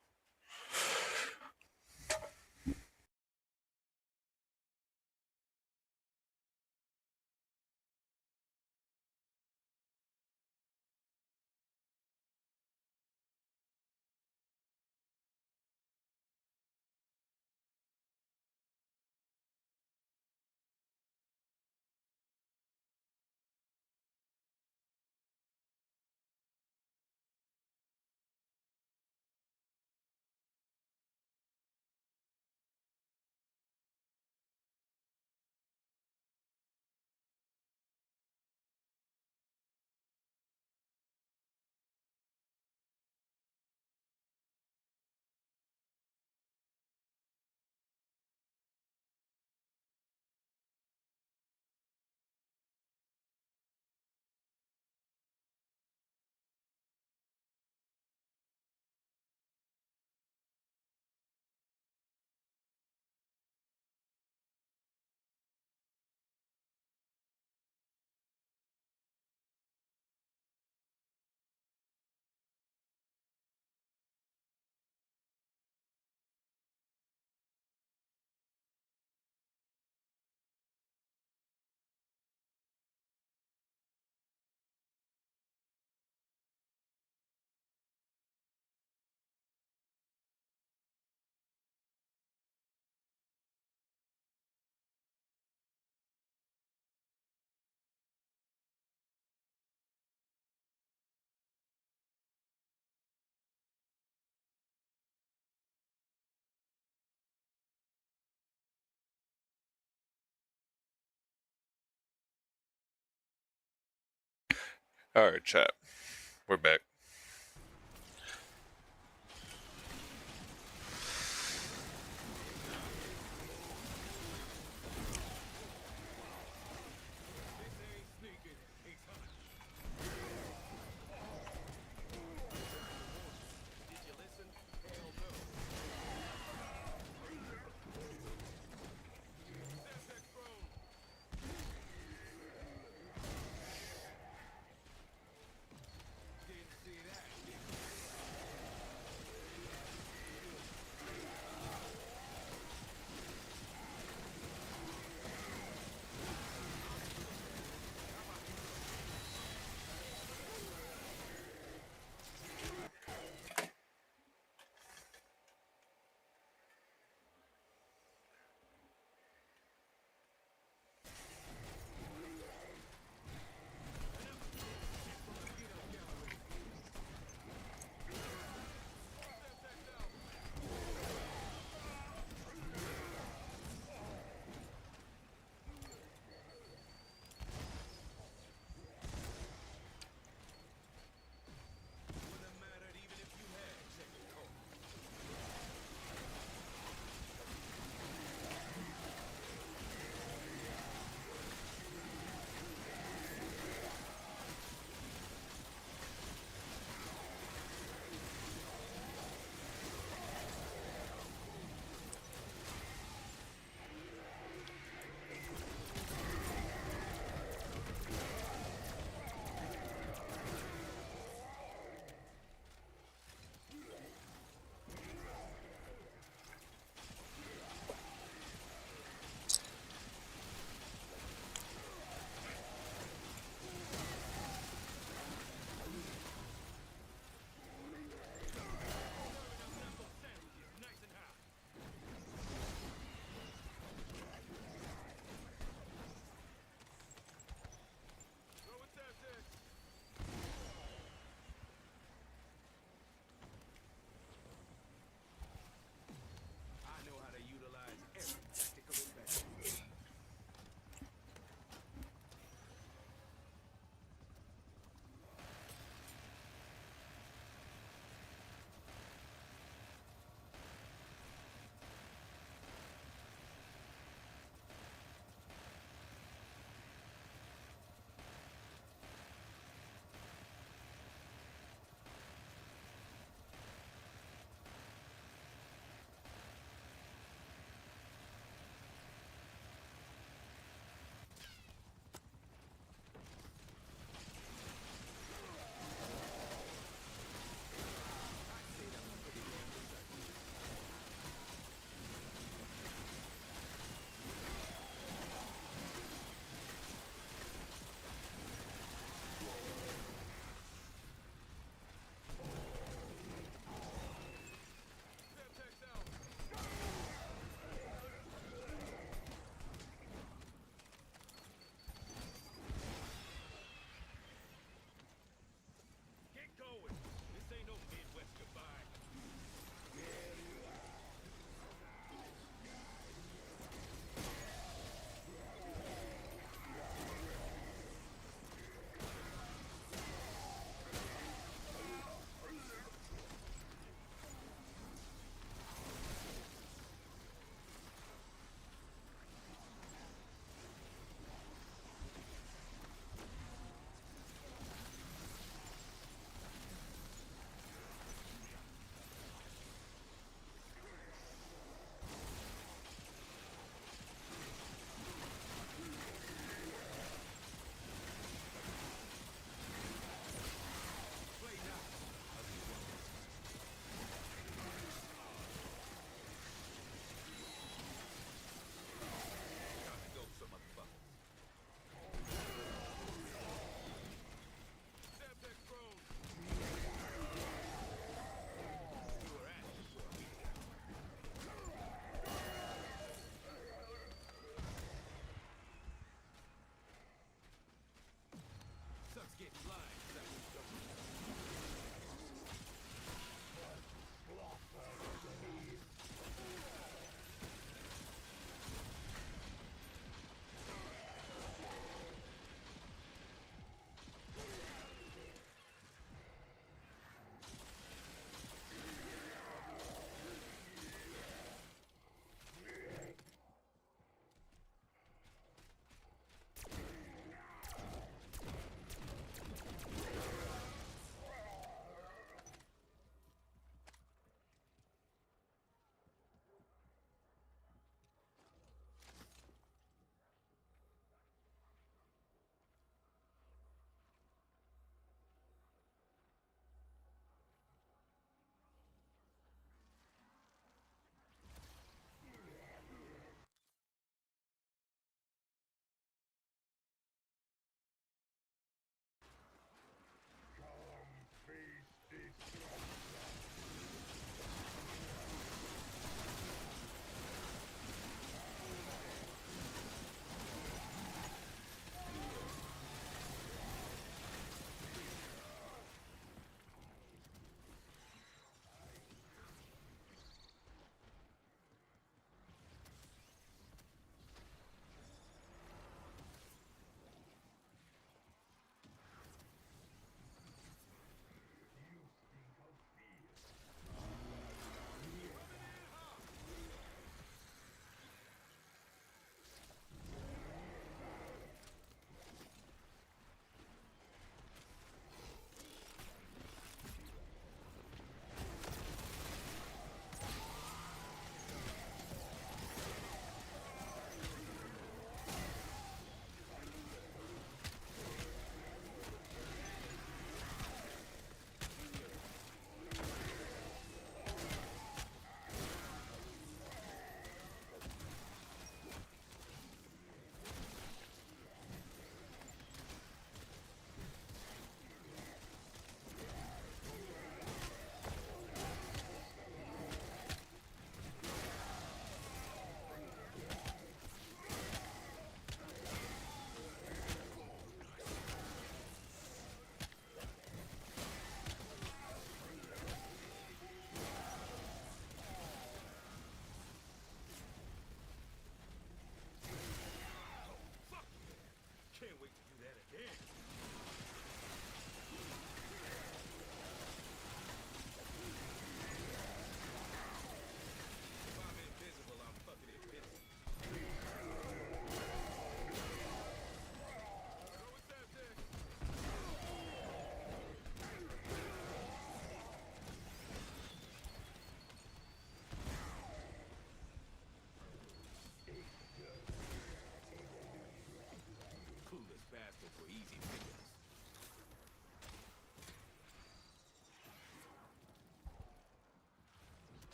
Alright, chat. We're back. This ain't sneaking, it's hunting. Did you listen? Hell no. Semtex drone. Didn't see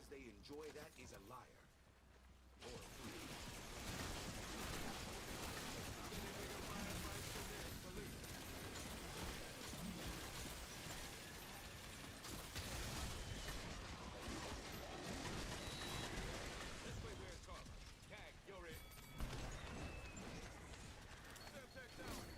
says they enjoy that is a liar. Or a freak. This way, where's Carla? Tag, you're it. Step tech down.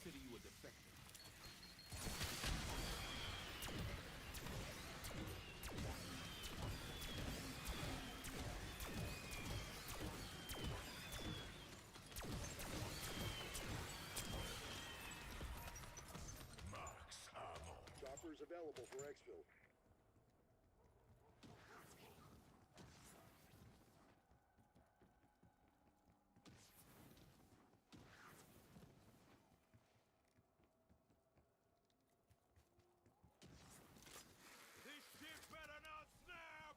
consider you a defector. Max ammo. Choppers available for exfil. This shit better not snap!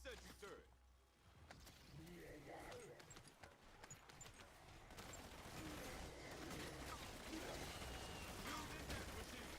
sent you third. Building that machine.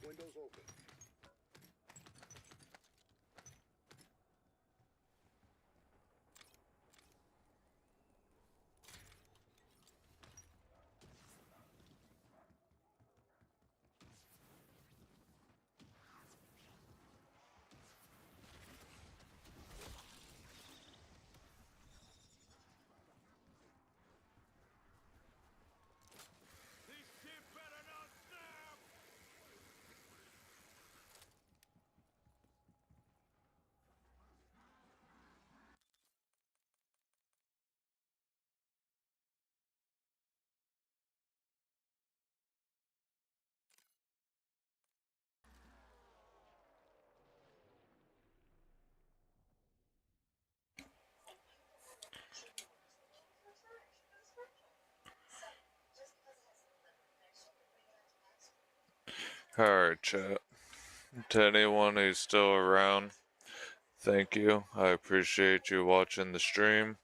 Windows open. This shit better not snap! Alright, chat. To anyone who's still around, thank you. I appreciate you watching the stream.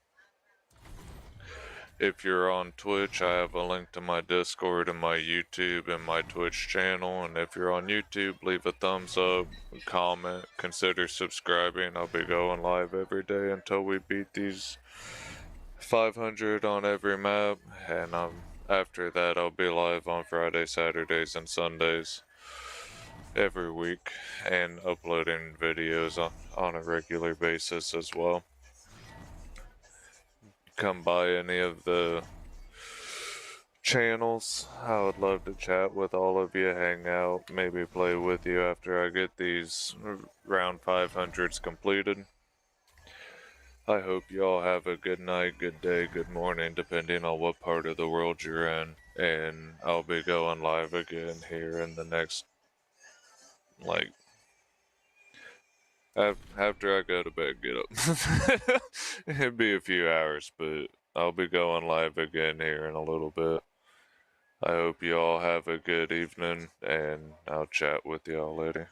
If you're on Twitch, I have a link to my Discord and my YouTube and my Twitch channel. And if you're on YouTube, leave a thumbs up, comment, consider subscribing. I'll be going live every day until we beat these 500 on every map. And after that, I'll be live on Fridays, Saturdays, and Sundays every week and uploading videos on a regular basis as well. Come by any of the channels. I would love to chat with all of you, hang out, maybe play with you after I get these round 500s completed. I hope you all have a good night, good day, good morning, depending on what part of the world you're in. And I'll be going live again here in the next, like, after I go to bed, get up. It'll be a few hours, but I'll be going live again here in a little bit. I hope you all have a good evening, and I'll chat with y'all later.